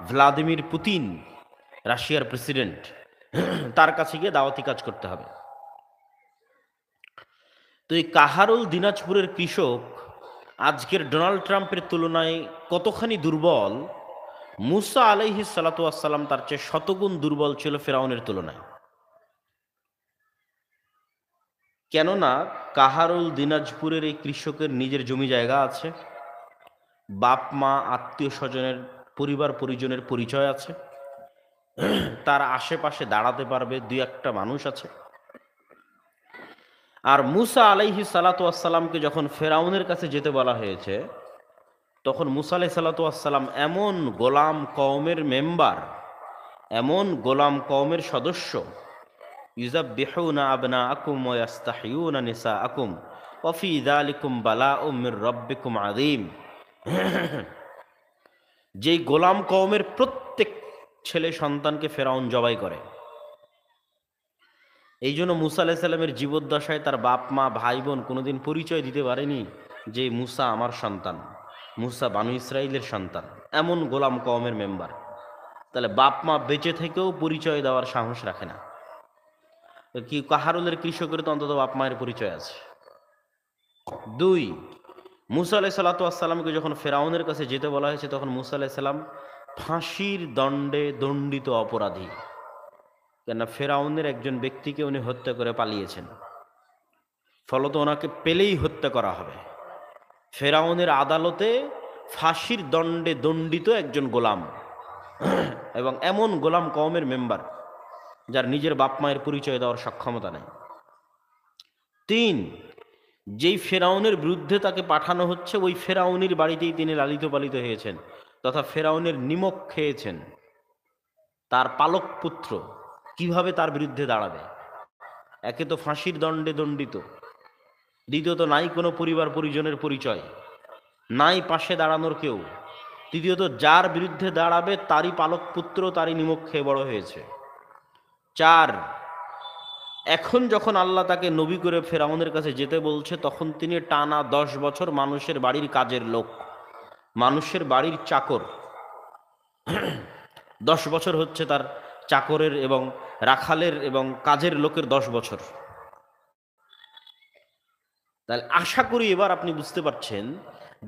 Vladimir Putin, রাশিয়ার president, তার কাছে গিয়ে দাওয়াতি কাজ করতে হবে। তো এই কাহারুল দিনাজপুরের কৃষক আজকের ডোনাল্ড ট্রাম্পের তুলনায় কতখানি দুর্বল, মুসা আলাইহিস সালাতু ওয়াসসালাম তার চেয়ে শতগুণ দুর্বল ছিল ফেরাউনের তুলনায়। কেননা কাহারুল দিনাজপুরের এই কৃষকের নিজের জমি জায়গা আছে, বাপ মা আত্মীয় স্বজনের পরিবার পরিজনের পরিচয় আছে, তার আশেপাশে দাঁড়াতে পারবে দুই একটা মানুষ আছে। আর মুসা আলাইহিস সালাতু ওয়াসসালামকে যখন ফেরাউনের কাছে যেতে বলা হয়েছে, তখন মুসা আলাইহিস সালাতু ওয়াসসালাম এমন গোলাম কওমের মেম্বার, এমন গোলাম কওমের সদস্য, ইউযাব্বিহুনা আবনাআকুম ওয়া ইস্তাহইয়ুনা নিসাআকুম ওয়া ফি যালিকুম বালাউম মির রাব্বিকুম আযীম, যেই গোলাম কওমের প্রত্যেক ছেলে সন্তানকে ফেরাউন জবাই করে। এই জন্য মুসা আলাইহিস সালামের জীবদ্দশায় তার বাপ মা ভাই বোন কোনোদিন পরিচয় দিতে পারেনি যে মুসা আমার সন্তান, মুসা বানু ইসরাইলের সন্তান, এমন গোলাম কওমের মেম্বার। তাহলে বাপ মা বেঁচে থেকেও পরিচয় দেওয়ার সাহস রাখে না। কি কাহারুলের কৃষকের তো অন্তত বাপ মায়ের পরিচয় আছে। দুই, মুসা আলাইহিস সালাতু ওয়াসসালামকে যখন ফেরাউনের কাছে যেতে বলা হয়েছে, তখন মুসা আলাইহিস সালাম ফাঁসির দণ্ডে দণ্ডিত অপরাধী। কেননা ফেরাউনের একজন ব্যক্তিকে উনি হত্যা করে পালিয়েছেন, ফলত ওনাকে পেলেই হত্যা করা হবে। ফেরাউনের আদালতে ফাঁসির দণ্ডে দণ্ডিত একজন গোলাম, এবং এমন গোলাম কওমের মেম্বার যার নিজের বাপ মায়ের পরিচয় দেওয়ার সক্ষমতা নেই। তিন, যেই ফেরাউনের বিরুদ্ধে তাকে পাঠানো হচ্ছে, ওই ফেরাউনির বাড়িতেই তিনি লালিত পালিত হয়েছেন, তথা ফেরাউনের নিমক খেয়েছেন। তার পালক পুত্র কিভাবে তার বিরুদ্ধে দাঁড়াবে? একে তো ফাঁসির দণ্ডে দণ্ডিত, দ্বিতীয়ত নাই কোনো পরিবার পরিজনের পরিচয়, নাই পাশে দাঁড়ানোর কেউ, তৃতীয়ত যার বিরুদ্ধে দাঁড়াবে তারই পালক পুত্র, তারই নিমক খেয়ে বড় হয়েছে। চার, এখন যখন আল্লাহ তাকে নবী করে ফেরাউনের কাছে যেতে বলছে, তখন তিনি টানা 10 বছর মানুষের বাড়ির কাজের লোক, মানুষের বাড়ির চাকর। 10 বছর হচ্ছে তার চাকরের এবং রাখালের এবং কাজের লোকের 10 বছর। তাহলে আশা করি এবার আপনি বুঝতে পারছেন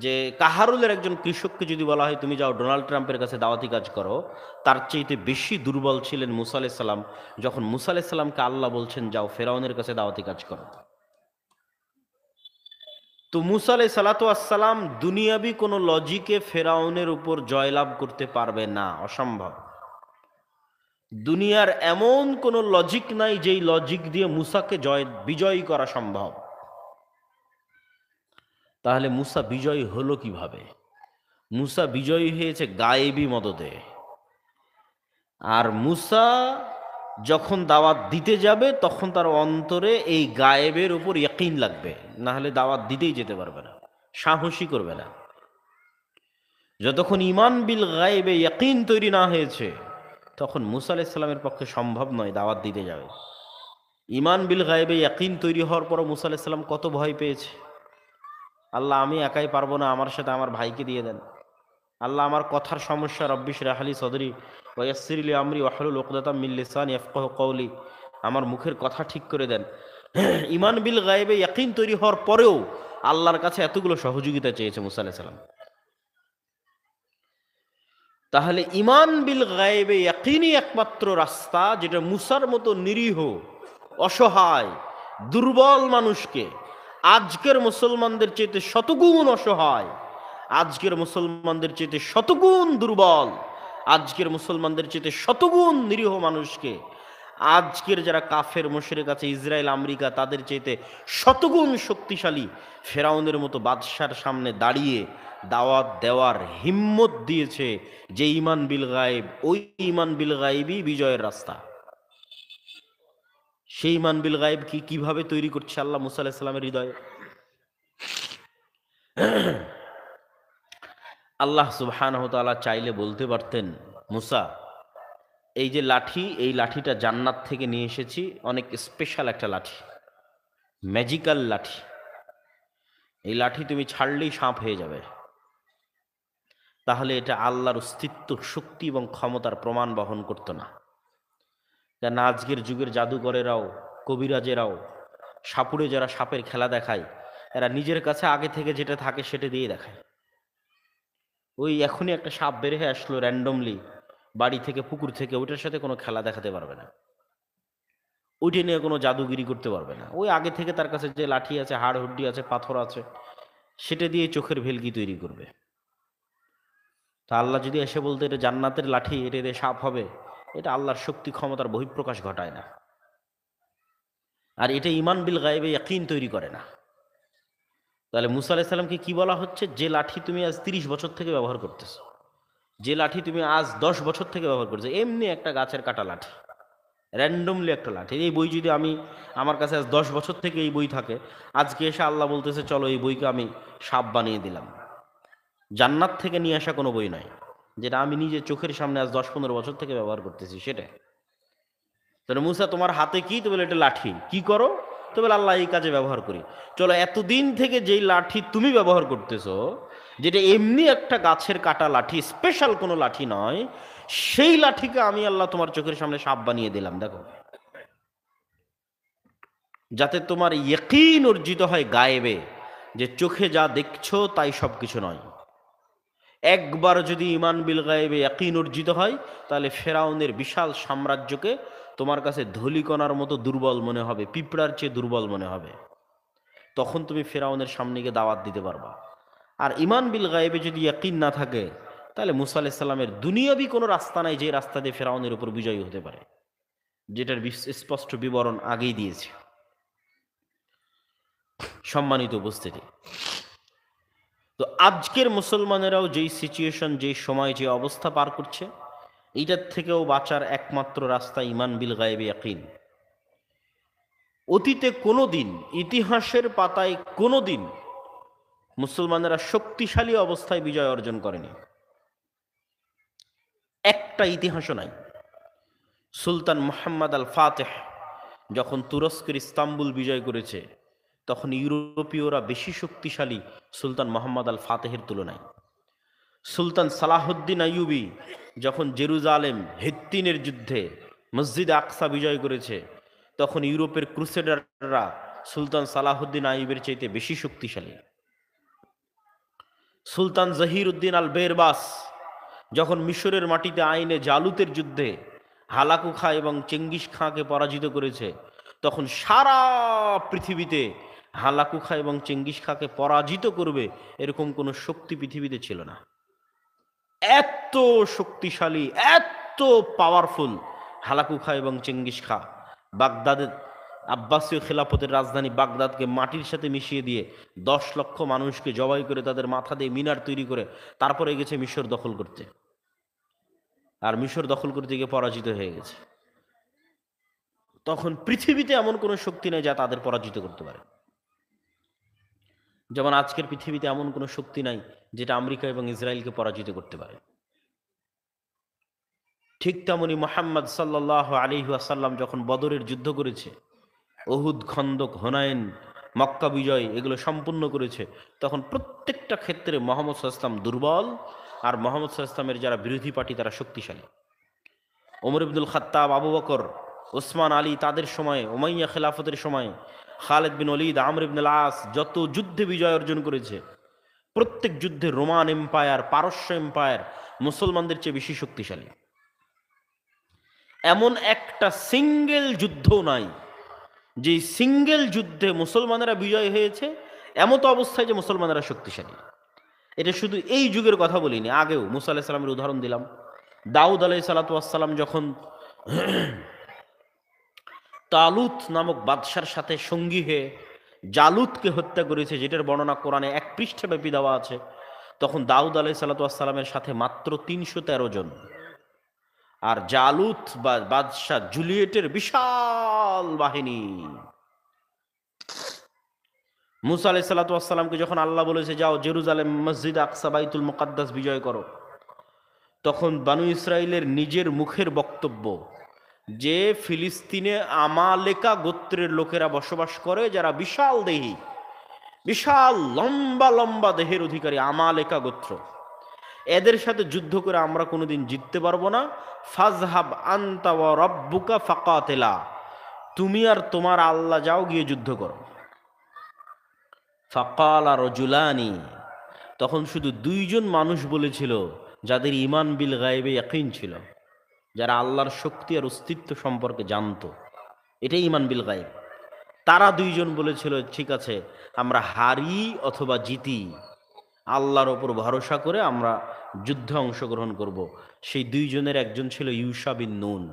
যে কাহারুলের একজন কৃষককে যদি বলা হয় তুমি যাও ডোনাল্ড ট্রাম্পের কাছে দাওয়াতি কাজ করো, তার চাইতে বেশি দুর্বল ছিলেন মুসা আলাইহিস সালাম, যখন মুসা আলাইহিস সালামকে আল্লাহ বলছেন যাও ফেরাউনের কাছে দাওয়াতি কাজ করো। তো মুসা আলাইহিস সালাতু ওয়াসসালাম দুনিয়াবি কোনো লজিকে ফেরাউনের উপর জয়লাভ করতে পারবে না, অসম্ভব। দুনিয়ার এমন কোনো লজিক নাই যেই লজিক দিয়ে মুসাকে বিজয়ী করা সম্ভব। তাহলে মুসা বিজয়ী হলো কিভাবে? মুসা বিজয়ী হয়েছে গায়েবী মদদে। আর মুসা যখন দাওয়াত দিতে যাবে তখন তার অন্তরে এই গায়েবের উপর ইয়াকিন লাগবে, না হলে দাওয়াত দিতেই যেতে পারবে না, সাহসী করবে না। যতক্ষণ ইমান বিল গায়েবে ইয়াকিন তৈরি না হয়েছে, তখন মুসা আলাইহিস সালামের পক্ষে সম্ভব নয় দাওয়াত দিতে যাবে। ইমান বিল গায়েবে ইয়াকিন তৈরি হওয়ার পরও মুসা আলাইহিস সালাম কত ভয় পেয়েছে। আল্লাহ আমি একাই পারবো না, আমার সাথে আমার ভাইকে দিয়ে দেন। আল্লাহ আমার কথার সমস্যা, রব্বি ইশরাহ লি সদরি ওয়া ইয়াসসির লি আমরি ওয়াহলুল উকদাতাম মিন লিসানি ইয়াফকাহু কওলি, আমার মুখের কথা ঠিক করে দেন। ইমান বিল গায়েবে ইয়াকিন তৈরি হওয়ার পরেও আল্লাহর কাছে এতগুলো সহযোগিতা চেয়েছে মুসা আলাইহিস সালাম। তাহলে ইমান বিল গায়েবে ইয়াকিনই একমাত্র রাস্তা, যেটা মুসার মতো নিরীহ, অসহায়, দুর্বল মানুষকে, আজকের মুসলমানদের চেয়ে শতগুণ অসহায়, আজকের মুসলমানদের চেয়ে শতগুণ দুর্বল, আজকের মুসলমানদের চেয়ে শতগুণ নিরীহ মানুষকে, আজকের যারা কাফের মুশরিক আছে, ইসরায়েল আমেরিকা, তাদের চেয়ে শতগুণ শক্তিশালী ফেরাউনের মতো বাদশার সামনে দাঁড়িয়ে দাওয়াত দেওয়ার হিম্মত দিয়েছে যে ইমান বিল গায়েব। ওই ইমান বিল গায়েবই বিজয়ের রাস্তা। সেই ইমান বিল গায়েব কিভাবে তৈরি করছে আল্লাহ মুসা আলাইহিস সালামের হৃদয়ে? আল্লাহ সুবহানাহু ওয়া তাআলা চাইলে বলতে পারতেন, মুসা এই যে লাঠি, এই লাঠিটা জান্নাত থেকে নিয়ে এসেছি, অনেক স্পেশাল একটা লাঠি, ম্যাজিক্যাল লাঠি, এই লাঠি তুমি ছাড়লেই সাপ হয়ে যাবে। তাহলে এটা আল্লাহর অস্তিত্ব, শক্তি এবং ক্ষমতার প্রমাণ বহন করতো না। কেন আজকের যুগের জাদুকরেরাও, কবিরাজেরাও, সাপুড়ে যারা সাপের খেলা দেখায়, এরা নিজের কাছে আগে থেকে যেটা থাকে সেটা দিয়ে দেখায়। ওই এখনই একটা সাপ বের হয়ে আসলো র্যান্ডমলি বাড়ি থেকে, পুকুর থেকে, ওইটার সাথে কোনো খেলা দেখাতে পারবে না, ওইটা নিয়ে কোনো জাদুগিরি করতে পারবে না। ওই আগে থেকে তার কাছে যে লাঠি আছে, হাড় হুড্ডি আছে, পাথর আছে, সেটা দিয়ে চোখের ভেলকি তৈরি করবে। তা আল্লাহ যদি এসে বলতে এটা জান্নাতের লাঠি, এটা দিয়ে সাপ হবে, এটা আল্লাহর শক্তি ক্ষমতার বহিঃপ্রকাশ ঘটায় না। আর এটা ইমান বিল গায়েবে ইয়াকিন তৈরি করে না। তাহলে মুসা আলাইহিস সালামকে কি বলা হচ্ছে? যে লাঠি তুমি আজ 30 বছর থেকে ব্যবহার করতেছো, যে লাঠি তুমি আজ 10 বছর থেকে ব্যবহার করছো, এমনি একটা গাছের কাটা লাঠি, র্যান্ডমলি একটা লাঠি। এই বই যদি আমার কাছে আজ 10 বছর থেকে এই বই থাকে, আজকে এসে আল্লাহ বলতেছে চলো এই বইকে আমি সাপ বানিয়ে দিলাম, জান্নাত থেকে নিয়ে আসা কোনো বই নয়, যেটা আমি নিজে চোখের সামনে আজ 10-15 বছর থেকে ব্যবহার করতেছি সেটা। তাহলে মুসা তোমার হাতে কি? তো বলে এটা লাঠি। কি করো? তো বলে আল্লাহ এই কাজে ব্যবহার করি। চলো এতদিন থেকে যেই লাঠি তুমি ব্যবহার করতেছো, যেটা এমনি একটা গাছের কাটা লাঠি, স্পেশাল কোনো লাঠি নয়, সেই লাঠিকে আমি আল্লাহ তোমার চোখের সামনে সাপ বানিয়ে দিলাম, দেখো, যাতে তোমার ইয়কিন অর্জিত হয় গায়েবে, যে চোখে যা দেখছো তাই সব কিছু নয়। একবার যদি ইমান বিল গায়েবে ইয়াকিন অর্জিত হয়, তাহলে ফেরাউনের বিশাল সাম্রাজ্যকে তোমার কাছে ধূলিকণার মতো দুর্বল মনে হবে, পিঁপড়ার চেয়ে দুর্বল মনে হবে। তখন তুমি ফেরাউনের সামনে গিয়ে দাওয়াত দিতে পারবা। আর ইমান বিল গায়েবে যদি ইয়াকিন না থাকে, তাহলে মুসা আলাইহিস সালামের দুনিয়াবি কোনো রাস্তা নাই যে রাস্তা দিয়ে ফেরাউনের উপর বিজয়ী হতে পারে, যেটার স্পষ্ট বিবরণ আগেই দিয়েছে। সম্মানিত উপস্থিতি, তো আজকের মুসলমানেরাও যেই সিচুয়েশন, যেই সময়, যে অবস্থা পার করছে, এইটার থেকেও বাঁচার একমাত্র রাস্তা ইমান বিল গায়েবে ইয়াকিন। অতীতে কোনো দিন, ইতিহাসের পাতায় কোনো দিন মুসলমানেরা শক্তিশালী অবস্থায় বিজয় অর্জন করেনি, একটা ইতিহাসও নাই। সুলতান মুহাম্মদ আল ফাতেহ যখন তুরস্কের ইস্তাম্বুল বিজয় করেছে, তখন ইউরোপীয়রা বেশি শক্তিশালী সুলতান মুহাম্মদ আল ফাতেহের তুলনায়। সুলতান সালাহুদ্দিন আইয়ুবী যখন জেরুজালেম হিত্তিনের যুদ্ধে মসজিদ আকসা বিজয় করেছে, তখন ইউরোপের ক্রুসেডাররা সুলতান সালাহুদ্দিন আইয়ুবের চাইতে বেশি শক্তিশালী। সুলতান জহির উদ্দিন আল বেরবাস যখন মিশরের মাটিতে আইনে জালুতের যুদ্ধে হালাকু খা এবং চেঙ্গিস খাঁকে পরাজিত করেছে, তখন সারা পৃথিবীতে হালাকু খা এবং চেঙ্গিস খাঁকে পরাজিত করবে এরকম কোনো শক্তি পৃথিবীতে ছিল না। এত শক্তিশালী, এত পাওয়ারফুল হালাকু খা এবং চেঙ্গিস খা। বাগদাদের আব্বাসীয় খেলাফতের রাজধানী বাগদাদকে মাটির সাথে মিশিয়ে দিয়ে 10 লক্ষ মানুষকে জবাই করে তাদের মাথা দিয়ে মিনার তৈরি করে তারপরে গেছে মিশর দখল করতে, আর মিশর দখল করতে গিয়ে পরাজিত হয়ে গেছে। তখন পৃথিবীতে এমন কোনো শক্তি নেই যা তাদের পরাজিত করতে পারে। যেমন আজকের পৃথিবীতে এমন কোনো শক্তি নাই যেটা আমেরিকা এবং ইসরায়েলকে পরাজিত করতে পারে। ঠিক তেমনি মুহাম্মদ সাল্লাল্লাহু আলাইহি ওয়াসাল্লাম যখন বদরের যুদ্ধ করেছে, উহুদ, খন্দক, হুনাইন, মক্কা বিজয় এগুলো সম্পূর্ণ করেছে, তখন প্রত্যেকটা ক্ষেত্রে মুহাম্মদ সাল্লাল্লাহু আলাইহি ওয়াসাল্লাম দুর্বল, আর মুহাম্মদ সাল্লাল্লাহু আলাইহি ওয়াসাল্লামের যারা বিরোধী পার্টি তারা শক্তিশালী। ওমর ইবনুল খাত্তাব, আবু বকর, ওসমান আলী তাদের সময়ে, উমাইয়া খেলাফতের সময়ে, খালিদ বিন ওলীদ, আমর ইবনুল আস যত যুদ্ধে বিজয় অর্জন করেছে, প্রত্যেক যুদ্ধে রোমান এম্পায়ার, পারস্য এম্পায়ার মুসলমানদের চেয়ে বেশি শক্তিশালী। এমন একটা সিঙ্গেল যুদ্ধ নাই যে সিঙ্গেল যুদ্ধে মুসলমানেরা বিজয় হয়েছে এমত অবস্থায় যে মুসলমানেরা শক্তিশালী। এটা শুধু এই যুগের কথা বলিনি, আগেও মুসা আলাইহিস সালামের উদাহরণ দিলাম। দাউদ আলাইহিস সালাতু ওয়াস সালাম যখন তালুত নামক বাদশার সাথে সঙ্গী হয়ে জালুতকে হত্যা করেছে, যেটার বর্ণনা কোরআনে 1 পৃষ্ঠাব্যাপী দেওয়া আছে, তখন দাউদ আলাইহিস সালাতু ওয়াস সালামের সাথে মাত্র 313 জন, আর জালুত বা বাদশাহ জুলিয়েটের বিশাল বাহিনী। মুসা আলাইহিস সালাতু ওয়াস সালামকে যখন আল্লাহ বলেছে যাও জেরুজালেম, মসজিদ আকসা, বাইতুল মুকাদ্দাস বিজয় করো, তখন বানু ইসরাইলের নিজের মুখের বক্তব্য যে ফিলিস্তিনে আমালেকা গোত্রের লোকেরা বসবাস করে, যারা বিশাল দেহী, বিশাল লম্বা লম্বা দেহের অধিকারী, আমালেকা গোত্র, এদের সাথে যুদ্ধ করে আমরা কোনোদিন জিততে পারবো না। ফাজহাব আনতা ওয়া রাব্বুকা ফাকাতিলা, তুমি আর তোমার আল্লাহ যাও গিয়ে যুদ্ধ করো। ফাকালা রাজুলানি, তখন শুধু দুইজন মানুষ বলেছিল যাদের ঈমান বিল গায়বে ইয়াকিন ছিল, যারা আল্লাহর শক্তি আর অস্তিত্ব সম্পর্কে জানতো, এটাই ঈমান বিল গায়ব। তারা দুইজন বলেছিল ঠিক আছে আমরা হারি অথবা জিতি, আল্লাহর ওপর ভরসা করে আমরা যুদ্ধে অংশগ্রহণ করব। সেই দুইজনের একজন ছিল ইউশা বিন নুন,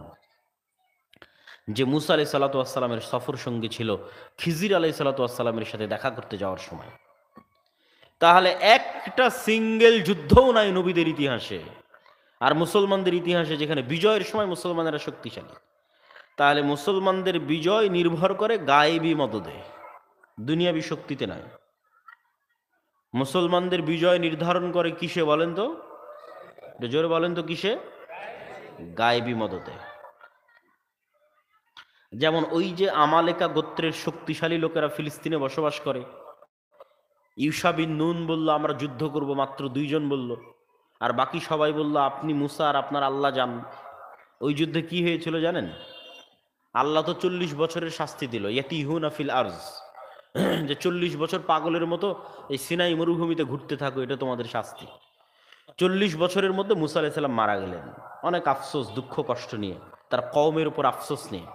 যে মুসা আলাই সাল্লাতু ওয়াসসালামের সফর সঙ্গী ছিল খিজির আলাই সাল্লাতু ওয়াসসালামের সাথে দেখা করতে যাওয়ার সময়। তাহলে একটা সিঙ্গেল যুদ্ধও নাই নবীদের ইতিহাসে আর মুসলমানদের ইতিহাসে যেখানে বিজয়ের সময় মুসলমানেরা শক্তিশালী। তাহলে মুসলমানদের বিজয় নির্ভর করে গায়েবী মদদে, দুনিয়াবী শক্তিতে নয়। মুসলমানদের বিজয় নির্ধারণ করে কিসে বলেন তো, জোরে বলেন তো কিসে? গায়েবী মদদে। যেমন ওই যে আমালেকা গোত্রের শক্তিশালী লোকেরা ফিলিস্তিনে বসবাস করে, ইউশা বিন নুন বলল আমরা যুদ্ধ করব, মাত্র দুইজন বলল, আর বাকি সবাই বলল আপনি মুসা আর আপনার আল্লাহ যান। ওই যুদ্ধে কি হয়েছিল জানেন? আল্লাহ তো 40 বছরের শাস্তি দিল, ইয়াতিহুনা ফিল আরজ, যে 40 বছর পাগলের মতো এই সিনাই মরুভূমিতে ঘুরতে থাকো, এটা তোমাদের শাস্তি। 40 বছরের মধ্যে মুসা আলাইহিস সালাম মারা গেলেন, অনেক আফসোস, দুঃখ কষ্ট নিয়ে, তার কওমের উপর আফসোস নিয়ে।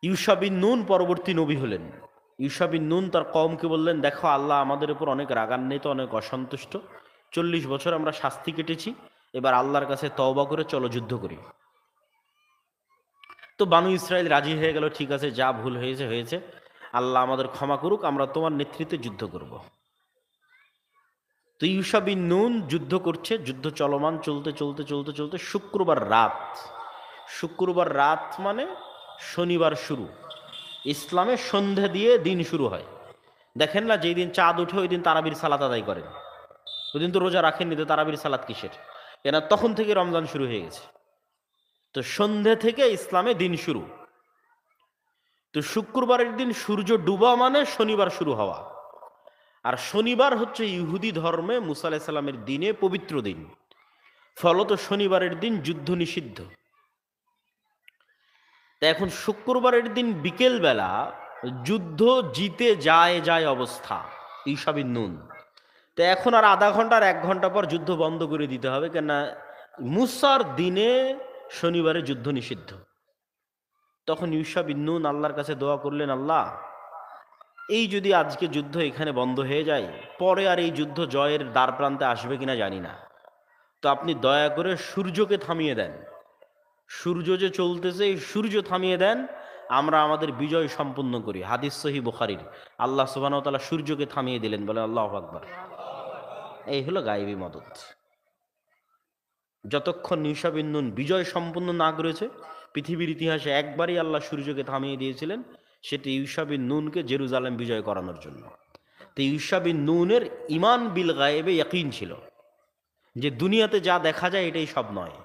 ইউশা বিন নুন পরবর্তী নবী হলেন। ইউশা বিন নুন তার কওমকে বললেন দেখো আল্লাহ আমাদের উপর অনেক রাগান্বিত, অনেক অসন্তুষ্ট, 40 বছর আমরা শাস্তি কেটেছি, এবার আল্লাহর কাছে তওবা করে চলো যুদ্ধ করি। তো বানু ইসরাইল রাজি হয়ে গেল, ঠিক আছে যা ভুল হয়েছে হয়েছে, আল্লাহ আমাদের ক্ষমা করুক, আমরা তোমার নেতৃত্বে যুদ্ধ করব। তো ইউশা বিন নুন যুদ্ধ করছে, যুদ্ধ চলমান, চলতে চলতে চলতে চলতে শুক্রবার রাত মানে শনিবার শুরু। ইসলামে সন্ধ্যা দিয়ে দিন শুরু হয়। দেখেন না যেই দিন চাঁদ উঠে ওই দিন তারাবির সালাত আদায় করেন, ওই দিন তো রোজা রাখেননি, তো তারাবির সালাত কিসের? কেন তখন থেকে রমজান শুরু হয়ে গেছে। তো সন্ধ্যে থেকে ইসলামে দিন শুরু। তো শুক্রবারের দিন সূর্য ডুবা মানে শনিবার শুরু হওয়া। আর শনিবার হচ্ছে ইহুদি ধর্মে মুসা আলাইহিস সালামের দিনে পবিত্র দিন, ফলত শনিবারের দিন যুদ্ধ নিষিদ্ধ। তা এখন শুক্রবারের দিন বিকেল বেলা যুদ্ধ জিতে যায় অবস্থা, ইউশা বিন নুন। তো এখন আর আধা ঘন্টা আর 1 ঘন্টা পর যুদ্ধ বন্ধ করে দিতে হবে, কেননা মুসার দিনে শনিবারে যুদ্ধ নিষিদ্ধ। তখন ইউশা বিন নুন আল্লাহর কাছে দোয়া করলেন, আল্লাহ এই যদি আজকে যুদ্ধ এখানে বন্ধ হয়ে যায়, পরে আর এই যুদ্ধ জয়ের দ্বার প্রান্তে আসবে কিনা জানি না, তো আপনি দয়া করে সূর্যকে থামিয়ে দেন, সূর্য যে চলতেছে এই সূর্য থামিয়ে দেন, আমরা আমাদের বিজয় সম্পন্ন করি। হাদিস সহিহ বুখারীর। আল্লাহ সুবহানাহু ওয়া তাআলা সূর্যকে থামিয়ে দিলেন, বলে আল্লাহু আকবার। এই হলো গায়েবী মদদ। যতক্ষণ ইউশা বিন নুন বিজয় সম্পন্ন না করেছে, পৃথিবীর ইতিহাসে একবারই আল্লাহ সূর্যকে থামিয়ে দিয়েছিলেন, সেটি ইউশা বিন নুনকে জেরুজালেম বিজয় করানোর জন্য। তো ইউশা বিন নুনের ঈমান বিল গায়েবে ইয়াকিন ছিল যে দুনিয়াতে যা দেখা যায় এটাই সব নয়,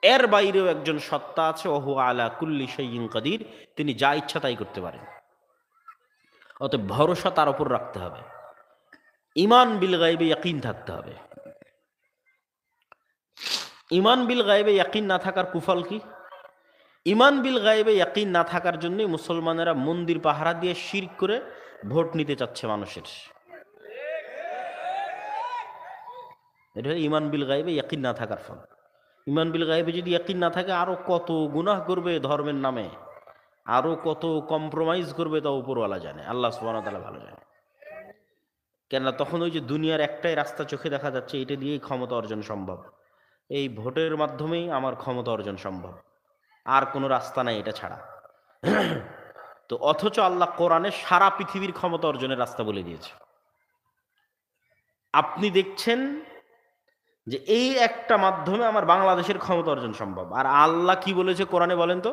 এর বাইরেও একজন সত্তা আছে, ওহু আলা কুল্লি শাইইন কাদির, তিনি যা ইচ্ছা তাই করতে পারেন। অতএব ভরসা তার উপর রাখতে হবে, ঈমান বিল গায়বে ইয়াকিন থাকতে হবে। ঈমান বিল গায়বে ইয়াকিন না থাকার কুফল কি? ঈমান বিল গায়বে ইয়াকিন না থাকার জন্য মুসলমানেরা মন্দির পাহারা দিয়ে শিরক করে ভোট নিতে চাচ্ছে মানুষের। এটা ঈমান বিল গায়বে ইয়াকিন না থাকার ফল। ঈমান বিল গায়বে যদি ইয়াকিন না থাকে, আরো কত গুনাহ করবে ধর্মের নামে, আরো কত কম্প্রোমাইজ করবে, তা উপরওয়ালা জানে, আল্লাহ সুবহানাহু ওয়া তাআলা ভালো জানে। কেননা তখন ওই যে দুনিয়ার একটাই রাস্তা চোখে দেখা যাচ্ছে, এটা দিয়েই ক্ষমতা অর্জন সম্ভব, এই ভোটের মাধ্যমেই আমার ক্ষমতা অর্জন সম্ভব, আর কোনো রাস্তা নাই এটা ছাড়া। তো অথচ আল্লাহ কোরআনে সারা পৃথিবীর ক্ষমতা অর্জনের রাস্তা বলে দিয়েছে। আপনি দেখছেন যে এই একটা মাধ্যমে আমার বাংলাদেশের ক্ষমতা অর্জন সম্ভব, আর আল্লাহ কি বলেছে কোরআনে বলেন তো?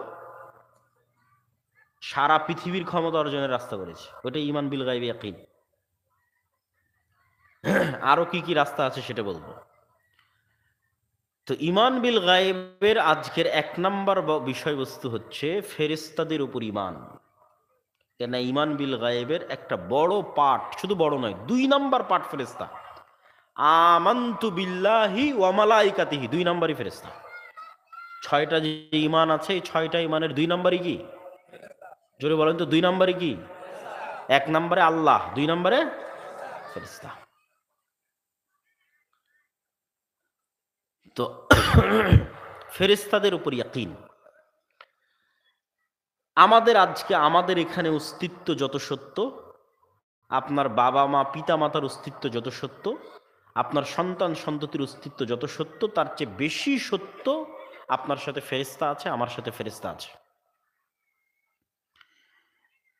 সারা পৃথিবীর ক্ষমতা অর্জনের রাস্তা বলেছে, ওইটা ঈমান বিল গায়বে ইয়াকিন। আরো কি কি রাস্তা আছে সেটা বলবো। তো ঈমান বিল গায়বের আজকের 1 নম্বর বিষয়বস্তু হচ্ছে ফেরেশতাদের উপর ঈমান। কেন ঈমান বিল গায়বের একটা বড় পার্ট, শুধু বড় নয়, 2 নম্বর পার্ট ফেরেশতা। আমান্তু বিল্লাহি ওয়া মালাইকাতিহি, 2 নম্বরই ফেরেশতা। 6টা যে ঈমান আছে, এই 6টা ঈমানের 2 নম্বরই কি? জোরে বলেন তো, 2 নম্বরই কি? 1 নম্বরে আল্লাহ, 2 নম্বরে ফেরেশতা। তো ফেরেশতাদের উপর ইয়াকিন। আমাদের আজকে আমাদের এখানে অস্তিত্ব যত সত্য, আপনার বাবা মা পিতা মাতার অস্তিত্ব যত সত্য, আপনার সন্তান সন্ততির অস্তিত্ব যত সত্য, তার চেয়ে বেশি সত্য আপনার সাথে ফেরেশতা আছে, আমার সাথে ফেরেশতা আছে।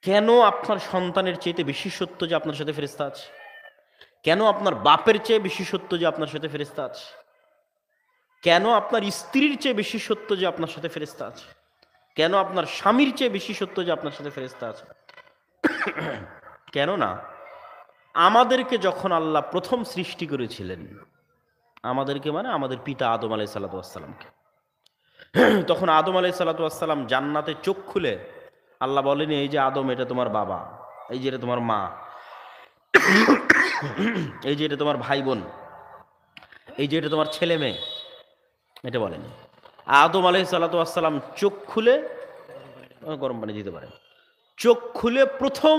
কেন আপনার সন্তানের চেয়ে বেশি সত্য যে আপনার সাথে ফেরেশতা আছে? কেন আপনার বাপের চেয়ে বেশি সত্য যে আপনার সাথে ফেরেশতা আছে? কেন আপনার স্ত্রীর চেয়ে বেশি সত্য যে আপনার সাথে ফেরেশতা আছে? কেন আপনার স্বামীর চেয়ে বেশি সত্য যে আপনার সাথে ফেরেশতা আছে? কেন না, আমাদেরকে যখন আল্লাহ প্রথম সৃষ্টি করেছিলেন, আমাদেরকে মানে আমাদের পিতা আদম আলাইহিস সালাতু ওয়াস সালামকে, তখন আদম আলাইহিস সালাতু ওয়াস সালাম জান্নাতে চোখ খুলে আল্লাহ বলেনি, এই যে আদম এটা তোমার বাবা, এই যে এটা তোমার মা, এই যে এটা তোমার ভাই বোন, এই যে এটা তোমার ছেলে মেয়ে, এটা বলেনি। আদম আলাইহিস সালাতু ওয়াস সালাম চোখ খুলে, গরম পানি দিতে পারে, চোখ খুলে প্রথম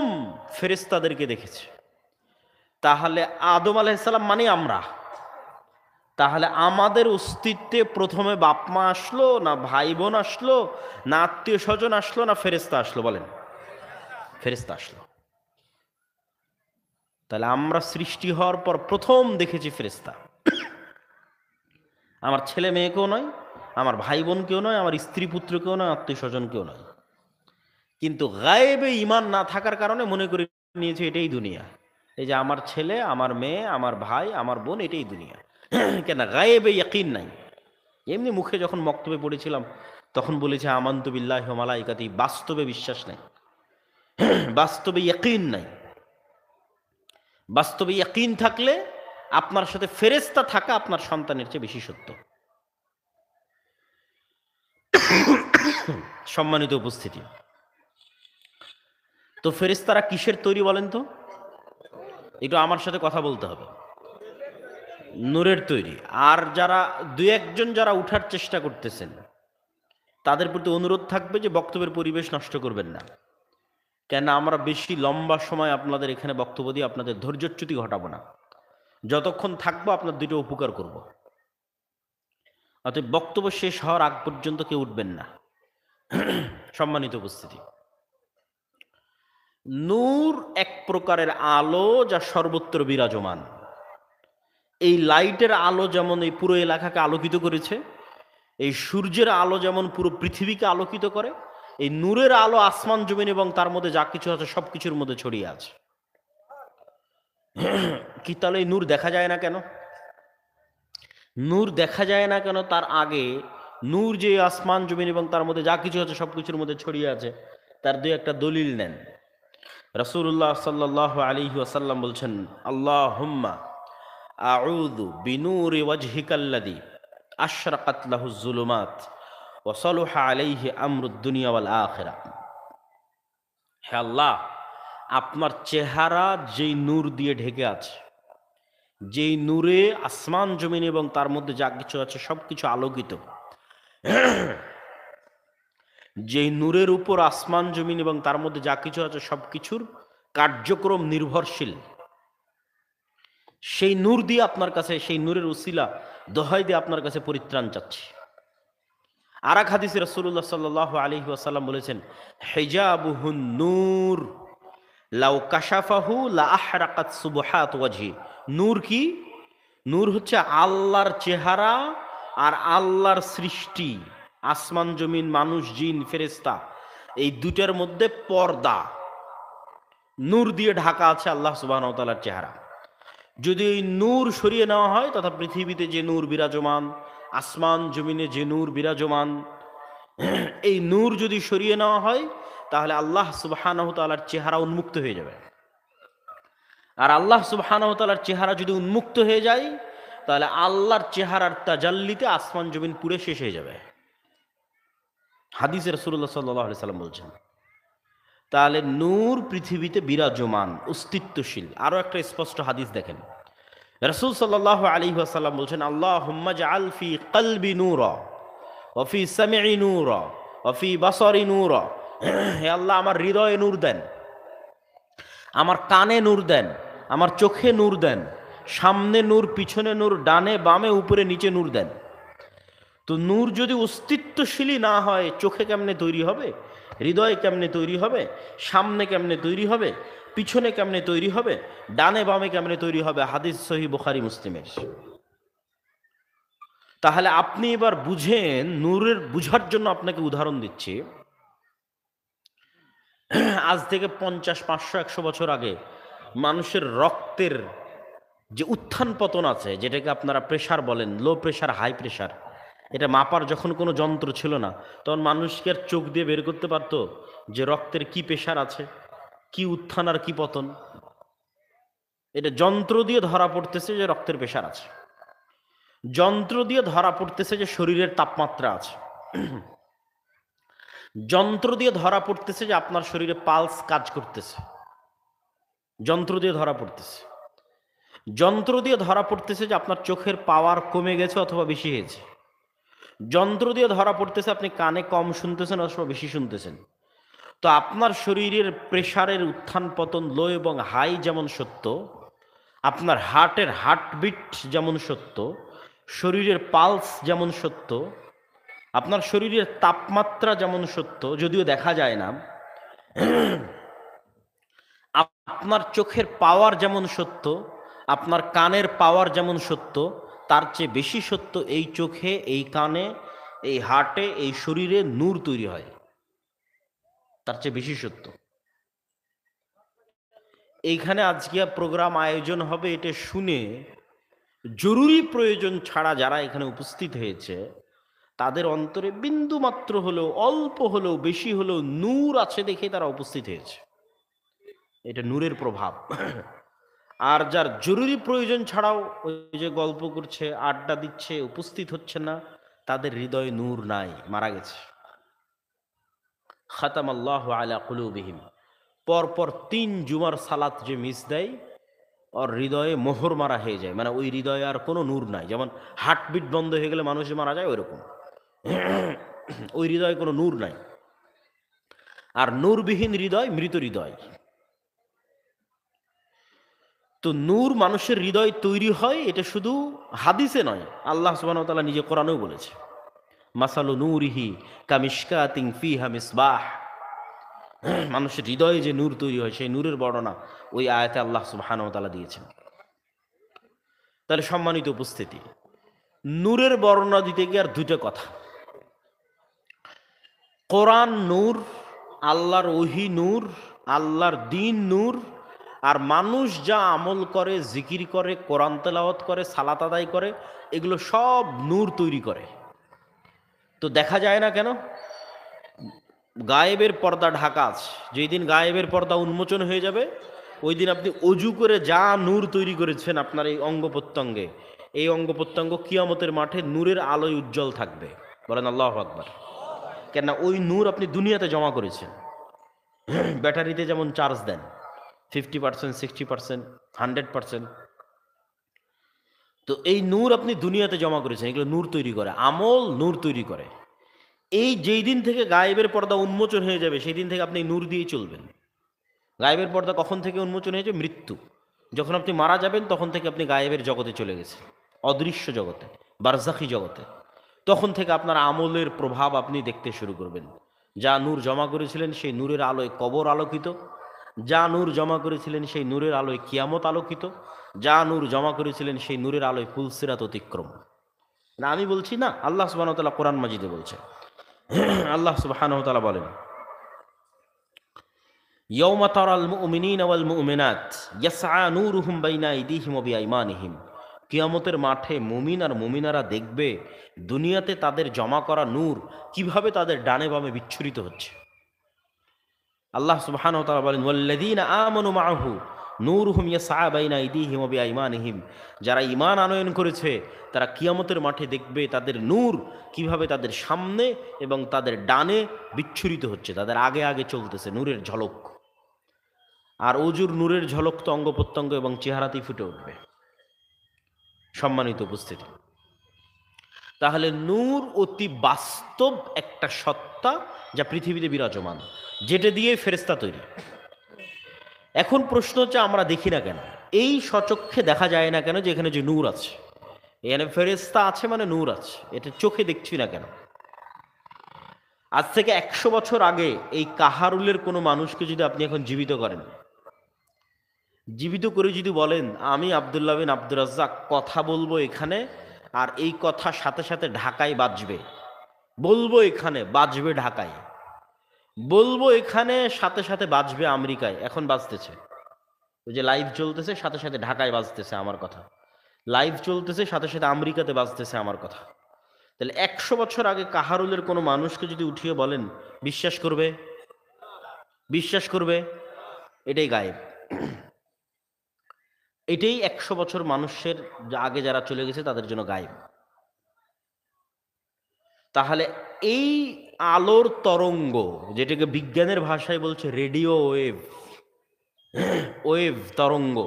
ফেরেশতাদেরকে দেখেছে। তাহলে আদম আলাইহিস সালাম মানে আমরা, তাহলে আমাদের অস্তিত্বে প্রথমে বাপ মা আসলো, না ভাই বোন আসলো, না আত্মীয় স্বজন আসলো, না ফেরেশতা আসলো? বলেন, ফেরেশতা আসলো। তাহলে আমরা সৃষ্টি হওয়ার পর প্রথম দেখেছি ফেরেশতা। আমার ছেলে মেয়েকেও নয়, আমার ভাই বোনকেও নয়, আমার স্ত্রী পুত্রকেও নয়, আত্মীয় স্বজনকেও নয়। কিন্তু গায়েবে ঈমান না থাকার কারণে মনে করে নিয়েছে এটাই দুনিয়া। এই যে আমার ছেলে, আমার মেয়ে, আমার ভাই, আমার বোন, এটাই দুনিয়া। কেন? গায়েবে ইয়াকিন নাই। এমনি মুখে যখন বক্তব্যে পড়েছিলাম তখন বলেছে আমান্তু বিল্লাহি ওয়া মালাইকাতিহি, বাস্তবে বিশ্বাস নাই, বাস্তবে ইয়াকিন নাই। বাস্তবে ইয়াকিন থাকলে আপনার সাথে ফেরেশতা থাকা আপনার সন্তানের চেয়ে বেশি সত্য। সম্মানিত উপস্থিতি, তো ফেরেশতারা কিসের তৈরি বলেন তো? একটু আমার সাথে কথা বলতে হবে। নূরের তৈরি। আর যারা 2-1 জন যারা উঠার চেষ্টা করতেছেন, তাদের প্রতি অনুরোধ থাকবে যে বক্তব্যের পরিবেশ নষ্ট করবেন না। কেন? আমরা বেশি লম্বা সময় আপনাদের এখানে বক্তব্য দিয়ে আপনাদের ধৈর্যচ্যুতি ঘটাবো না। যতক্ষণ থাকবো আপনার 2টো উপকার করব। অতএব বক্তব্য শেষ হওয়ার আগ পর্যন্ত কেউ উঠবেন না। সম্মানিত উপস্থিতি, নূর এক প্রকারের আলো যা সর্বত্র বিরাজমান। এই লাইটের আলো যেমন এই পুরো এলাকাকে আলোকিত করেছে, এই সূর্যের আলো যেমন পুরো পৃথিবীকে আলোকিত করে, এই নূরের আলো আসমান জমিন এবং তার মধ্যে যা কিছু আছে সব কিছুর মধ্যে ছড়িয়ে আছে। কি তাহলে এই নূর দেখা যায় না কেন? নূর দেখা যায় না কেন? তার আগে নূর যে আসমান জমিন এবং তার মধ্যে যা কিছু আছে সব কিছুর মধ্যে ছড়িয়ে আছে, তার 2-1টা দলিল নেন। রাসূলুল্লাহ সাল্লাল্লাহু আলাইহি ওয়াসাল্লাম বলছেন, আল্লাহুম্মা আউযু বিনূরি ওয়াজহিকাল্লাযী আশরাকাত লাহু যুলুমাত ওয়া সালাহা আলাইহি আমরুদ দুনিয়া ওয়াল আখিরাহ। হে আল্লাহ, আপনার চেহারা যেই নূর দিয়ে ঢেকে আছে, যেই নূরে আসমান জমিন এবং তার মধ্যে যা কিছু আছে সব কিছু আলোকিত, যেই নূরের উপর আসমান জমিন এবং তার মধ্যে যা কিছু আছে সব কিছুর কার্যক্রম নির্ভরশীল, সেই নূর দিয়ে আপনার কাছে, সেই নূরের উসিলা দোহাই দিয়ে আপনার কাছে পরিত্রাণ চাচ্ছি। আর এক হাদিসে রাসূলুল্লাহ সাল্লাল্লাহু আলাইহি ওয়াসাল্লাম বলেছেন, হিজাবুহুন নূর লাউ কাশাফাহু লা আহরাকাত সুবহাত ওয়াজহি। নূর কি? নূর হচ্ছে আল্লাহর চেহারা আর আল্লাহর সৃষ্টি, আসমান জমিন, মানুষ, জিন, ফেরেশতা, এই দুটার মধ্যে পর্দা, নূর দিয়ে ঢাকা আছে আল্লাহ সুবহানাহু ওয়া তাআলার চেহারা। যদি এই নূর সরিয়ে নেওয়া হয়, তথা পৃথিবীতে যে নূর বিরাজমান, আসমান জমিনে যে নূর বিরাজমান, এই নূর যদি সরিয়ে নেওয়া হয় তাহলে আল্লাহ সুবহানাহু ওয়া তাআলার চেহারা উন্মুক্ত হয়ে যাবে। আর আল্লাহ সুবহানাহু ওয়া তাআলার চেহারা যদি উন্মুক্ত হয়ে যায় তাহলে আল্লাহর চেহারার তাজাল্লিতে আসমান জমিন পুড়ে শেষ হয়ে যাবে। হাদিসে রাসূলুল্লাহ সাল্লাল্লাহু আলাইহি সাল্লাম বলছেন। তাহলে নূর পৃথিবীতে বিরাজমান, অস্তিত্বশীল। আরো একটা স্পষ্ট হাদিস দেখেন, রাসূল সাল্লাল্লাহু আলাইহি ওয়াসাল্লাম বলছেন, আল্লাহুম্মা জাআল ফি কলবি নূরা ওয়া ফি সামঈ নূরা ওয়া ফি বাসারি নূরা। হে আল্লাহ, আমার হৃদয়ে নূর দেন, আমার কানে নূর দেন, আমার চোখে নূর দেন, সামনে নূর, পিছনে নূর, ডানে বামে উপরে নিচে নূর দেন। তো নূর যদি অস্তিত্বশীলই না হয়, চোখে কেমনে তৈরি হবে, হৃদয়ে কেমনে তৈরি হবে, সামনে কেমনে তৈরি হবে, পিছনে কেমনে তৈরি হবে, ডানে বামে কেমনে তৈরি হবে? হাদিস সহিহ বুখারী মুসলিমের। তাহলে আপনি এবার বুঝেন, নূরের বুঝার জন্য আপনাকে উদাহরণ দিচ্ছি। আজ থেকে 50, 500, 100 বছর আগে মানুষের রক্তের যে উত্থান পতন আছে, যেটাকে আপনারা প্রেশার বলেন, লো প্রেশার, হাই প্রেশার, এটা মাপার যখন কোনো যন্ত্র ছিল না, তখন মানুষকে আর চোখ দিয়ে বের করতে পারতো যে রক্তের কি প্রেশার আছে, কি উত্থান আর কি পতন? এটা যন্ত্র দিয়ে ধরা পড়তেছে যে রক্তের প্রেশার আছে, যন্ত্র দিয়ে ধরা পড়তেছে যে শরীরের তাপমাত্রা আছে, যন্ত্র দিয়ে ধরা পড়তেছে যে আপনার শরীরে পালস কাজ করতেছে, যন্ত্র দিয়ে ধরা পড়তেছে, যন্ত্র দিয়ে ধরা পড়তেছে যে আপনার চোখের পাওয়ার কমে গেছে অথবা বেশি হয়েছে, যন্ত্র দিয়ে ধরা পড়তেছে আপনি কানে কম শুনতেছেন অথবা বেশি শুনতেছেন। তো আপনার শরীরের প্রেশারের উত্থান পতন, লো এবং হাই যেমন সত্য, আপনার হার্টের হার্টবিট যেমন সত্য, শরীরের পালস যেমন সত্য, আপনার শরীরের তাপমাত্রা যেমন সত্য, যদিও দেখা যায় না, আপনার চোখের পাওয়ার যেমন সত্য, আপনার কানের পাওয়ার যেমন সত্য, তার চেয়ে বেশি সত্য এই চোখে, এই কানে, এই হার্টে, এই শরীরে নূর তৈরি হয়, তার চেয়ে বেশি সত্য। এইখানে আজকে প্রোগ্রাম আয়োজন হবে, এটা শুনে জরুরি প্রয়োজন ছাড়া যারা এখানে উপস্থিত হয়েছে, তাদের অন্তরে বিন্দু মাত্র হলেও, অল্প হলেও, বেশি হলেও নূর আছে দেখে তারা উপস্থিত হয়েছে। এটা নূরের প্রভাব। আর যার জরুরি প্রয়োজন ছাড়াও ওই যে গল্প করছে, আড্ডা দিচ্ছে, উপস্থিত হচ্ছে না, তাদের হৃদয়ে নূর নাই, মারা গেছে। খাতামাল্লাহু আলা কুলুবিহিম। পরপর 3 জুমার সালাত যে মিস দেয়, ওর হৃদয়ে মোহর মারা হয়ে যায়, মানে ওই হৃদয়ে আর কোনো নূর নাই। যেমন হার্টবিট বন্ধ হয়ে গেলে মানুষ মারা যায়, ওই রকম ওই হৃদয়ে কোনো নূর নাই। আর নূরবিহীন হৃদয় মৃত হৃদয়। তো নূর মানুষের হৃদয় তৈরি হয়, এটা শুধু হাদিসে নয়, আল্লাহ সুবহানাহু ওয়া তাআলা নিজে কোরআনেও বলেছে, মাসালু নূরিহি কামিশকাতিন ফিহা মিসবাহ। মানুষের হৃদয়ে যে নূর তৈরি হয়, সেই নূরের বর্ণনা ওই আয়াতে আল্লাহ সুবহানাহু ওয়া তাআলা দিয়েছেন। তাহলে সম্মানিত উপস্থিতি, নূরের বর্ণনা দিতে গিয়ে আর দুটো কথা। কোরআন নূর, আল্লাহর ওহী নূর, আল্লাহর দ্বীন নূর, আর মানুষ যা আমল করে, জিকির করে, কোরআন তেলাওয়াত করে, সালাত আদায় করে, এগুলো সব নূর তৈরি করে। তো দেখা যায় না কেন? গায়েবের পর্দা ঢাকা আছে। যেই দিন গায়েবের পর্দা উন্মোচন হয়ে যাবে, ওই দিন আপনি অজু করে যা নূর তৈরি করেছেন আপনার এই অঙ্গ প্রত্যঙ্গে, এই অঙ্গ প্রত্যঙ্গ কিয়ামতের মাঠে নূরের আলোয় উজ্জ্বল থাকবে। বলেন আল্লাহু আকবার। কেননা ওই নূর আপনি দুনিয়াতে জমা করেছেন। ব্যাটারিতে যেমন চার্জ দেন 50%, 60%, 100%, তো এই নূর আপনি দুনিয়াতে জমা করেছেন, এগুলো নূর তৈরি করে, আমল নূর তৈরি করে। এই যেই দিন থেকে গায়েবের পর্দা উন্মোচন হয়ে যাবে, সেই দিন থেকে আপনি নূর দিয়েই চলবেন। গায়েবের পর্দা কখন থেকে উন্মোচন হয়েছে? মৃত্যু। যখন আপনি মারা যাবেন তখন থেকে আপনি গায়েবের জগতে চলে গেছেন, অদৃশ্য জগতে, বারজাখি জগতে। তখন থেকে আপনার আমলের প্রভাব আপনি দেখতে শুরু করবেন। যা নূর জমা করেছিলেন সেই নূরের আলোয় কবর আলোকিত, যা নূর জমা করেছিলেন সেই নূরের আলোয় কিয়ামত আলোকিত, যা নূর জমা করেছিলেন সেই নূরের আলোয় পুলসিরাত অতিক্রম। না আমি বলছি না, আল্লাহ সুবহানাহু ওয়া তাআলা কোরআন মাজিদে বলছে। আল্লাহ সুবহানাহু ওয়া তাআলা বলেন, ইয়াউমা তারাল মুমিনিনা ওয়াল মুমিনাত ইয়াসআ নূরুহুম বাইনা আইদিহিম ওয়া বিআইমানিহিম। কিয়ামতের মাঠে মুমিন আর মুমিনারা দেখবে দুনিয়াতে তাদের জমা করা নূর কিভাবে তাদের ডানে বামে বিচ্ছুরিত হচ্ছে। আল্লাহ সুবহানাহু ওয়া তাআলা বলেন, ওয়াল্লাযীনা আমানু মাআহু নূরুহুম ইয়াসআ বাইনা আইদিহিম ওয়া বিআইমানিহিম। যারা ঈমান আনয়ন করেছে তারা কিয়ামতের মাঠে দেখবে তাদের নূর কিভাবে তাদের সামনে এবং তাদের ডানে বিচ্ছুরিত হচ্ছে, তাদের আগে আগে চলতেছে, নূরের ঝলক। আর অজুর নূরের ঝলক তো অঙ্গ প্রত্যঙ্গ এবং চেহারাতেই ফুটে উঠবে। সম্মানিত উপস্থিতি, তাহলে নূর অতি বাস্তব একটা সত্তা যা পৃথিবীতে বিরাজমান, যেটা দিয়ে ফেরেশতা তৈরি। এখন প্রশ্ন হচ্ছে আমরা দেখি না কেন, এই সচক্ষে দেখা যায় না কেন যে এখানে যে নূর আছে, এখানে ফেরেশতা আছে মানে নূর আছে, এটা চোখে দেখছি না কেন? আজ থেকে 100 বছর আগে এই কাহারুলের কোনো মানুষকে যদি আপনি এখন জীবিত করেন, জীবিত করে যদি বলেন আমি আব্দুল্লাহ বিন আব্দুর রাজ্জাক কথা বলবো এখানে, আর এই কথা সাথে সাথে ঢাকায় বাজবে, বলবো এখানে বাজবে ঢাকায়, বলবো এখানে সাথে সাথে বাজবে আমেরিকায়, এখন বাজতেছে, ওই যে লাইভ চলতেছে সাথে সাথে ঢাকায় বাজতেছে আমার কথা, লাইভ চলতেছে সাথে সাথে আমেরিকাতে বাজতেছে আমার কথা। তাহলে 100 বছর আগে কাহারুলের কোনো মানুষকে যদি উঠিয়ে বলেন, বিশ্বাস করবে? বিশ্বাস করবে? এটাই গায়েব। এটাই 100 বছর মানুষের আগে যারা চলে গেছে তাদের জন্য গায়েব। তাহলে এই আলোর তরঙ্গ, যেটাকে বিজ্ঞানের ভাষায় বলছে রেডিও ওয়েভ, ওয়েভ তরঙ্গ,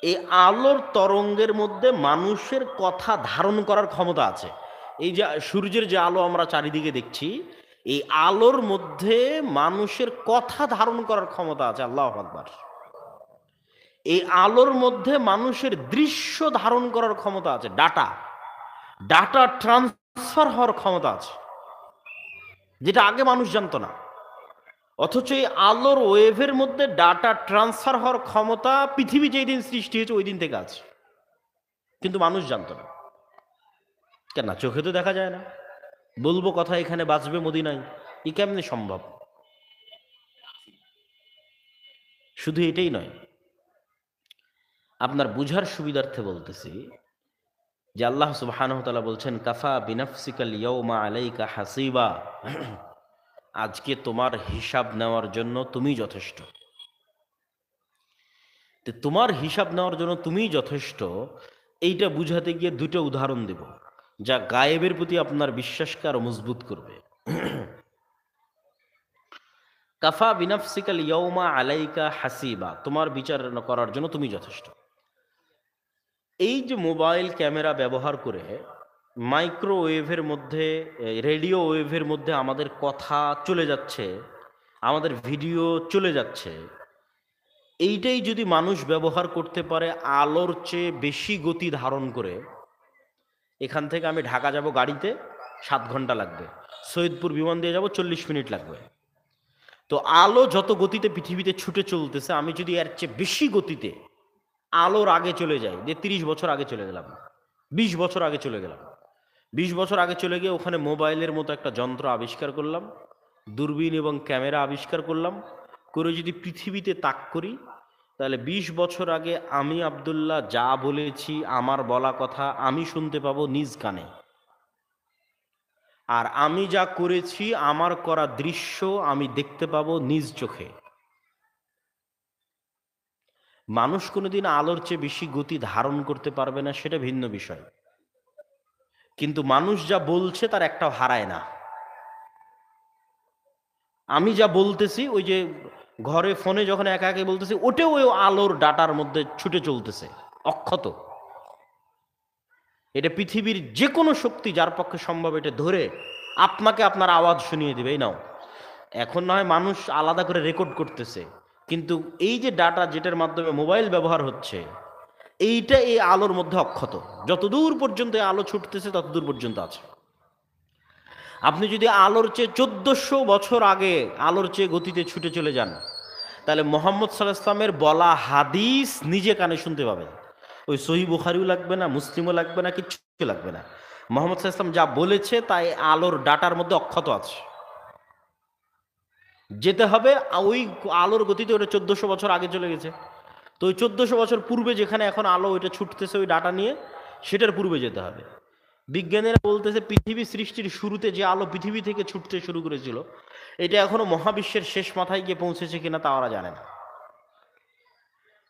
এই আলোর তরঙ্গের মধ্যে মানুষের কথা ধারণ করার ক্ষমতা আছে। এই যে সূর্যের যে আলো আমরা চারিদিকে দেখছি, এই আলোর মধ্যে মানুষের কথা ধারণ করার ক্ষমতা আছে। আল্লাহু আকবার। এই আলোর মধ্যে মানুষের দৃশ্য ধারণ করার ক্ষমতা আছে, ডাটা, ডাটা ট্রান্সফার হওয়ার ক্ষমতা আছে, যেটা আগে মানুষ জানতো না। অথচ এই আলোর ওয়েভের মধ্যে ডাটা ট্রান্সফার হওয়ার ক্ষমতা পৃথিবী যেই দিন সৃষ্টি হয়েছে ওই দিন থেকে আছে, কিন্তু মানুষ জানতো না। কেন? চোখে তো দেখা যায় না। বলবো কথা এখানে বাঁচবে মদিনায়, ই কেমনে সম্ভব? শুধু এটাই নয়, আপনার বুঝার সুবিধার্থে বলতেছি যে আল্লাহ সুবহানাহু ওয়া তাআলা বলছেন কাফা বিনাফসিকাল ইয়াউমা আলাইকা হাসিবা, আজকে তোমার হিসাব নেওয়ার জন্য তুমি যথেষ্ট। তো তোমার হিসাব নেওয়ার জন্য তুমি যথেষ্ট, এইটা বুঝাতে গিয়ে দুটো উদাহরণ দেব যা গায়েবের প্রতি আপনার বিশ্বাসকে আরো মজবুত করবে। কাফা বিনাফসিকাল ইয়াউমা আলাইকা হাসিবা, তোমার বিচার করার জন্য তুমি যথেষ্ট। এই যে মোবাইল ক্যামেরা ব্যবহার করে মাইক্রোওয়েভের মধ্যে, রেডিও ওয়েভের মধ্যে আমাদের কথা চলে যাচ্ছে, আমাদের ভিডিও চলে যাচ্ছে, এইটাই যদি মানুষ ব্যবহার করতে পারে আলোর চেয়ে বেশি গতি ধারণ করে, এখান থেকে আমি ঢাকা যাব গাড়িতে 7 ঘন্টা লাগবে, সৈয়দপুর বিমান দিয়ে যাব 40 মিনিট লাগবে। তো আলো যত গতিতে পৃথিবীতে ছুটে চলতেছে, আমি যদি এর চেয়ে বেশি গতিতে আলোর আগে চলে যাই, যে 30 বছর আগে চলে গেলাম, 20 বছর আগে চলে গেলাম, 20 বছর আগে চলে গিয়ে ওখানে মোবাইলের মতো একটা যন্ত্র আবিষ্কার করলাম, দূরবীন এবং ক্যামেরা আবিষ্কার করলাম, করে যদি পৃথিবীতে তাক করি, তাহলে 20 বছর আগে আমি আব্দুল্লাহ যা বলেছি, আমার বলা কথা আমি শুনতে পাবো নিজ কানে, আর আমি যা করেছি আমার করা দৃশ্য আমি দেখতে পাবো নিজ চোখে। মানুষ কোনোদিন আলোর চেয়ে বেশি গতি ধারণ করতে পারবে না, সেটা ভিন্ন বিষয়, কিন্তু মানুষ যা বলছে তার একটাও হারায় না। আমি যা বলতেছি, ওই যে ঘরে ফোনে যখন একা একা বলতেছি, ওটাও ওই আলোর ডাটার মধ্যে ছুটে চলতেছে অক্ষত। এটা পৃথিবীর যে কোনো শক্তি যার পক্ষে সম্ভব এটা ধরে আপনাকে আপনার আওয়াজ শুনিয়ে দিবে। এই নাও, এখন না হয় মানুষ আলাদা করে রেকর্ড করতেছে, কিন্তু এই যে ডাটা যেটার মাধ্যমে মোবাইল ব্যবহার হচ্ছে, এইটা এই আলোর মধ্যে অক্ষত, যতদূর পর্যন্ত এই আলো ছুটতেছে ততদূর পর্যন্ত আছে। আপনি যদি আলোর চেয়ে 1400 বছর আগে আলোর চেয়ে গতিতে ছুটে চলে যান, তাহলে মোহাম্মদ সাল্লাল্লাহু আলাইহি ওয়াসাল্লামের বলা হাদিস নিজে কানে শুনতে পাবেন। ওই সহিহ বুখারীও লাগবে না, মুসলিমও লাগবে না, কিচ্ছু লাগবে না। মোহাম্মদ সাল্লাল্লাহু আলাইহি ওয়াসাল্লাম যা বলেছে তাই আলোর ডাটার মধ্যে অক্ষত আছে। যেতে হবে ওই আলোর গতিতে, ওটা 1400 বছর আগে চলে গেছে। তো ওই 1400 বছর পূর্বে যেখানে এখন আলো ওইটা ছুটতেছে ওই ডাটা নিয়ে, সেটার পূর্বে যেতে হবে। বিজ্ঞানীরা বলতেছে পৃথিবী সৃষ্টির শুরুতে যে আলো পৃথিবী থেকে ছুটতে শুরু করেছিল, এটা এখনো মহাবিশ্বের শেষ মাথায় গিয়ে পৌঁছেছে কিনা তা ওরা জানে না।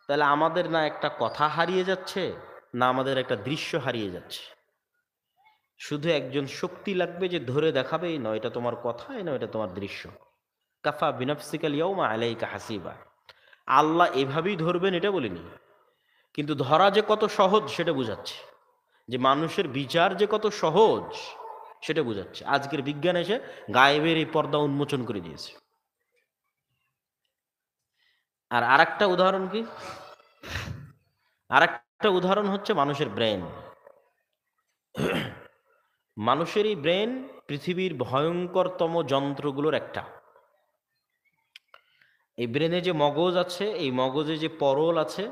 তাহলে আমাদের না একটা কথা হারিয়ে যাচ্ছে, না আমাদের একটা দৃশ্য হারিয়ে যাচ্ছে। শুধু একজন শক্তি লাগবে যে ধরে দেখাবে, এই নয় এটা তোমার কথা, এই নয় এটা তোমার দৃশ্য। কাফা বিনাফসিকাল ইয়াউমা আলাইকা হাসিবা। আল্লাহ এভাবেই ধরবেন এটা বলিনি, কিন্তু ধরা যে কত সহজ সেটা বুঝাচ্ছে, যে মানুষের বিচার যে কত সহজ সেটা বুঝাচ্ছে। আজকের বিজ্ঞান এসে গায়েবের এই পর্দা উন্মোচন করে দিয়েছে। আর আরেকটা উদাহরণ কি, আরেকটা উদাহরণ হচ্ছে মানুষের ব্রেন। মানুষের এই ব্রেন পৃথিবীর ভয়ঙ্করতম যন্ত্রগুলোর একটা। এই ব্রেনে যে মগজ আছে, এই মগজে যে পরল আছে,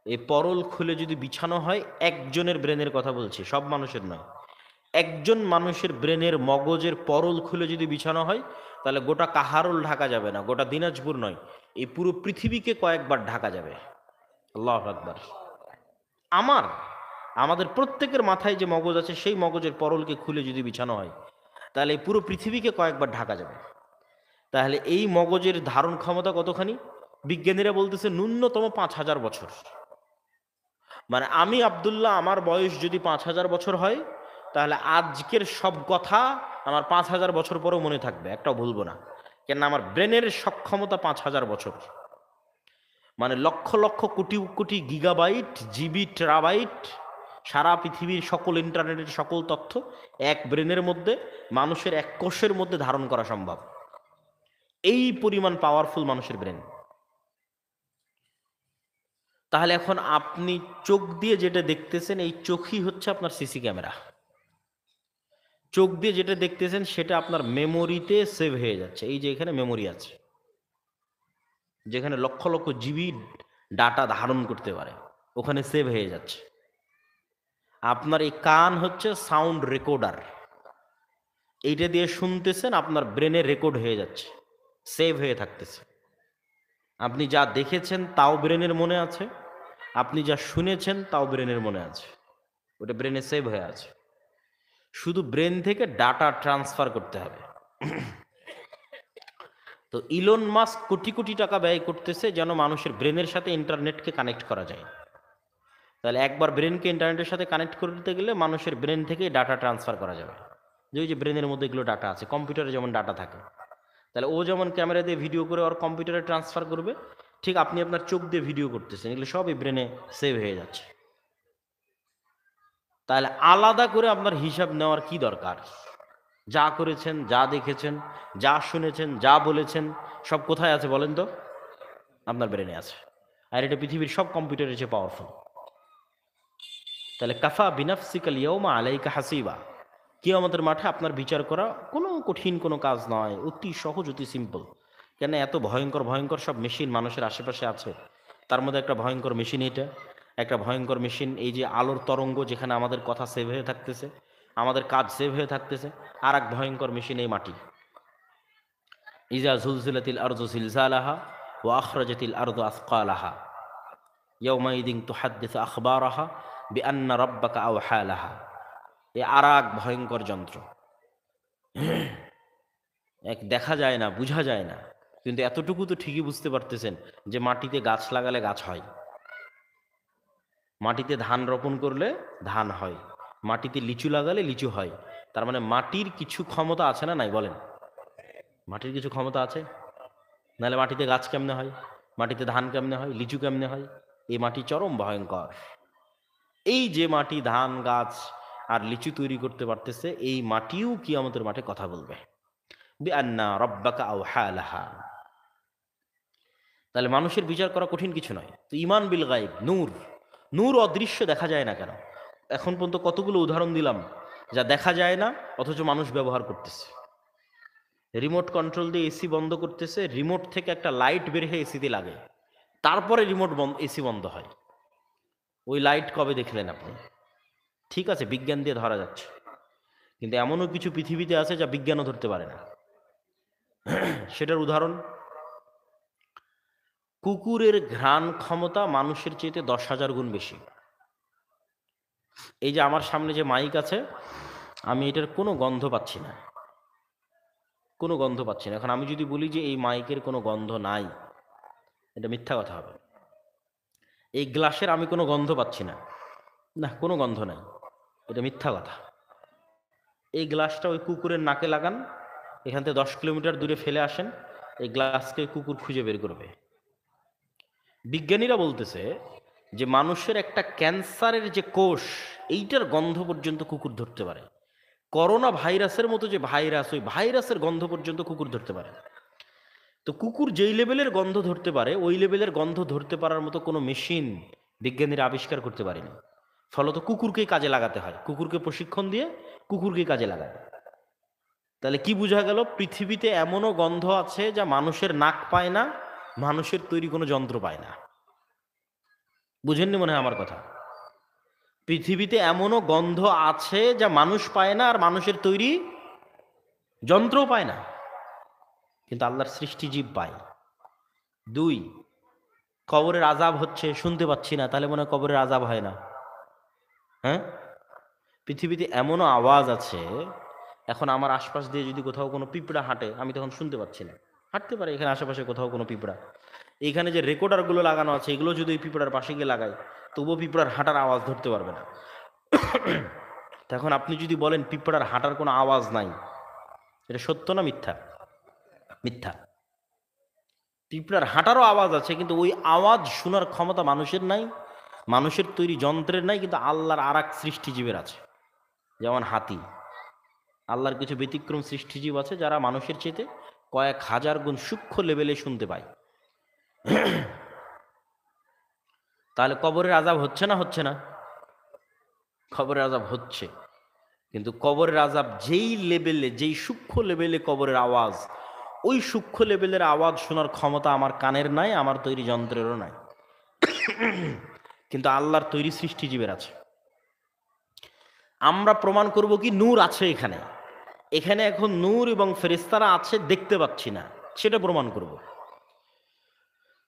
এই পরল খুলে যদি বিছানো হয়, একজনের ব্রেনের কথা বলছি, সব মানুষের নয়, একজন মানুষের ব্রেনের মগজের পরল খুলে যদি বিছানো হয়, তাহলে গোটা কাহারোল ঢাকা যাবে না, গোটা দিনাজপুর নয়, এই পুরো পৃথিবীকে কয়েকবার ঢাকা যাবে। আল্লাহু আকবার। আমাদের প্রত্যেকের মাথায় যে মগজ আছে, সেই মগজের পরলকে খুলে যদি বিছানো হয়, তাহলে এই পুরো পৃথিবীকে কয়েকবার ঢাকা যাবে। তাহলে এই মগজের ধারণ ক্ষমতা কতখানি? বিজ্ঞানীরা বলতেছে ন্যূনতম 5,000 বছর। মানে আমি আব্দুল্লাহ, আমার বয়স যদি 5,000 বছর হয়, তাহলে আজকের সব কথা আমার 5,000 বছর পরেও মনে থাকবে, একটাও ভুলবো না। কেন? আমার ব্রেনের সক্ষমতা 5,000 বছর। মানে lakh lakh crore crore gigabyte, GB, terabyte, সারা পৃথিবীর সকল ইন্টারনেটের সকল তথ্য এক ব্রেনের মধ্যে, মানুষের এক কোষের মধ্যে ধারণ করা সম্ভব। এই পরিমাণ পাওয়ারফুল মানুষের ব্রেন। তাহলে এখন আপনি চোখ দিয়ে যেটা দেখতেছেন, এই চোখই হচ্ছে আপনার সিসি ক্যামেরা। চোখ দিয়ে যেটা দেখতেছেন সেটা আপনার মেমোরিতে সেভ হয়ে যাচ্ছে। এই যে এখানে মেমোরি আছে, যেখানে লক্ষ লক্ষ জিবি ডাটা ধারণ করতে পারে, ওখানে সেভ হয়ে যাচ্ছে। আপনার এই কান হচ্ছে সাউন্ড রেকর্ডার, এইটা দিয়ে শুনতেছেন, আপনার ব্রেনে রেকর্ড হয়ে যাচ্ছে, সেভ হয়ে থাকতেছে। আপনি যা দেখেছেন তাও ব্রেনের মনে আছে, আপনি যা শুনেছেন তাও ব্রেনের মনে আছে, ওটা ব্রেনে সেভ হয়ে আছে। শুধু ব্রেন থেকে ডাটা ট্রান্সফার করতে হবে। তো ইলন মাস্ক কোটি কোটি টাকা ব্যয় করতেছে যেন মানুষের ব্রেনের সাথে ইন্টারনেটকে কানেক্ট করা যায়। তাহলে একবার ব্রেনকে ইন্টারনেটের সাথে কানেক্ট করতে গেলে মানুষের ব্রেন থেকে ডাটা ট্রান্সফার করা যাবে। যে ওই যে ব্রেনের মধ্যে এগুলো ডাটা আছে, কম্পিউটারে যেমন ডাটা থাকে, তাহলে ও যেমন ক্যামেরা দিয়ে ভিডিও করে ওর কম্পিউটারে ট্রান্সফার করবে, ঠিক আপনি আপনার চোখ দিয়ে ভিডিও করতেছেন, এগুলো সবই ব্রেনে সেভ হয়ে যাচ্ছে। তাহলে আলাদা করে আপনার হিসাব নেওয়ার কি দরকার? যা করেছেন, যা দেখেছেন, যা শুনেছেন, যা বলেছেন, সব কোথায় আছে বলেন তো? আপনার ব্রেনে আছে। আর এটা পৃথিবীর সব কম্পিউটারের চেয়ে পাওয়ারফুল। তাহলে কাফা বিনাফসিকাল ইয়াউমা আলাইকা হাসিবা, কিয়ামতের মাঠে আপনার বিচার করা কোনো কঠিন কোনো কাজ নয়, অতি সহজ, অতি সিম্পল। কেন? এত ভয়ঙ্কর ভয়ঙ্কর সব মেশিন মানুষের আশেপাশে আছে, তার মধ্যে একটা ভয়ঙ্কর মেশিন এটা, একটা ভয়ঙ্কর মেশিন এই যে আলোর তরঙ্গ, যেখানে আমাদের কথা সেভ হয়ে থাকতেছে, আমাদের কাজ সেভ হয়ে থাকতেছে। আর এক ভয়ঙ্কর মেশিন এই মাটি। ইজা জুলজিলাতিল আরদু জিলজালাহা ওয়া আখরাজাতিল আরদু আসকালাহা ইয়াউমাইদিন তুহাদ্দিসু আখবারাহা বিআন্না রাব্বাকা আওহা লাহা। এ আর এক ভয়ঙ্কর যন্ত্র, এক দেখা যায় না, বোঝা যায় না, কিন্তু এতটুকু তো ঠিকই বুঝতে পারতেছেন যে মাটিতে গাছ লাগালে গাছ হয়, মাটিতে ধান রোপণ করলে ধান হয়, মাটিতে লিচু লাগালে লিচু হয়। তার মানে মাটির কিছু ক্ষমতা আছে না নাই বলেন? মাটির কিছু ক্ষমতা আছে, নাহলে মাটিতে গাছ কেমনে হয়, মাটিতে ধান কেমনে হয়, লিচু কেমনে হয়? এই মাটি চরম ভয়ঙ্কর। এই যে মাটি ধান গাছ আর লিচু তৈরি করতে পারতেছে, এই মাটিও কিয়ামতের মাঠে কথা বলবে, বিআন্না রাব্বাকা আওহা লাহা। তাহলে মানুষের বিচার করা কঠিন কিছু নয়। তো ঈমান বিল গায়ব, নূর, নূর অদৃশ্য, দেখা যায় না কেন? এখন পর্যন্ত কতগুলো উদাহরণ দিলাম যা দেখা যায় না অথচ মানুষ ব্যবহার করতেছে। রিমোট কন্ট্রোল দিয়ে এসি বন্ধ করতেছে, রিমোট থেকে একটা লাইট বের হয়ে এসিতে লাগে, তারপরে রিমোট বন্ধ, এসি বন্ধ হয়। ওই লাইট কবে দেখলেন আপনি? ঠিক আছে, বিজ্ঞান দিয়ে ধরা যাচ্ছে, কিন্তু এমনও কিছু পৃথিবীতে আছে যা বিজ্ঞানও ধরতে পারে না। সেটার উদাহরণ, কুকুরের ঘ্রাণ ক্ষমতা মানুষের চেয়ে 10,000 গুণ বেশি। এই যে আমার সামনে যে মাইক আছে, আমি এটার কোনো গন্ধ পাচ্ছি না, কোনো গন্ধ পাচ্ছি না। এখন আমি যদি বলি যে এই মাইকের কোনো গন্ধ নাই, এটা মিথ্যা কথা হবে। এই গ্লাসের আমি কোনো গন্ধ পাচ্ছি না, না কোনো গন্ধ নাই, এটা মিথ্যা কথা। এই গ্লাসটা ওই কুকুরের নাকে লাগান, এখান থেকে 10 কিলোমিটার দূরে ফেলে আসেন, এই গ্লাসকে কুকুর খুঁজে বের করবে। বিজ্ঞানীরা বলতেছে যে মানুষের একটা ক্যান্সারের যে কোষ, এইটার গন্ধ পর্যন্ত কুকুর ধরতে পারে। করোনা ভাইরাসের মতো যে ভাইরাস, ওই ভাইরাসের গন্ধ পর্যন্ত কুকুর ধরতে পারে। তো কুকুর যেই লেভেলের গন্ধ ধরতে পারে, ওই লেভেলের গন্ধ ধরতে পারার মতো কোনো মেশিন বিজ্ঞানীরা আবিষ্কার করতে পারেনি। ফলত কুকুরকেই কাজে লাগাতে হয়, কুকুরকে প্রশিক্ষণ দিয়ে কুকুরকেই কাজে লাগায়। তাহলে কি বোঝা গেল? পৃথিবীতে এমনও গন্ধ আছে যা মানুষের নাক পায় না, মানুষের তৈরি কোনো যন্ত্র পায় না। বুঝেননি মনে হয় আমার কথা? পৃথিবীতে এমনও গন্ধ আছে যা মানুষ পায় না আর মানুষের তৈরি যন্ত্রও পায় না, কিন্তু আল্লাহর সৃষ্টি জীব পায়। 2, কবরের আযাব হচ্ছে, শুনতে পাচ্ছি না, তাহলে মনে হয় কবরের আযাব হয় না? হ্যাঁ, পৃথিবীতে এমনও আওয়াজ আছে, এখন আমার আশপাশ দিয়ে যদি কোথাও কোনো পিঁপড়া হাঁটে, আমি তখন শুনতে পাচ্ছি না। হাঁটতে পারে এখানে আশেপাশে কোথাও কোনো পিঁপড়া, এইখানে যে রেকর্ডারগুলো লাগানো আছে, এগুলো যদি ওই পিঁপড়ার পাশে গিয়ে লাগাই, তবুও পিঁপড়ার হাঁটার আওয়াজ ধরতে পারবে না। তখন আপনি যদি বলেন পিঁপড়ার হাঁটার কোনো আওয়াজ নাই, এটা সত্য না মিথ্যা? মিথ্যা। পিঁপড়ার হাঁটারও আওয়াজ আছে, কিন্তু ওই আওয়াজ শোনার ক্ষমতা মানুষের নাই, মানুষের তৈরি যন্ত্রের নাই, কিন্তু আল্লাহর আর এক সৃষ্টিজীবের আছে। যেমন হাতি, আল্লাহর কিছু ব্যতিক্রম সৃষ্টিজীব আছে যারা মানুষের চেয়ে কয়েক হাজার গুণ সূক্ষ্ম লেভেলে শুনতে পায়। তাহলে কবরের আযাব হচ্ছে না? হচ্ছে না? কবরের আযাব হচ্ছে, কিন্তু কবরের আযাব যেই লেভেলে, যেই সূক্ষ্ম লেভেলে কবরের আওয়াজ, ওই সূক্ষ্ম লেভেলের আওয়াজ শোনার ক্ষমতা আমার কানের নাই, আমার তৈরি যন্ত্রেরও নাই, কিন্তু আল্লাহর তৈরি সৃষ্টিজীবের আছে। আমরা প্রমাণ করব কি নূর আছে এখানে, এখানে এখন নূর এবং ফেরেশতারা আছে, দেখতে পাচ্ছি না, সেটা প্রমাণ করব।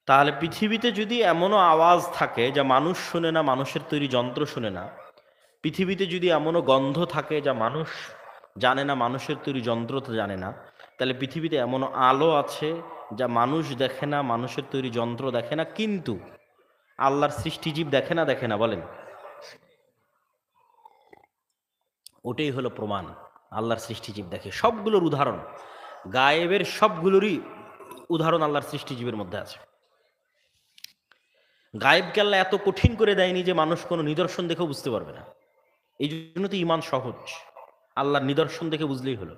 তাহলে পৃথিবীতে যদি এমনও আওয়াজ থাকে যা মানুষ শুনে না, মানুষের তৈরি যন্ত্র শুনে না, পৃথিবীতে যদি এমনও গন্ধ থাকে যা মানুষ জানে না, মানুষের তৈরি যন্ত্র তো জানে না, তাহলে পৃথিবীতে এমনও আলো আছে যা মানুষ দেখে না, মানুষের তৈরি যন্ত্র দেখে না, কিন্তু আল্লাহর সৃষ্টিজীব দেখে না? দেখে না? বলেন। ওটাই হলো প্রমাণ, আল্লাহর সৃষ্টিজীব দেখে। সবগুলোর উদাহরণ, গায়েবের সবগুলোরই উদাহরণ আল্লাহর সৃষ্টিজীবের মধ্যে আছে। গায়েবকে আল্লাহ এত কঠিন করে দেয়নি যে মানুষ কোনো নিদর্শন দেখেও বুঝতে পারবে না। এই জন্য তো ঈমান সহজ, আল্লাহর নিদর্শন দেখে বুঝলেই হলো।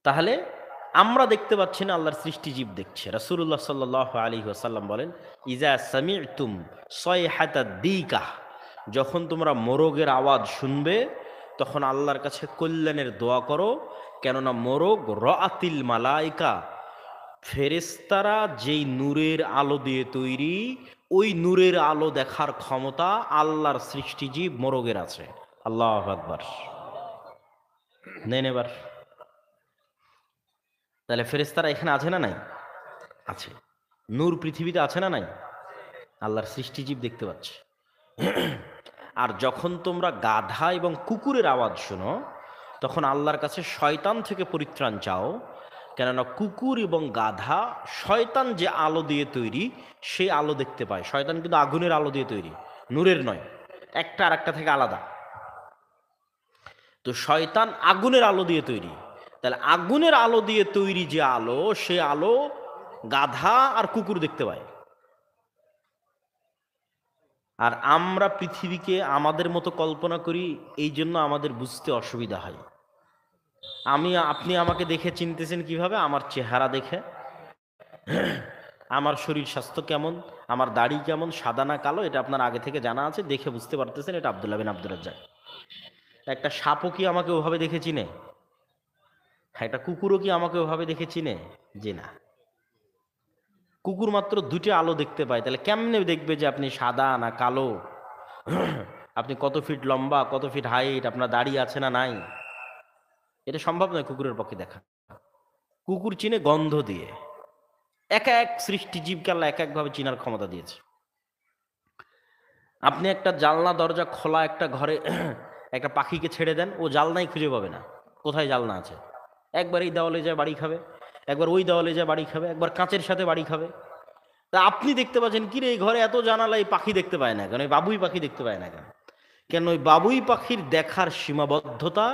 তাহলে আমরা দেখতে পাচ্ছি না, আল্লাহর সৃষ্টিজীব দেখছে। রাসূলুল্লাহ সাল্লাল্লাহু আলাইহি ওয়াসাল্লাম বলেন, ইজা সামি'তুম সায়হাতাদ দিকাহ, যখন তোমরা মোরগের আওয়াজ শুনবে, তখন আল্লাহর কাছে কল্যাণের দোয়া করো, কেননা মোরগ রাআতিল মালাইকা, ফেরেশতারা যেই নূরের আলো দিয়ে তৈরি, ওই নূরের আলো দেখার ক্ষমতা আল্লাহর সৃষ্টিজীব মোরগের আছে। আল্লাহু আকবার। নেন এবার, তাহলে ফেরেশতারা এখানে আছে না নাই? আছে। নূর পৃথিবীতে আছে না নাই? আল্লাহর সৃষ্টিজীব দেখতে পাচ্ছে। আর যখন তোমরা গাধা এবং কুকুরের আওয়াজ শোনো, তখন আল্লাহর কাছে শয়তান থেকে পরিত্রাণ চাও, কেননা কুকুর এবং গাধা শয়তান যে আলো দিয়ে তৈরি, সেই আলো দেখতে পায়। শয়তান কিন্তু আগুনের আলো দিয়ে তৈরি, নূরের নয়, একটা আর একটা থেকে আলাদা। তো শয়তান আগুনের আলো দিয়ে তৈরি, তাহলে আগুনের আলো দিয়ে তৈরি যে আলো, সে আলো গাধা আর কুকুর দেখতে পায়। আর আমরা পৃথিবীকে আমাদের মতো কল্পনা করি, এই জন্য আমাদের বুঝতে অসুবিধা হয়। আপনি আমাকে দেখে চিনতেছেন কিভাবে? আমার চেহারা দেখে, আমার শরীর স্বাস্থ্য কেমন, আমার দাড়ি কেমন, সাদা না কালো, এটা আপনার আগে থেকে জানা আছে, দেখে বুঝতে পারতেছেন এটা আব্দুল্লাহ বিন আব্দুর রাজ্জাক। একটা সাপও কি আমাকে ওভাবে দেখে চিনে? একটা কুকুরও কি আমাকে ওভাবে দেখে চিনে? জি না। কুকুর মাত্র দুটি আলো দেখতে পায়, তাহলে কেমনে দেখবে যে আপনি সাদা না কালো, আপনি কত ফিট লম্বা, কত ফিট হাইট, আপনার দাড়ি আছে না নাই? এটা সম্ভব নয় কুকুরের পক্ষে দেখা। কুকুর চিনে গন্ধ দিয়ে। এক এক সৃষ্টিজীবকে আল্লাহ এক একভাবে চিনার ক্ষমতা দিয়েছে। আপনি একটা জানলা দরজা খোলা একটা ঘরে একটা পাখিকে ছেড়ে দেন, ও জালনাই খুঁজে পাবে না কোথায় জালনা আছে। একবার এই দেওয়ালে যায় বাড়ি খাবে, একবার ওই দেওয়ালে যায় বাড়ি খাবে, একবার কাঁচের সাথে বাড়ি খাবে। তা আপনি দেখতে পাচ্ছেন কি রে, এই ঘরে এত জানালা, এই পাখি দেখতে পায় না কেন, এই বাবুই পাখি দেখতে পায় না কেন? কেন ওই বাবুই পাখির দেখার সীমাবদ্ধতা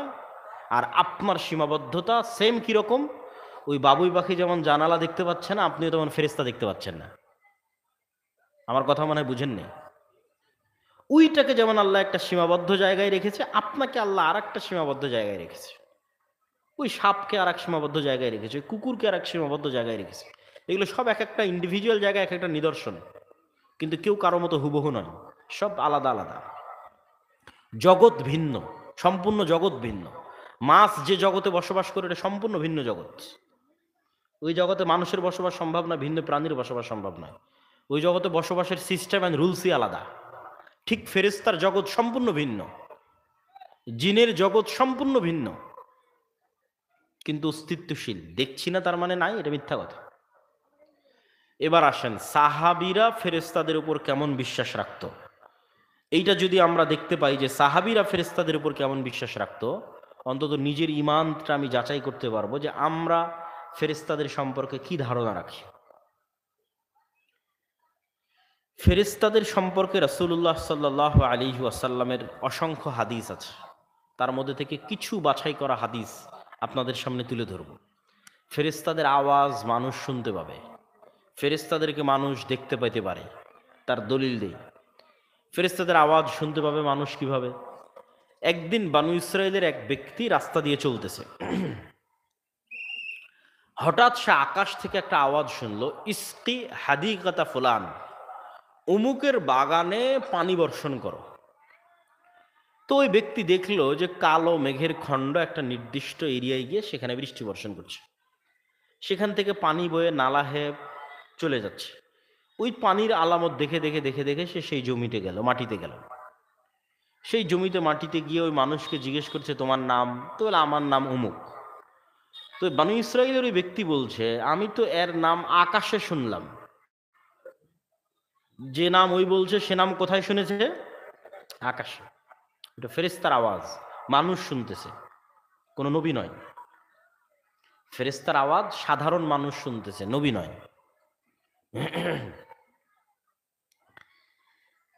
আর আপনার সীমাবদ্ধতা সেম। কিরকম? ওই বাবুই পাখি যেমন জানালা দেখতে পাচ্ছে না, আপনিও তেমন ফেরেশতা দেখতে পাচ্ছেন না। আমার কথা মনে হয় বুঝেননি। ওইটাকে যেমন আল্লাহ একটা সীমাবদ্ধ জায়গায় রেখেছে, আপনাকে আল্লাহ আর একটা সীমাবদ্ধ জায়গায় রেখেছে। ওই সাপকে আর এক সীমাবদ্ধ জায়গায় রেখেছে, ওই কুকুরকে আর এক সীমাবদ্ধ জায়গায় রেখেছে। এগুলো সব এক একটা ইন্ডিভিজুয়াল জায়গায় এক একটা নিদর্শন, কিন্তু কেউ কারো মতো হুবহু নয়, সব আলাদা আলাদা। জগৎ ভিন্ন, সম্পূর্ণ জগৎ ভিন্ন। মাছ যে জগতে বসবাস করে এটা সম্পূর্ণ ভিন্ন জগৎ। ওই জগতে মানুষের বসবাস সম্ভব না, ভিন্ন প্রাণীর বসবাস সম্ভব নয়। ওই জগতে বসবাসের সিস্টেম অ্যান্ড রুলসই আলাদা। ঠিক ফেরেশতার জগৎ সম্পূর্ণ ভিন্ন, জিনের জগৎ সম্পূর্ণ ভিন্ন, কিন্তু অস্তিত্বশীল। দেখছি না তার মানে নাই, এটা মিথ্যা কথা। এবার আসেন, সাহাবীরা ফেরেশতাদের উপর কেমন বিশ্বাস রাখত, এইটা যদি আমরা দেখতে পাই যে সাহাবীরা ফেরেশতাদের উপর কেমন বিশ্বাস রাখত, অন্তত নিজের ঈমানটা আমি যাচাই করতে পারবো যে আমরা ফেরেশতাদের সম্পর্কে কি ধারণা রাখি। ফেরেশতাদের সম্পর্কে রাসূলুল্লাহ সাল্লাল্লাহু আলাইহি ওয়াসাল্লামের অসংখ্য হাদিস আছে, তার মধ্যে থেকে কিছু বাছাই করা হাদিস আপনাদের সামনে তুলে ধরব। ফেরেশতাদের আওয়াজ মানুষ শুনতে পাবে, ফেরেশতাদেরকে মানুষ দেখতে পাইতে পারে, তার দলিল দেই। ফেরেশতাদের আওয়াজ শুনতে পাবে মানুষ কিভাবে? একদিন বানু ইসরায়েলের এক ব্যক্তি রাস্তা দিয়ে চলতেছে, হঠাৎ সে আকাশ থেকে একটা আওয়াজ শুনলো, ইস্কি হাদিকাতা ফুলান, অমুকের বাগানে পানি বর্ষণ করো। তো ওই ব্যক্তি দেখলো যে কালো মেঘের খণ্ড একটা নির্দিষ্ট এরিয়ায় গিয়ে সেখানে বৃষ্টি বর্ষণ করছে, সেখান থেকে পানি বয়ে নালা হয়ে চলে যাচ্ছে। ওই পানির আলামত দেখে দেখে দেখে দেখে সে সেই জমিতে গেল, মাটিতে গেল। সেই জমিতে মাটিতে গিয়ে ওই মানুষকে জিজ্ঞেস করছে, তোমার নাম? তো বলে, আমার নাম অমুক। তো বানু ইসরাইলের ওই ব্যক্তি বলছে, আমি তো এর নাম আকাশে শুনলাম। যে নাম ওই বলছে সে নাম কোথায় শুনেছে? আকাশে। এটা ফেরেশতার আওয়াজ, মানুষ শুনতেছে, কোনো নবী নয়। ফেরেশতার আওয়াজ সাধারণ মানুষ শুনতেছে, নবী নয়।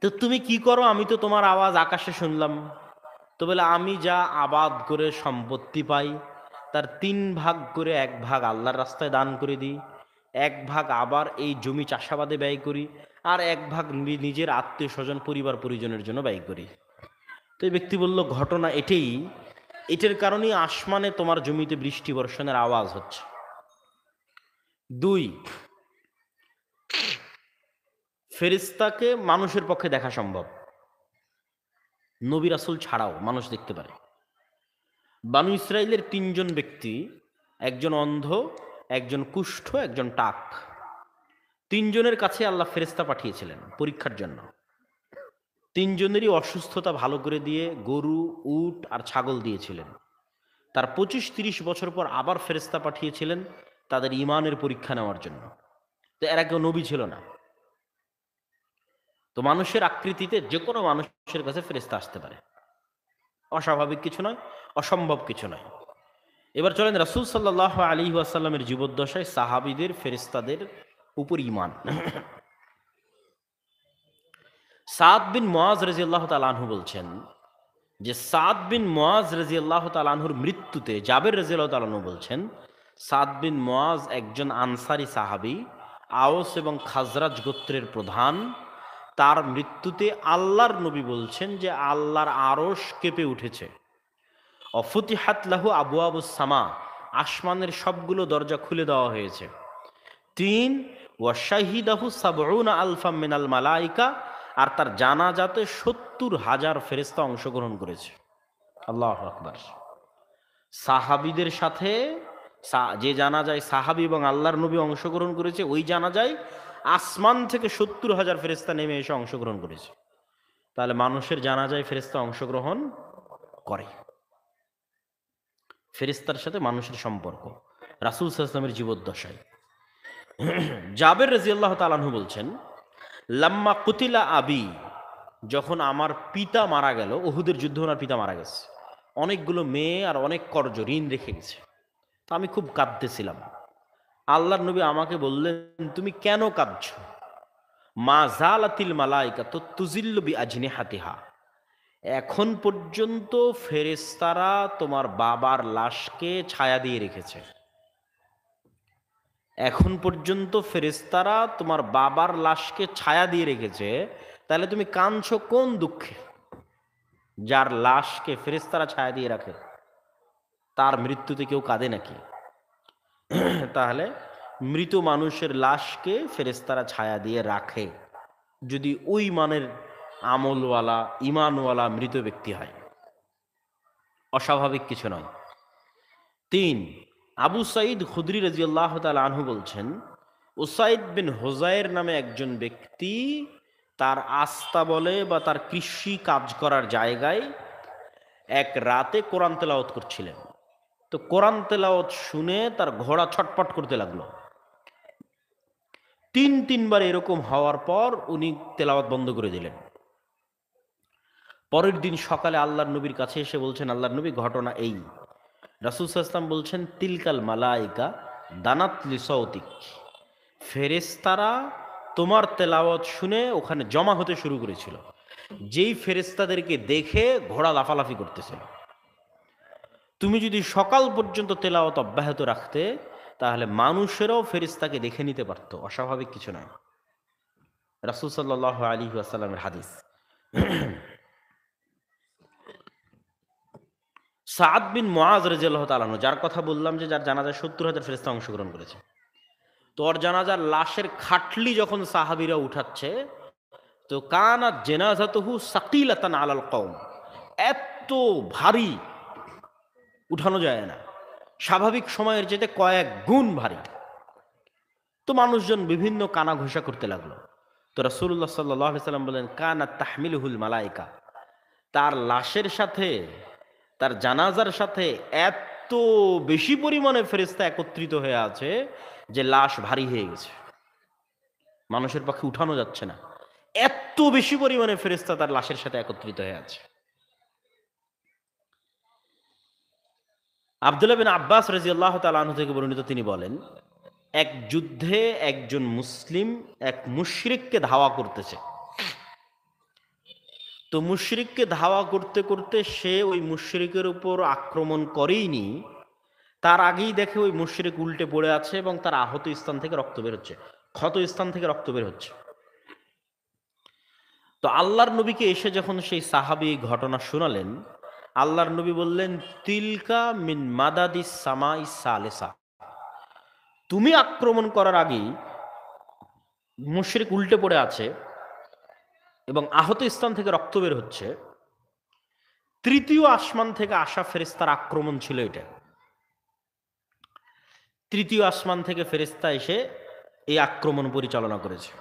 তো তুমি কি করো? আমি তো তোমার আওয়াজ আকাশে শুনলাম। তো বলে, আমি যা আবাদ করে সম্পত্তি পাই তার 3 ভাগ করে 1 ভাগ আল্লাহর রাস্তায় দান করে দিই, 1 ভাগ আবার এই জমি চাষাবাদে ব্যয় করি, আর 1 ভাগ নিজের আত্মীয় স্বজন পরিবার পরিজনের জন্য ব্যয় করি। তো এই ব্যক্তি বলল, ঘটনা এটাই, এটার কারণেই আসমানে তোমার জমিতে বৃষ্টি বর্ষণের আওয়াজ হচ্ছে। 2, ফেরেশতাকে মানুষের পক্ষে দেখা সম্ভব, নবী রাসূল ছাড়াও মানুষ দেখতে পারে। বানু ইসরাইলের 3 জন ব্যক্তি, একজন অন্ধ, একজন কুষ্ঠ, একজন টাক, 3 জনের কাছে আল্লাহ ফেরেশতা পাঠিয়েছিলেন পরীক্ষার জন্য। 3 জনেরই অসুস্থতা ভালো করে দিয়ে গরু, উট আর ছাগল দিয়েছিলেন। তার 25-30 বছর পর আবার ফেরেশতা পাঠিয়েছিলেন তাদের ঈমানের পরীক্ষা নেওয়ার জন্য। তো এরা কেউ নবী ছিল না। তো মানুষের আকৃতিতে যে কোনো মানুষের কাছে ফেরেশতা আসতে পারে, অস্বাভাবিক কিছু নয়, অসম্ভব কিছু নয়। এবার চলেন রাসূল সাল্লাল্লাহু আলাইহি ওয়াসাল্লামের জীবদ্দশায় সাহাবীদের ফেরেশতাদের উপর ঈমান। সাদ বিন মুআজ রাদিয়াল্লাহু তাআলা আনহু বলছেন যে সাদ বিন মুআজ রাদিয়াল্লাহু তাআলা আনহুর মৃত্যুতে জাবের রাদিয়াল্লাহু তাআলা আনহু বলছেন, সাদ বিন মুআজ একজন আনসারী সাহাবী, আওস এবং খাজরাজ গোত্রের প্রধান। তার মৃত্যুতে আল্লাহর নবী বলছেন যে আল্লাহর আরশ কেঁপে উঠেছে। অফুতিহাত লাহু আবওয়াবুস সামা, আসমানের সবগুলো দরজা খুলে দেওয়া হয়েছে। 3, ওয়াশাহিদাহু সাবউনা আলফাম মিনাল মালাইকা, আর তার জানাজাতে 70,000 ফেরেশতা অংশগ্রহণ করেছে। আল্লাহু আকবার। সাহাবীদের সাথে যে জানাজায় সাহাবী এবং আল্লাহর নবী অংশগ্রহণ করেছে, ওই জানাজায় আসমান থেকে 70,000 ফেরেশতা নেমে এসে অংশগ্রহণ করেছে। তাহলে মানুষের জানাজায় ফেরেশতা অংশগ্রহণ করে। ফেরেশতার সাথে মানুষের সম্পর্ক রাসূল সাল্লাল্লাহু আলাইহি ওয়াসাল্লামের জীবদ্দশায়। জাবের রাদিয়াল্লাহু তাআলা আনহু বলছেন, লাম্মা কুতিলা আবি, যখন আমার পিতা মারা গেল, উহুদের যুদ্ধে ওনার পিতা মারা গেছে, অনেকগুলো মেয়ে আর অনেক কর্জ ঋণ রেখে গেছে। তা আমি খুব কাঁদতেছিলাম। আল্লাহর নবী আমাকে বললেন, তুমি কেন কাঁদছো? মা জালাতিল মালাইকা তো তুজিল্লু বি আজনিহাতিহা, এখন পর্যন্ত ফেরেশতারা তোমার বাবার লাশকে ছায়া দিয়ে রেখেছে। এখন পর্যন্ত ফেরেশতারা তোমার বাবার লাশকে ছায়া দিয়ে রেখেছে, তাহলে তুমি কাঁদছো কোন দুঃখে? যার লাশকে ফেরেশতারা ছায়া দিয়ে রাখে তার মৃত্যুতে কেউ কাঁদে নাকি? তাহলে মৃত মানুষের লাশকে ফেরেশতারা ছায়া দিয়ে রাখে যদি ওই মানের আমলওয়ালা ইমানওয়ালা মৃত ব্যক্তি হয়, অস্বাভাবিক কিছু নয়। 3, আবু সাঈদ খুদরি রাদিয়াল্লাহু তাআলা আনহু বলছেন, উসাইদ বিন হুযায়র নামে একজন ব্যক্তি তার আস্তাবলে বা তার কৃষি কাজ করার জায়গায় এক রাতে কোরআন তেলাওয়াত করছিলেন। তো কোরআন তেলাওয়াত শুনে তার ঘোড়া ছটপট করতে লাগলো। 3বার এরকম হওয়ার পর উনি তেলাওয়াত বন্ধ করে দিলেন। পরের দিন সকালে আল্লাহর নবীর কাছে এসে বলছেন, আল্লাহর নবী ঘটনা এই। রাসূল সাল্লাল্লাহু আলাইহি ওয়াসাল্লাম বলছেন, তিলকাল মালাইকা দানাত লিসাউতিক, ফেরেশতারা তোমার তেলাওয়াত শুনে ওখানে জমা হতে শুরু করেছিল। যেই ফেরেশতাদেরকে দেখে ঘোড়া লাফালাফি করতেছিল। তুমি যদি সকাল পর্যন্ত তেলাওয়াত অব্যাহত রাখতে, তাহলে মানুষেরাও ফেরেশতাকে দেখে নিতে পারত, অস্বাভাবিক কিছু নয়। রাসূল সাল্লাল্লাহু আলাইহি ওয়াসাল্লামের হাদিস। সাদ বিন মুআজ রাদিয়াল্লাহু তাআলা আনহু, যার কথা বললাম যে যার জানাজায় ৭০,০০০ ফেরেশতা অংশগ্রহণ করেছে, তোর জানাজার লাশের খাটলি যখন সাহাবীরা উঠাচ্ছে, তো কানাত জানাজাতুহু সাকিলাতান আলাল কওম, এত ভারী, উঠানো যায় না, স্বাভাবিক সময়ের চেয়ে কয়েক গুণ ভারী। তো মানুষজন বিভিন্ন কানা ঘোষা করতে লাগলো। তো রাসূলুল্লাহ সাল্লাল্লাহু আলাইহি সাল্লাম বলেন, কানাত তাহমিলুহুল মালাইকা, তার লাশের সাথে, তার জানাজার সাথে এত বেশি পরিমাণে ফেরেশতা একত্রিত হয়ে আছে যে লাশ ভারী হয়ে গেছে, মানুষের পক্ষে উঠানো যাচ্ছে না। এত বেশি পরিমাণে ফেরেশতা তার লাশের সাথে একত্রিত হয়ে আছে। আব্দুল্লাহ বিন আব্বাস রাদিয়াল্লাহু তাআলা আনহু থেকে বর্ণিত, তিনি বলেন, এক যুদ্ধে একজন মুসলিম এক মুশরিককে ধাওয়া করতেছে। তো মুশরিককে ধাওয়া করতে করতে সে ওই মুশরিকের উপর আক্রমণ করেইনি, তার আগেই দেখে ওই মুশরিক উল্টে পড়ে আছে এবং তার আহত স্থান থেকে রক্ত বের হচ্ছে, ক্ষত স্থান থেকে রক্ত বের হচ্ছে। তো আল্লাহর নবীকে এসে যখন সেই সাহাবী ঘটনা শোনালেন, আল্লাহর নবী বললেন, তিলকা মিন মাদাদিস সামাই সালেসা, তুমি আক্রমণ করার আগেই মুশরিক উল্টে পড়ে আছে এবং আহত স্থান থেকে রক্ত বের হচ্ছে, তৃতীয় আসমান থেকে আসা ফেরেশতার আক্রমণ ছিল এটা। তৃতীয় আসমান থেকে ফেরেশতা এসে এই আক্রমণ পরিচালনা করেছে।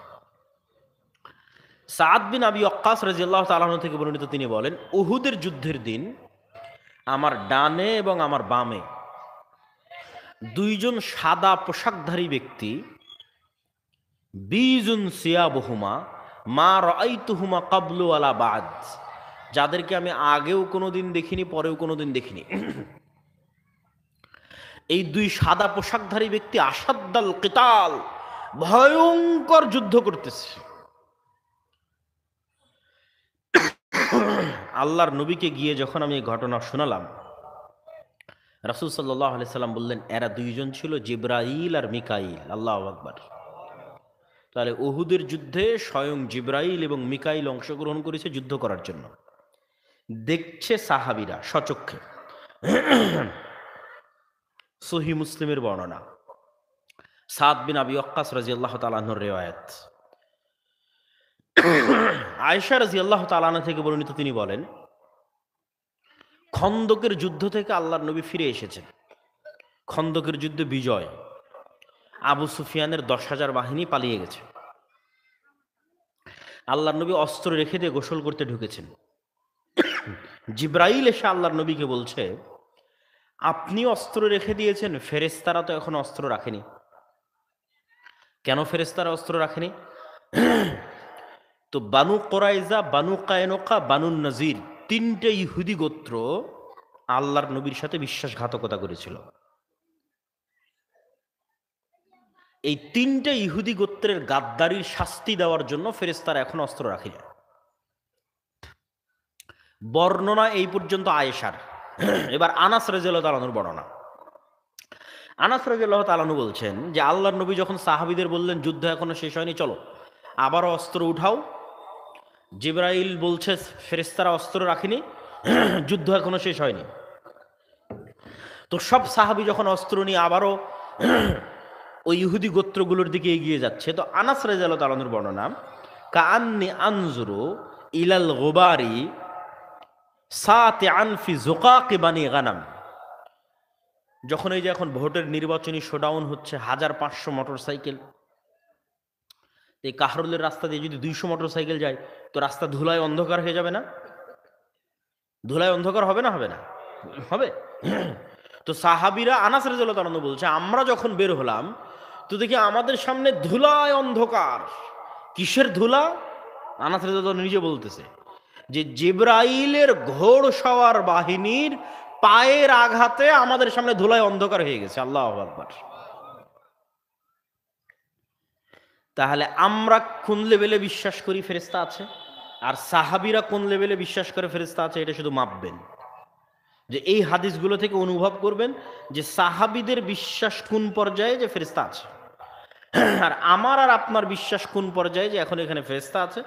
সাদ বিন আবি ওয়াক্কাস রাদিয়াল্লাহু তাআলা আনহু থেকে বর্ণিত, তিনি বলেন, উহুদের যুদ্ধের দিন আমার ডানে এবং আমার বামে দুইজন সাদা পোশাকধারী ব্যক্তি, বিজুন সিয়াবহুমা মা রাআইতুহুমা ক্বাবলু ওয়ালা বাদ, যাদেরকে আমি আগেও কোনোদিন দেখিনি, পরেও কোনোদিন দেখিনি। এই দুই সাদা পোশাকধারী ব্যক্তি আসাদ্দাল কিতাল, ভয়ঙ্কর যুদ্ধ করতেছে। আল্লাহর নবীকে গিয়ে যখন আমি এই ঘটনা শোনালাম, রাসূল সাল্লাল্লাহু আলাইহি সাল্লাম বললেন, এরা দুইজন ছিল জিবরাইল আর মিকাইল। আল্লাহু আকবার। তাহলে উহুদের যুদ্ধে স্বয়ং জিবরাইল এবং মিকাইল অংশগ্রহণ করেছে যুদ্ধ করার জন্য, দেখছে সাহাবীরা স্বচক্ষে। সহিহ মুসলিমের বর্ণনা, সাদ বিন আবি ওয়াক্কাস রাদিয়াল্লাহু তাআলা আনহুর রিওয়ায়াত। আয়েশা রাদিয়াল্লাহু তাআলা আনহা থেকে বর্ণিত, তিনি বলেন, খন্দকের যুদ্ধ থেকে আল্লাহর নবী ফিরে এসেছেন। খন্দকের যুদ্ধে বিজয়, আবু সুফিয়ানের 10,000 বাহিনী পালিয়ে গেছে। আল্লাহর নবী অস্ত্র রেখে দিয়ে গোসল করতে ঢুকেছেন। জিবরাইল এসে আল্লাহর নবীকে বলছে, আপনি অস্ত্র রেখে দিয়েছেন, ফেরেশতারা তো এখন অস্ত্র রাখেনি। কেন ফেরেশতারা অস্ত্র রাখেনি? তো বানু কোরাইজা, বানু কায়নুকা, বানু নাজির, 3টে ইহুদি গোত্র আল্লাহর নবীর সাথে বিশ্বাসঘাতকতা করেছিল। এই 3টে ইহুদি গোত্রের গাদ্দারির শাস্তি দেওয়ার জন্য ফেরেশতারা এখন অস্ত্র রাখে না। বর্ণনা এই পর্যন্ত আয়েশার। এবার আনাস রাদিয়াল্লাহু তাআলা আনহুর বর্ণনা। আনাস রাদিয়াল্লাহু তাআলা আনহু বলছেন যে আল্লাহর নবী যখন সাহাবীদের বললেন যুদ্ধ এখনো শেষ হয়নি, চলো আবারও অস্ত্র উঠাও। জিবরাইল বলছে ফেরেশতারা অস্ত্র রাখিনি, যুদ্ধ এখনো শেষ হয়নি। তো সব সাহাবী যখন অস্ত্র নিয়ে আবারও ওই ইহুদি গোত্রগুলোর দিকে এগিয়ে যাচ্ছে, তো আনাস রাদিয়াল্লাহু তাআলা আনহুর বর্ণনা, কাআন্নি আনজুরু ইলাল গুবারি সাতিআন ফি যুকাকি বানি গানাম। যখন এই যে এখন ভোটের নির্বাচনী শোডাউন হচ্ছে, 1500 মোটরসাইকেল, এই কাহরুলের রাস্তা দিয়ে যদি 200 মোটরসাইকেল যায় তো রাস্তা ধুলায় অন্ধকার হয়ে যাবে না? ধুলায় অন্ধকার হবে না? হবে না? হবে। তো সাহাবীরা, আনাস রাদিয়াল্লাহু তাআলা আনহু বলছে, আমরা যখন বের হলাম তো দেখি আমাদের সামনে ধুলায় অন্ধকার। কিসের ধুলা? আনাস রাদিয়াল্লাহু তাআলা নিজে বলতেছে যে জিবরাইলের ঘোড়সওয়ার বাহিনীর পায়ের আঘাতে আমাদের সামনে ধুলায় অন্ধকার হয়ে গেছে। আল্লাহু আকবার। তাহলে আমরা কোন লেভেলে বিশ্বাস করি ফেরেশতা আছে, আর সাহাবীরা কোন লেভেলে বিশ্বাস করে ফেরেশতা আছে, এটা শুধু মাপবেন। যে এই হাদিসগুলো থেকে অনুভব করবেন যে সাহাবীদের বিশ্বাস কোন পর্যায়ে যে ফেরেশতা আছে, আর আমার আর আপনার বিশ্বাস কোন পর্যায়ে যে এখন এখানে ফেরেশতা আছে,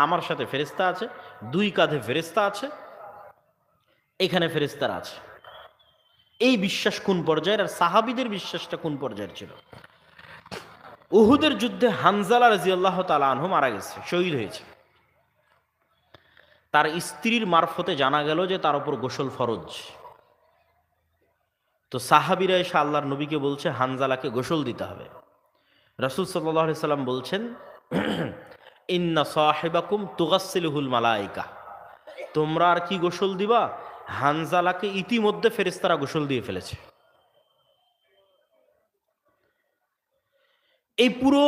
আমার সাথে ফেরেশতা আছে, দুই কাঁধে ফেরেশতা আছে, এখানে ফেরেশতারা আছে। এই বিশ্বাস কোন পর্যায়ের, আর সাহাবীদের বিশ্বাসটা কোন পর্যায়ের ছিল। উহুদের যুদ্ধে হানজালা রাদিয়াল্লাহু তাআলা আনহু মারা গেছে, শহীদ হয়েছে। তার স্ত্রীর মারফতে জানা গেল যে তার উপর গোসল ফরজ। তো সাহাবীরা এসে আল্লাহর নবীকে বলছে হানজালাকে গোসল দিতে হবে। রাসূল সাল্লাল্লাহু আলাইহি সাল্লাম বলছেন, ইন্না সাহিবাকুম তুগাসসিলুহুল মালায়েকা, তোমরা আর কি গোসল দিবা, হানজালাকে ইতিমধ্যে ফেরেশতারা গোসল দিয়ে ফেলেছে। এই পুরো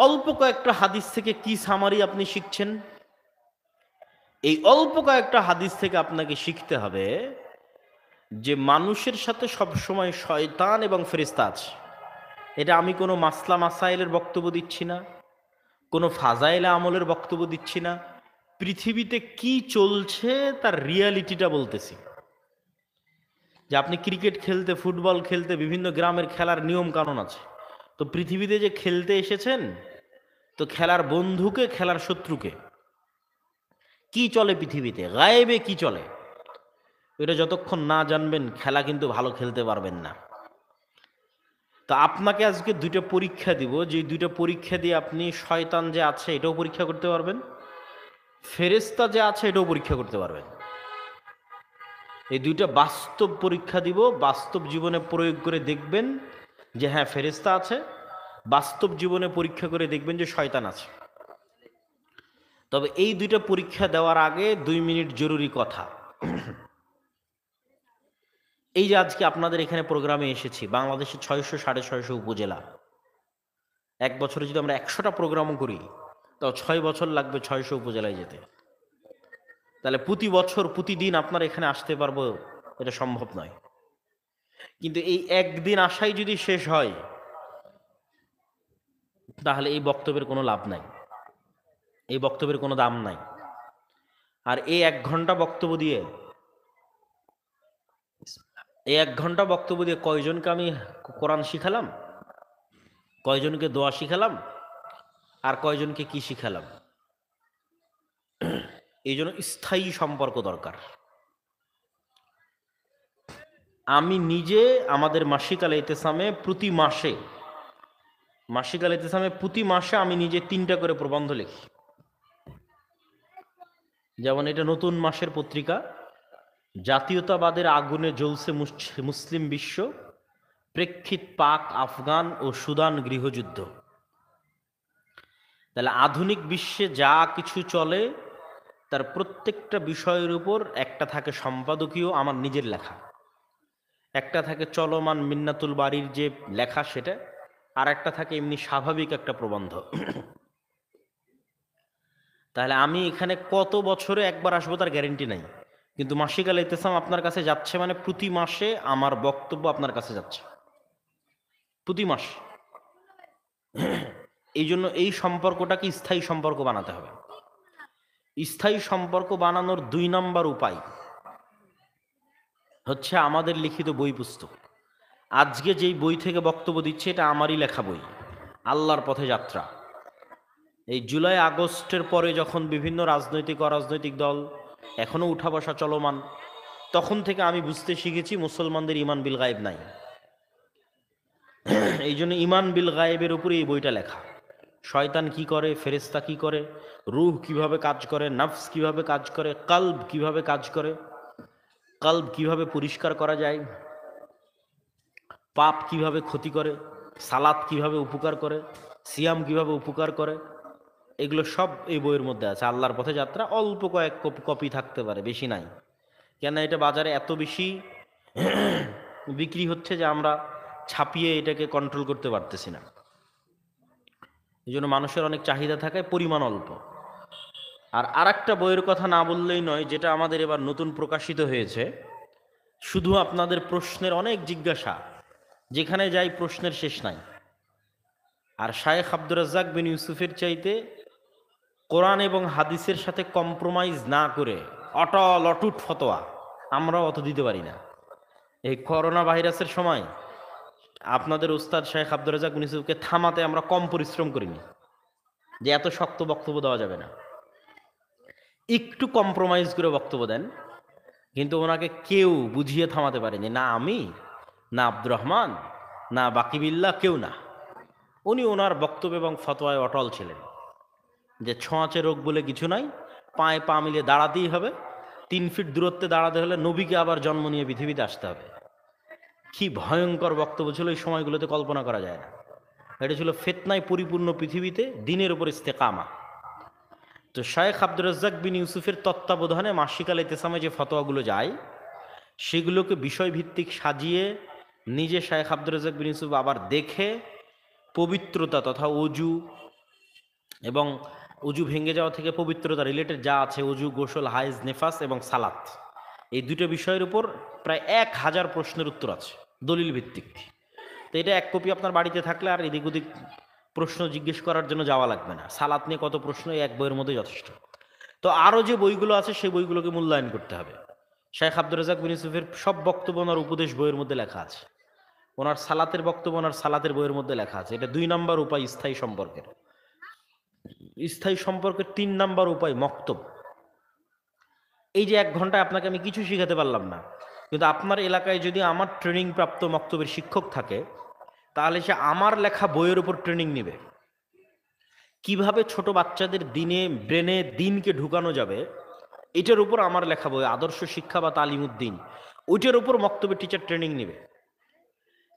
অল্প কয়েকটা হাদিস থেকে কি সামারি আপনি শিখছেন? এই অল্প কয়েকটা হাদিস থেকে আপনাকে শিখতে হবে যে মানুষের সাথে সবসময় শয়তান এবং ফেরেশতা আছে। এটা আমি কোনো মাসলা মাসাইলের বক্তব্য দিচ্ছি না, কোনো ফাজাইলে আমলের বক্তব্য দিচ্ছি না, পৃথিবীতে কি চলছে তার রিয়ালিটিটা বলতেছি। যে আপনি ক্রিকেট খেলতে, ফুটবল খেলতে, বিভিন্ন গ্রামের খেলার নিয়ম কানুন আছে, তো পৃথিবীতে যে খেলতে এসেছেন, তো খেলার বন্ধুকে খেলার শত্রুকে কি চলে পৃথিবীতে, গায়েবে কি চলে, এটা যতক্ষণ না জানবেন খেলা কিন্তু ভালো খেলতে পারবেন না। তো আপনাকে আজকে দুইটা পরীক্ষা দিব, যে দুইটা পরীক্ষা দিয়ে আপনি শয়তান যে আছে এটাও পরীক্ষা করতে পারবেন, ফেরেশতা যে আছে এটাও পরীক্ষা করতে পারবেন। এই দুইটা বাস্তব পরীক্ষা দিব, বাস্তব জীবনে প্রয়োগ করে দেখবেন যে হ্যাঁ ফেরেশতা আছে, বাস্তব জীবনে পরীক্ষা করে দেখবেন যে শয়তান আছে। তবে এই দুইটা পরীক্ষা দেওয়ার আগে 2 মিনিট জরুরি কথা। এই যে আজকে আপনাদের এখানে প্রোগ্রামে এসেছি, বাংলাদেশে 600 650 উপজেলা, এক বছরে যদি আমরা 100টা প্রোগ্রামও করি তাও 6 বছর লাগবে 600 উপজেলায় যেতে। তাহলে প্রতি বছর প্রতিদিন আপনার এখানে আসতে পারবো এটা সম্ভব নয়। কিন্তু এই একদিন আসাই যদি শেষ হয় তাহলে এই বক্তব্যের কোনো লাভ নাই, এই বক্তব্যের কোনো দাম নাই। আর এই 1 ঘন্টা বক্তব্য দিয়ে, এই 1 ঘন্টা বক্তব্য দিয়ে কয়জনকে আমি কোরআন শিখালাম, কয়জনকে দোয়া শিখালাম, আর কয়জনকে কি শিখালাম? এই জন্য স্থায়ী সম্পর্ক দরকার। আমি নিজে আমাদের মাসিক আল ইতিসামে প্রতি মাসে আমি নিজে 3টা করে প্রবন্ধ লিখি। যেমন এটা নতুন মাসের পত্রিকা, জাতীয়তাবাদের আগুনে জ্বলছে মুসলিম বিশ্ব, প্রেক্ষিত পাক, আফগান ও সুদান গৃহযুদ্ধ। তাহলে আধুনিক বিশ্বে যা কিছু চলে তার প্রত্যেকটা বিষয়ের উপর একটা থাকে সম্পাদকীয় আমার নিজের লেখা, একটা থাকে চলমান মিন্নাতুল বাড়ির যে লেখা সেটা, আর একটা থাকে এমনি স্বাভাবিক একটা প্রবন্ধ। তাহলে আমি এখানে কত বছরে একবার আসবো তার গ্যারেন্টি নাই, কিন্তু মাসিক আল ইতিসাম আপনার কাছে যাচ্ছে মানে প্রতি মাসে আমার বক্তব্য আপনার কাছে যাচ্ছে, প্রতি মাস। এই জন্য এই সম্পর্কটাকে স্থায়ী সম্পর্ক বানাতে হবে। স্থায়ী সম্পর্ক বানানোর 2 নম্বর উপায় হচ্ছে আমাদের লিখিত বই পুস্তক। আজকে যেই বই থেকে বক্তব্য দিচ্ছে এটা আমারই লেখা বই, আল্লাহর পথে যাত্রা। এই জুলাই আগস্টের পরে যখন বিভিন্ন রাজনৈতিক অরাজনৈতিক দল এখনো উঠা বসা চলমান, তখন থেকে আমি বুঝতে শিখেছি মুসলমানদের ইমান বিল গায়েব নাই। এই জন্য ইমান বিল গায়েবের উপরে এই বইটা লেখা। শয়তান কি করে, ফেরেশতা কি করে, রূহ কিভাবে কাজ করে, নফস কিভাবে কাজ করে, কলব কিভাবে কাজ করে, কলব কিভাবে পরিষ্কার করা যায়, পাপ কিভাবে ক্ষতি করে, সালাত কিভাবে উপকার করে, সিয়াম কিভাবে উপকার করে, এগুলো সব এই বইয়ের মধ্যে আছে। আল্লাহর পথে যাত্রা অল্প কয়েক কপি থাকতে পারে, বেশি নাই। কেন এটা বাজারে এত বেশি বিক্রি হচ্ছে যে আমরা ছাপিয়ে এটাকে কন্ট্রোল করতে পারতেছি না। এই জন্য মানুষের অনেক চাহিদা থাকে, পরিমাণ অল্প। আর আরেকটা বইয়ের কথা না বললেই নয়, যেটা আমাদের এবার নতুন প্রকাশিত হয়েছে, শুধু আপনাদের প্রশ্নের অনেক জিজ্ঞাসা, যেখানে যাই প্রশ্নের শেষ নাই। আর শায়েখ আব্দুর রাজ্জাক বিন ইউসুফের চাইতে কোরআন এবং হাদিসের সাথে কম্প্রোমাইজ না করে অটল অটুট ফতোয়া আমরাও অত দিতে পারি না। এই করোনা ভাইরাসের সময় আপনাদের উস্তাদ শায়েখ আব্দুর রাজ্জাক বিন ইউসুফকে থামাতে আমরা কম পরিশ্রম করিনি, যে এত শক্ত বক্তব্য দেওয়া যাবে না, একটু কম্প্রোমাইজ করে বক্তব্য দেন। কিন্তু ওনাকে কেউ বুঝিয়ে থামাতে পারেনি, না আমি, না আব্দুর রহমান, না বাকিবিল্লাহ, কেউ না। উনি ওনার বক্তব্য এবং ফতোয়ায় অটল ছিলেন যে ছোঁয়াচে রোগ বলে কিছু নাই, পায়ে পা মিলিয়ে দাঁড়াতেই হবে, 3 ফিট দূরত্বে দাঁড়াতে হলে নবীকে আবার জন্ম নিয়ে পৃথিবীতে আসতে হবে। কি ভয়ঙ্কর বক্তব্য ছিল, এই সময়গুলোতে কল্পনা করা যায় না। এটা ছিল ফিতনায় পরিপূর্ণ পৃথিবীতে দিনের উপর ইস্তেকামা। তো শায়েখ আব্দুর রাজ্জাক বিন ইউসুফের তত্ত্বাবধানে মাসিক আল ইতিসামে যে ফতোয়াগুলো যায়, সেগুলোকে বিষয়ভিত্তিক সাজিয়ে নিজে শায়েখ আব্দুর রাজ্জাক বিন ইউসুফ আবার দেখে পবিত্রতা তথা অজু এবং অজু ভেঙে যাওয়া থেকে পবিত্রতা রিলেটেড যা আছে, অজু, গোসল, হাইজ, নেফাস এবং সালাত, এই দুটো বিষয়ের উপর প্রায় 1000 প্রশ্নের উত্তর আছে দলিল ভিত্তিক। তো এটা এক কপি আপনার বাড়িতে থাকলে আর এদিক ওদিক প্রশ্ন জিজ্ঞেস করার জন্য যাওয়া লাগবে না। সালাত নিয়ে কত প্রশ্ন, এই এক বইয়ের মধ্যে যথেষ্ট। তো আরও যে বইগুলো আছে সেই বইগুলোকে মূল্যায়ন করতে হবে। শায়েখ আব্দুর রাজ্জাক বিন ইউসুফের সব বক্তব্য ওনার উপদেশ বইয়ের মধ্যে লেখা আছে, ওনার সালাতের বক্তব্য ওনার সালাতের বইয়ের মধ্যে লেখা আছে। এটা 2 নম্বর উপায় স্থায়ী সম্পর্কের। স্থায়ী সম্পর্কের 3 নম্বর উপায় মক্তব। এই যে 1 ঘন্টায় আপনাকে আমি কিছু শিখাতে পারলাম না, কিন্তু আপনার এলাকায় যদি আমার ট্রেনিং প্রাপ্ত মক্তবের শিক্ষক থাকে, তাহলে সে আমার লেখা বইয়ের উপর ট্রেনিং নেবে। কিভাবে ছোট বাচ্চাদের দিনে ব্রেনে দিনকে ঢুকানো যাবে, এটার উপর আমার লেখা বই আদর্শ শিক্ষা বা তালিমুদ্দিন, ওইটার উপর মক্তবের টিচার ট্রেনিং নেবে,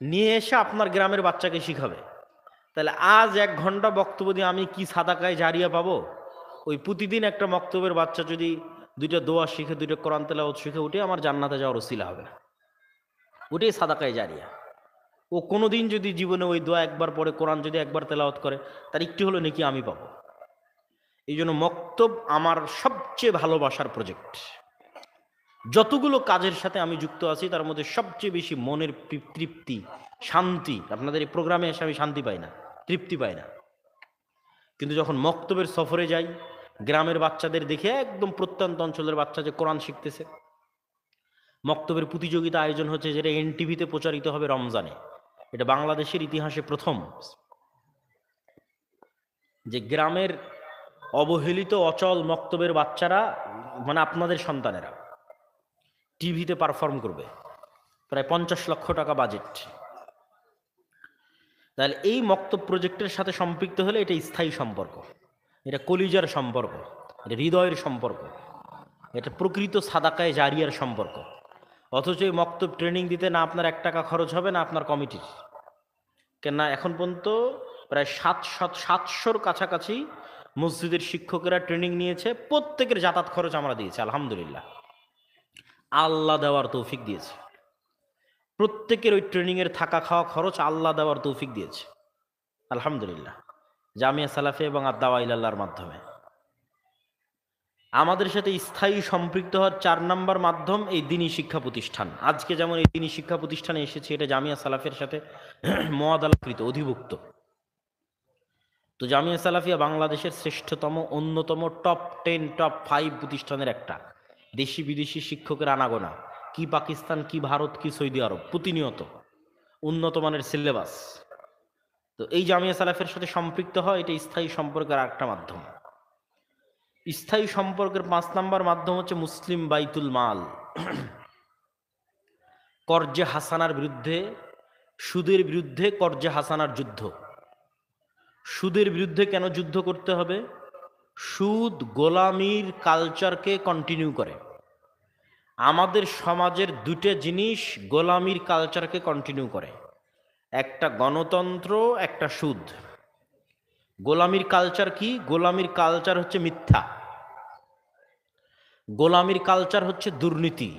নিয়ে এসে আপনার গ্রামের বাচ্চাকে শিখাবে। তাহলে আজ 1 ঘন্টা বক্তব্য দিয়ে আমি কি সাদাকায় জারিয়া পাবো? ওই প্রতিদিন একটা মক্তবের বাচ্চা যদি 2টা দোয়া শিখে, 2টা কোরআন তেলাওয়াত শিখে, ওটাই আমার জান্নাতে যাওয়ার ওসিলা হবে, ওটাই সাদাকায় জারিয়া। ও কোনোদিন যদি জীবনে ওই দোয়া একবার পড়ে, কোরআন যদি একবার তেলাওয়াত করে, তার একটি হলো নাকি আমি পাবো। এই জন্য মক্তব আমার সবচেয়ে ভালোবাসার প্রজেক্ট। যতগুলো কাজের সাথে আমি যুক্ত আছি তার মধ্যে সবচেয়ে বেশি মনের তৃপ্তি, শান্তি, আপনাদের এই প্রোগ্রামে এসে আমি শান্তি পাই না, তৃপ্তি পাই না। কিন্তু যখন মক্তবের সফরে যাই, গ্রামের বাচ্চাদের দেখে, একদম প্রত্যন্ত অঞ্চলের বাচ্চা যে কোরআন শিখতেছে, মক্তবের প্রতিযোগিতা আয়োজন হচ্ছে, যেটা এনটিভিতে প্রচারিত হবে রমজানে। এটা বাংলাদেশের ইতিহাসে প্রথম যে গ্রামের অবহেলিত অচল মক্তবের বাচ্চারা, মানে আপনাদের সন্তানেরা, টিভিতে পারফর্ম করবে। প্রায় 50 লক্ষ টাকা বাজেট। তাহলে এই মক্তব প্রজেক্টের সাথে সম্পৃক্ত হলে এটা স্থায়ী সম্পর্ক, এটা কলিজার সম্পর্ক, এটা হৃদয়ের সম্পর্ক, এটা প্রকৃত সাদাকায় জারিয়ার সম্পর্ক। অথচ এই মক্তব ট্রেনিং দিতে না আপনার 1 টাকা খরচ হবে, না আপনার কমিটির। কেননা এখন পর্যন্ত প্রায় 700-র কাছাকাছি মসজিদের শিক্ষকেরা ট্রেনিং নিয়েছে, প্রত্যেকের যাতায়াত খরচ আমরা দিয়েছি আলহামদুলিল্লাহ। আল্লাহ দেওয়ার তৌফিক দিয়েছে, প্রত্যেকের ওই ট্রেনিংয়ের থাকা খাওয়া খরচ আল্লাহ দেওয়ার তৌফিক দিয়েছে আলহামদুলিল্লাহ, জামিয়া সালাফি এবং আদ-দাওয়া ইলাল্লাহর মাধ্যমে। আমাদের সাথে স্থায়ী সম্পৃক্ত হওয়ার 4 নম্বর মাধ্যম এই দ্বীনি শিক্ষা প্রতিষ্ঠান। আজকে যেমন এই দ্বীনি শিক্ষা প্রতিষ্ঠানে এসেছে, এটা জামিয়া সালাফের সাথে মুআদালাকৃত, অধিভুক্ত। তো জামিয়া সালাফিয়া বাংলাদেশের শ্রেষ্ঠতম, অন্যতম টপ 10, টপ 5 প্রতিষ্ঠানের একটা। দেশি বিদেশি শিক্ষকের আনাগোনা, কি পাকিস্তান, কি ভারত, কি সৌদি আরব, প্রতিনিয়ত উন্নত মানের সিলেবাস। তো এই জামিয়া সালাফের সাথে সম্পৃক্ত হয়, এটা স্থায়ী সম্পর্কের আরেকটা মাধ্যম। স্থায়ী সম্পর্কের 5 নাম্বার মাধ্যম হচ্ছে মুসলিম বাইতুল মাল। কর্জে হাসানার বিরুদ্ধে, সুদের বিরুদ্ধে কর্জে হাসানার যুদ্ধ। সুদের বিরুদ্ধে কেন যুদ্ধ করতে হবে? সুদ গোলামির কালচারকে কন্টিনিউ করে। আমাদের সমাজের দুটো জিনিস গোলামির কালচারকে কন্টিনিউ করে, একটা গণতন্ত্র, একটা সুদ। গোলামির কালচার কি? গোলামির কালচার হচ্ছে মিথ্যা, গোলামির কালচার হচ্ছে দুর্নীতি,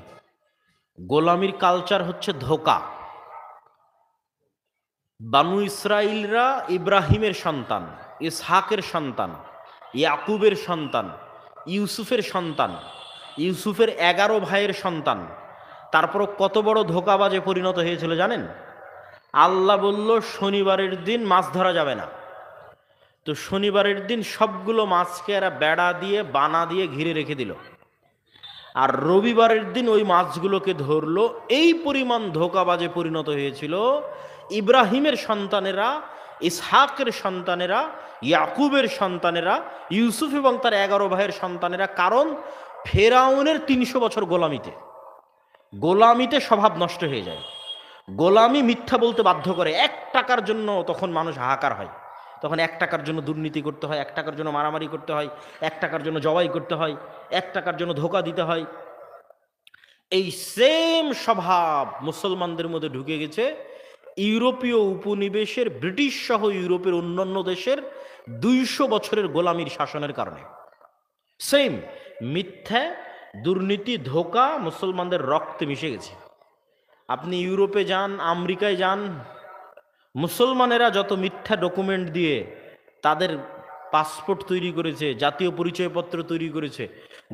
গোলামির কালচার হচ্ছে ধোঁকা। বানু ইসরাইলরা ইব্রাহিমের সন্তান, ইসহাকের সন্তান, ইয়াকুবের সন্তান, ইউসুফের সন্তান, ইউসুফের 11 ভাইয়ের সন্তান। তারপরও কত বড় ধোঁকাবাজে পরিণত হয়েছিল জানেন? আল্লাহ বলল শনিবারের দিন মাছ ধরা যাবে না। তো শনিবারের দিন সবগুলো মাছকে এরা বেড়া দিয়ে বানা দিয়ে ঘিরে রেখে দিল, আর রবিবারের দিন ওই মাছগুলোকে ধরলো। এই পরিমাণ ধোঁকাবাজে পরিণত হয়েছিল ইব্রাহিমের সন্তানেরা, ইসহাকের সন্তানেরা, ইয়াকুবের সন্তানেরা, ইউসুফ এবং তার 11 ভাইয়ের সন্তানেরা। কারণ ফেরাউনের 300 বছর গোলামিতে, গোলামিতে স্বভাব নষ্ট হয়ে যায়। গোলামি মিথ্যা বলতে বাধ্য করে। 1 টাকার জন্য তখন মানুষ হাহাকার হয়, তখন 1 টাকার জন্য দুর্নীতি করতে হয়, 1 টাকার জন্য মারামারি করতে হয়, 1 টাকার জন্য জবাই করতে হয়, 1 টাকার জন্য ধোঁকা দিতে হয়। এই সেম স্বভাব মুসলমানদের মধ্যে ঢুকে গেছে ইউরোপীয় উপনিবেশের, ব্রিটিশ সহ ইউরোপের অন্যান্য দেশের 200 বছরের গোলামির শাসনের কারণে। সেম মিথ্যা, দুর্নীতি, ধোঁকা মুসলমানদের রক্তে মিশে গেছে। আপনি ইউরোপে যান, আমেরিকায় যান, মুসলমানেরা যত মিথ্যা ডকুমেন্ট দিয়ে তাদের পাসপোর্ট তৈরি করেছে, জাতীয় পরিচয়পত্র তৈরি করেছে,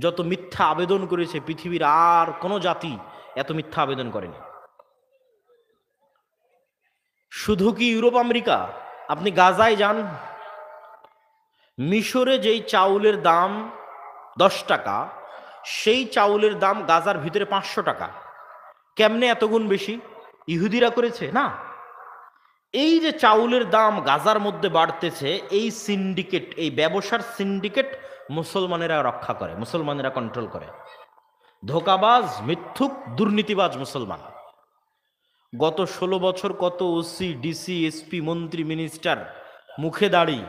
যত মিথ্যা আবেদন করেছে, পৃথিবীর আর কোনো জাতি এত মিথ্যা আবেদন করেনি। শুধু কি ইউরোপ আমেরিকা? আপনি গাজায় যান, মিশরে যেই চাউলের দাম 10 টাকা, সেই চাউলের দাম গাজার ভিতরে 500 টাকা। কেমনে এত গুণ বেশি? ইহুদিরা করেছে না। এই যে চাউলের দাম গাজার মধ্যে বাড়তেছে, এই সিন্ডিকেট, এই ব্যবসার সিন্ডিকেট মুসলমানেরা রক্ষা করে, মুসলমানেরা কন্ট্রোল করে। ধোকাবাজ, মিথ্যুক, দুর্নীতিবাজ মুসলমান। গত 16 বছর কত ওসি, ডিসি, এসপি, মন্ত্রী, মিনিস্টার মুখে দাড়ি,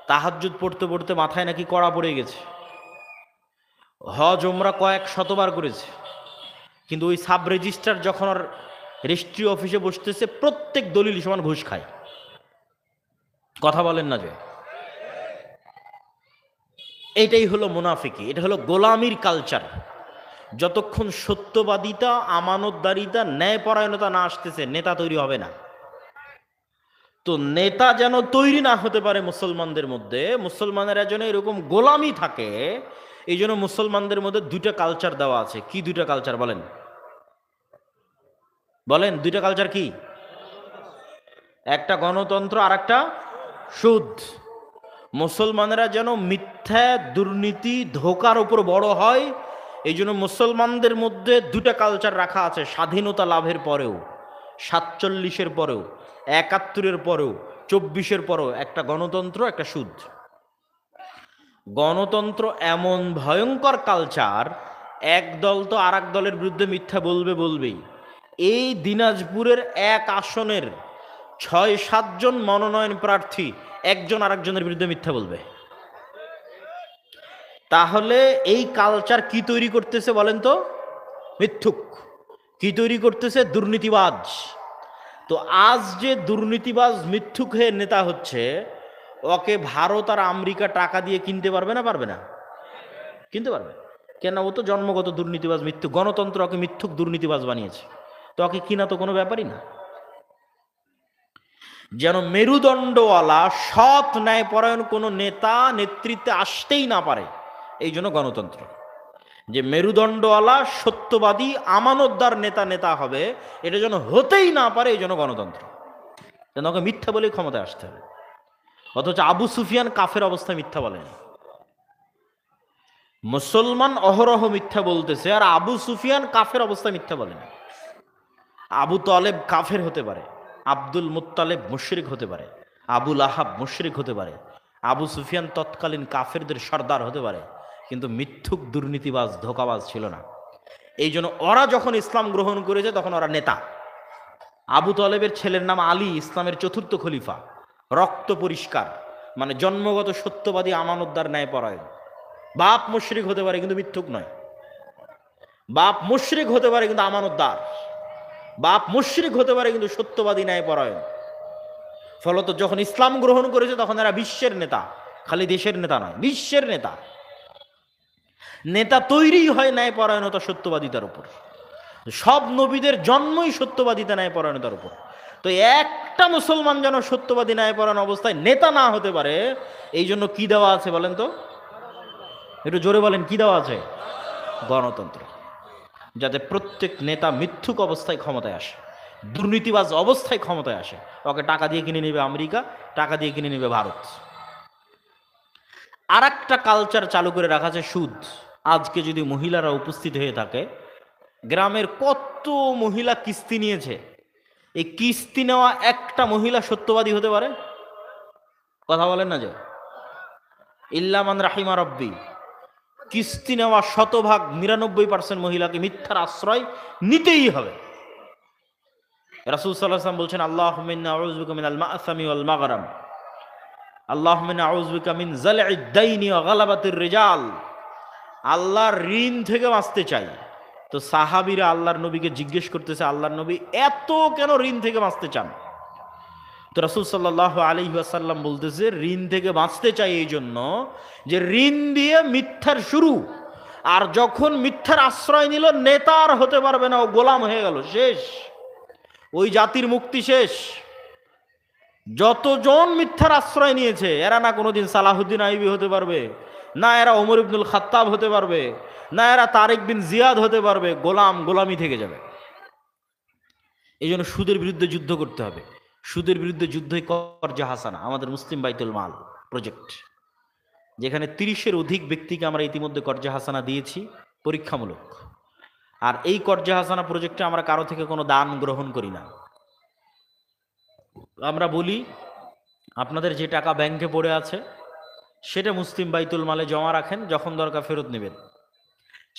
তাহাজ্জুদ পড়তে পড়তে মাথায় নাকি কড়া পড়ে গেছে, হজ ওমরা কয়েক শতবার করেছে, কিন্তু ওই সাব রেজিস্ট্রার যখন আর রেজিস্ট্রি অফিসে বসতেছে, প্রত্যেক দলিল সমান ঘুষ খায়। কথা বলেন না যে? এটাই হলো মুনাফিকি, এটা হলো গোলামির কালচার। যতক্ষণ সত্যবাদিতা, আমানতদারিতা, ন্যায়পরায়ণতা না আসতেছে, নেতা তৈরি হবে না। তো নেতা যেন তৈরি না হতে পারে মুসলমানদের মধ্যে, মুসলমানেরা যেন এরকম গোলামি থাকে, এই জন্য মুসলমানদের মধ্যে 2টা কালচার দেওয়া আছে। কি 2টা কালচার বলেন? বলেন 2টা কালচার কি? একটা গণতন্ত্র আর একটা সুদ। মুসলমানেরা যেন মিথ্যা, দুর্নীতি, ধোঁকার উপর বড় হয়, এই জন্য মুসলমানদের মধ্যে 2টা কালচার রাখা আছে। স্বাধীনতা লাভের পরেও, 47-এর পরেও, 71-এর পরেও, 24-এর পরেও একটা গণতন্ত্র, একটা সুদ। গণতন্ত্র এমন ভয়ঙ্কর কালচার, এক দল তো আর এক দলের বিরুদ্ধে মিথ্যা বলবেই। এই দিনাজপুরের এক আসনের 6-7 জন মনোনয়ন প্রার্থী একজন আরেকজনের বিরুদ্ধে মিথ্যা বলবে। তাহলে এই কালচার কি তৈরি করতেছে বলেন তো? মিথ্যুক। কি তৈরি করতেছে? দুর্নীতিবাজ। তো আজ যে দুর্নীতিবাজ মিথ্যুক হয়ে নেতা হচ্ছে, ওকে ভারত আর আমেরিকা টাকা দিয়ে কিনতে পারবে না? পারবে না? কিনতে পারবে। কেন? ও তো জন্মগত দুর্নীতিবাজ, মিথ্যুক। গণতন্ত্র ওকে মিথ্যুক, দুর্নীতিবাজ বানিয়েছে, তো ওকে কিনা তো কোনো ব্যাপারই না। যেন মেরুদণ্ডওয়ালা, সৎ, ন্যায়পরায়ণ কোনো নেতা নেতৃত্বে আসতেই না পারে, এই জন্য গণতন্ত্র। যে মেরুদণ্ডওয়ালা, সত্যবাদী, আমানতদার নেতা হবে, এটা যেন হতেই না পারে, এই জন্য গণতন্ত্র। যেন ওকে মিথ্যা বলেই ক্ষমতায় আসতে হবে। অথচ আবু সুফিয়ান কাফের অবস্থায় মিথ্যা বলেন। মুসলমান অহরহ মিথ্যা বলতেছে, আর আবু সুফিয়ান কাফের অবস্থায় মিথ্যা বলেন। আবু তলেব কাফের হতে পারে, আব্দুল মুত্তালেব মুশরিক হতে পারে, আবুল আহাব মুশরিক হতে পারে, আবু সুফিয়ান তৎকালীন কাফেরদের সর্দার হতে পারে, কিন্তু মিথ্যুক, দুর্নীতিবাজ, ধোকাবাজ ছিল না। এই জন্য ওরা যখন ইসলাম গ্রহণ করেছে তখন ওরা নেতা। আবু তলেবের ছেলের নাম আলী, ইসলামের চতুর্থ খলিফা, রক্ত পরিষ্কার, মানে জন্মগত সত্যবাদী, আমানতদার, ন্যায়পরায়ণ। বাপ মুশরিক হতে পারে কিন্তু মিথ্যুক নয়, বাপ মুশরিক হতে পারে কিন্তু আমানতদার, বাপ মুশরিক হতে পারে কিন্তু সত্যবাদী, ন্যায়পরায়ণ। ফলত যখন ইসলাম গ্রহণ করেছে তখন এরা বিশ্বের নেতা, খালি দেশের নেতা নয়, বিশ্বের নেতা। নেতা তৈরি হয় ন্যায়পরায়ণতা, সত্যবাদিতার উপর। সব নবীদের জন্মই সত্যবাদিতা, ন্যায়পরায়ণতার উপর। তো একটা মুসলমান যেন সত্যবাদী, ন্যায়পরায়ণ অবস্থায় নেতা না হতে পারে, এই জন্য কি দেওয়া আছে বলেন তো, একটু জোরে বলেন, কি দেওয়া আছে? গণতন্ত্র। যাতে প্রত্যেক নেতা মিথ্যুক অবস্থায় ক্ষমতায় আসে, দুর্নীতিবাজ অবস্থায় ক্ষমতায় আসে। ওকে টাকা দিয়ে কিনে নেবে আমেরিকা, টাকা দিয়ে কিনে নেবে ভারত। আর একটা কালচার চালু করে রাখা আছে সুদ। আজকে যদি মহিলারা উপস্থিত হয়ে থাকে, গ্রামের কত মহিলা কিস্তি নিয়েছে, এই কিস্তি নেওয়া একটা মহিলা সত্যবাদী হতে পারে? কথা বলেন না যে, ইল্লা মান রাহিমা রব্বি। কিস্তি নেওয়া 100% 99% মহিলাকে মিথ্যার আশ্রয় নিতেই হবে। রাসূল সাল্লাল্লাহু আলাইহি ওয়াসাল্লাম বলছেন, আল্লাহুম্মা ইন্না আউযু বিকা মিনাল মা'সামি ওয়াল মাগরাম, আল্লাহুম্মা ইন্না আউযু বিকা মিন যাল'আদ দাইনি ওয়া গালাবাতির রিজাল। আল্লাহর ঋণ থেকে বাঁচতে চাই। তো সাহাবীরা আল্লাহর নবীকে জিজ্ঞেস করতেছে, আল্লাহর নবী এত কেন ঋণ থেকে বাঁচতে চান? তো রাসূল সাল্লাল্লাহু আলাইহি ওয়াসাল্লাম বলতেছে, ঋণ থেকে বাঁচতে চাই এই জন্য যে ঋণ দিয়ে মিথ্যার শুরু, আর যখন মিথ্যার আশ্রয় নিল, নেতা আর হতে পারবে না, ও গোলাম হয়ে গেল, শেষ। ওই জাতির মুক্তি শেষ। যতজন মিথ্যার আশ্রয় নিয়েছে, এরা না কোনোদিন সালাহুদ্দিন আইবি হতে পারবে, না এরা ওমর ইবনুল খাত্তাব হতে পারবে, না এরা তারেক বিন জিয়াদ হতে পারবে। গোলামি থেকে যাবে। এই জন্য সুদের বিরুদ্ধে যুদ্ধ করতে হবে। সুদের বিরুদ্ধে যুদ্ধই কর্জে হাসানা, আমাদের মুসলিম বাইতুল মাল প্রজেক্ট, যেখানে 30-এর অধিক ব্যক্তিকে আমরা ইতিমধ্যে কর্জে হাসানা দিয়েছি পরীক্ষামূলক। আর এই কর্জে হাসানা প্রজেক্টে আমরা কারো থেকে কোনো দান গ্রহণ করি না। আমরা বলি, আপনাদের যে টাকা ব্যাংকে পড়ে আছে সেটা মুসলিম বাইতুল মালে জমা রাখেন, যখন দরকার ফেরত নেবেন।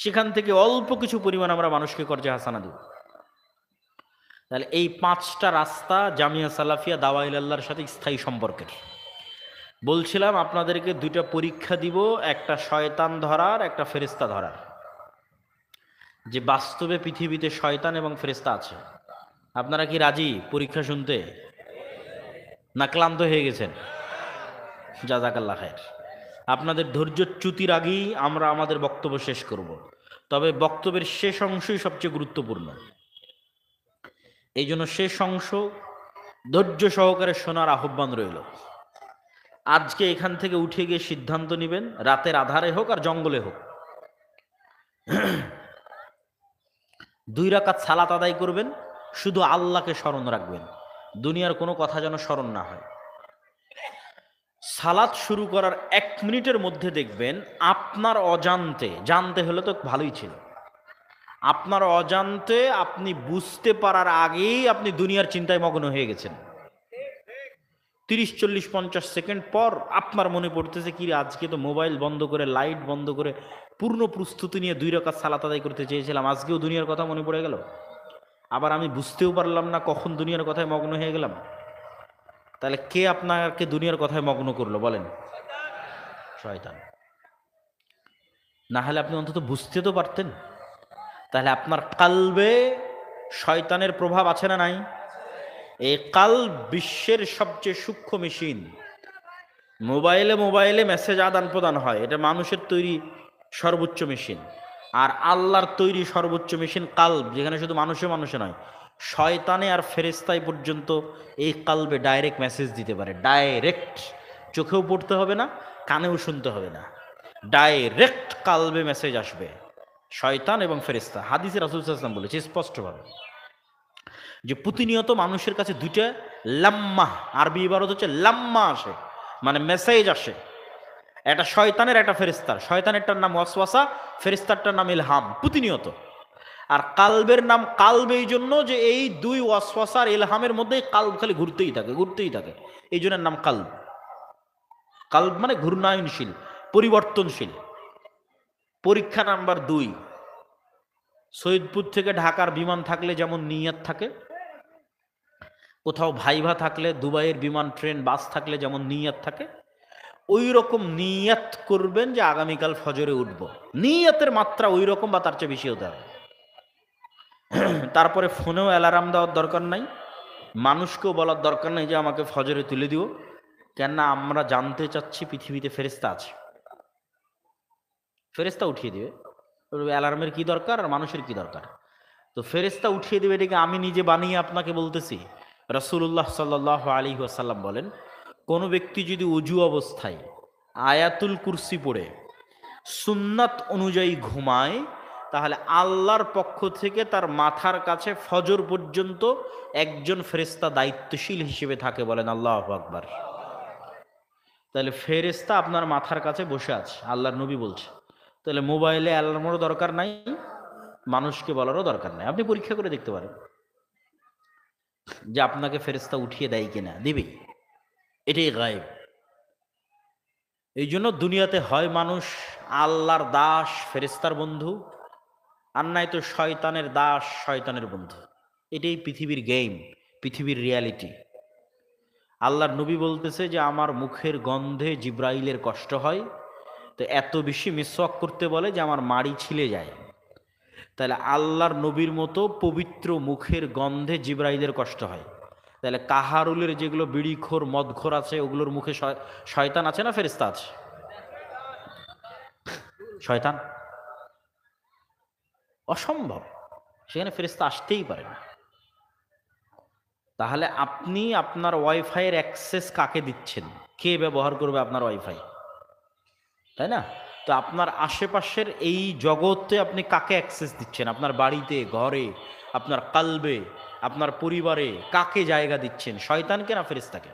সেখান থেকে অল্প কিছু পরিমাণ আমরা মানুষকে কর্জে হাসানা দেব। তাহলে এই 5টা রাস্তা জামিয়া সালাফিয়া দাওয়া ইলাল্লাহর সাথে স্থায়ী সম্পর্কের। বলছিলাম আপনাদেরকে 2টা পরীক্ষা দিব, একটা শয়তান ধরার, একটা ফেরেশতা ধরার। যে বাস্তবে পৃথিবীতে শয়তান এবং ফেরেশতা আছে। আপনারা কি রাজি পরীক্ষা শুনতে, না ক্লান্ত হয়ে গেছেন? জাযাকাল্লাহ খায়ের। আপনাদের ধৈর্যচ্যুতির আগেই আমরা আমাদের বক্তব্য শেষ করব। তবে বক্তব্যের শেষ অংশই সবচেয়ে গুরুত্বপূর্ণ। এই জন্য শেষ অংশ ধৈর্য সহকারে শোনার আহ্বান রইল। আজকে এখান থেকে উঠে গিয়ে সিদ্ধান্ত নেবেন, রাতের আধারে হোক আর জঙ্গলে হোক, 2 রাকাত সালাত আদায় করবেন, শুধু আল্লাহকে স্মরণ রাখবেন, দুনিয়ার কোনো কথা যেন স্মরণ না হয়। সালাত শুরু করার 1 মিনিটের মধ্যে দেখবেন আপনার অজান্তে, জানতে হলে তো ভালোই ছিল, আপনার অজান্তে আপনি বুঝতে পারার আগেই আপনি দুনিয়ার চিন্তায় মগ্ন হয়ে গেছেন। 30, 40, 50 সেকেন্ড পর আপনার মনে পড়তেছে, কি আজকে তো মোবাইল বন্ধ করে, লাইট বন্ধ করে, পূর্ণ প্রস্তুতি নিয়ে 2 রাকাত সালাত আদায় করতে চেয়েছিলাম, আজকেও দুনিয়ার কথা মনে পড়ে গেল। আবার আমি বুঝতেও পারলাম না কখন দুনিয়ার কথায় মগ্ন হয়ে গেলাম। তাহলে কে আপনাকে দুনিয়ার কথায় মগ্ন করলো বলেন? শয়তান। না হলে আপনি অন্তত বুঝতে তো পারতেন। তাহলে আপনার কালবে শয়তানের প্রভাব আছে না নাই? এই কালব বিশ্বের সবচেয়ে সূক্ষ্ম মেশিন। মোবাইলে মেসেজ আদান প্রদান হয়, এটা মানুষের তৈরি সর্বোচ্চ মেশিন। আর আল্লাহর তৈরি সর্বোচ্চ মেশিন কালব, যেখানে শুধু মানুষে নয়, শয়তানে আর ফেরেশতায় পর্যন্ত এই কালবে ডাইরেক্ট মেসেজ দিতে পারে। ডাইরেক্ট, চোখেও পড়তে হবে না, কানেও শুনতে হবে না, ডাইরেক্ট কালবে মেসেজ আসবে। শয়তান এবং ফেরেশতা, হাদিসে রাসূল সাল্লাল্লাহু আলাইহি ওয়াসাল্লাম বলেছে স্পষ্টভাবে যে প্রতিনিয়ত মানুষের কাছে 2টা লাম্মা, আরবি ইবারত হচ্ছে লাম্মা, আসে, মানে মেসেজ আসে। একটা শয়তানের, একটা ফেরেশতার। শয়তানেরটার নাম ওয়াসওয়াসা, ফেরেশতারটার নাম ইলহাম। প্রতিনিয়ত আর কালবের নাম কালব এই জন্য যে এই দুই ওয়াসওয়াসার ইলহামের মধ্যে কালব খালি ঘুরতেই থাকে, এই জন্য নাম কালব। কালব মানে ঘূর্ণায়নশীল, পরিবর্তনশীল। পরীক্ষা নাম্বার 2, সৈয়দপুর থেকে ঢাকার বিমান থাকলে যেমন নিয়ত থাকে, কোথাও ভাইভা থাকলে, দুবাইয়ের বিমান, ট্রেন, বাস থাকলে যেমন নিয়ত থাকে, ওই রকম নিয়ত করবেন যে আগামীকাল ফজরে উঠব। নিয়তের মাত্রা ওই রকম বা তার চেয়ে বেশি হতে হবে। তারপরে ফোনেও অ্যালার্ম দেওয়ার দরকার নাই, মানুষকেও বলার দরকার নাই যে আমাকে ফজরে তুলে দিও। কেননা আমরা জানতে চাচ্ছি পৃথিবীতে ফেরেশতা আছে, ফেরেশতা উঠিয়ে দিবে। অ্যালার্মের কি দরকার আর মানুষের কি দরকার? তো ফেরেশতা উঠিয়ে দেবে, এটাকে আমি নিজে বানিয়ে আপনাকে বলতেছি। রাসূলুল্লাহ সাল্লাল্লাহু আলাইহি ওয়াসাল্লাম বলেন, কোনো ব্যক্তি যদি উজু অবস্থায় আয়াতুল কুরসি পড়ে সুন্নাত অনুযায়ী ঘুমায়, তাহলে আল্লাহর পক্ষ থেকে তার মাথার কাছে ফজর পর্যন্ত একজন ফেরেশতা দায়িত্বশীল হিসেবে থাকে। বলেন আল্লাহু আকবার। তাহলে ফেরেশতা আপনার মাথার কাছে বসে আছে, আল্লাহর নবী বলছে। তাহলে মোবাইলে অ্যালার্মেরও দরকার নাই, মানুষকে বলারও দরকার নাই। আপনি পরীক্ষা করে দেখতে পারেন যে আপনাকে ফেরেশতা উঠিয়ে দেয় কিনা, দিবেই। এটাই গায়েব। এই জন্য দুনিয়াতে হয় মানুষ আল্লাহর দাস, ফেরেশতার বন্ধু, আর নাই তো শয়তানের দাস, শয়তানের বন্ধু। এটাই পৃথিবীর গেম, পৃথিবীর রিয়ালিটি। আল্লাহর নবী বলতেছে যে আমার মুখের গন্ধে জিব্রাইলের কষ্ট হয়, তো এত বেশি মিসওয়াক করতে বলে যে আমার মাড়ি ছিলে যায়। তাহলে আল্লাহর নবীর মতো পবিত্র মুখের গন্ধে জিব্রাইলের কষ্ট হয়। তাহলে কাহারুলের যেগুলো বিড়িখোর, মদখোর আছে, ওগুলোর মুখে শয়তান আছে না ফেরেশতা আছে? শয়তান, অসম্ভব, সেখানে ফেরেশতা আসতেই পারে না। তাহলে আপনি আপনার ওয়াইফাইয়ের অ্যাক্সেস কাকে দিচ্ছেন? কে ব্যবহার করবে আপনার ওয়াইফাই? তাই না? তো আপনার আশেপাশের এই জগতে আপনি কাকে অ্যাক্সেস দিচ্ছেন? আপনার বাড়িতে, ঘরে, আপনার কালবে, আপনার পরিবারে কাকে জায়গা দিচ্ছেন? শয়তানকে না ফেরেশতাকে?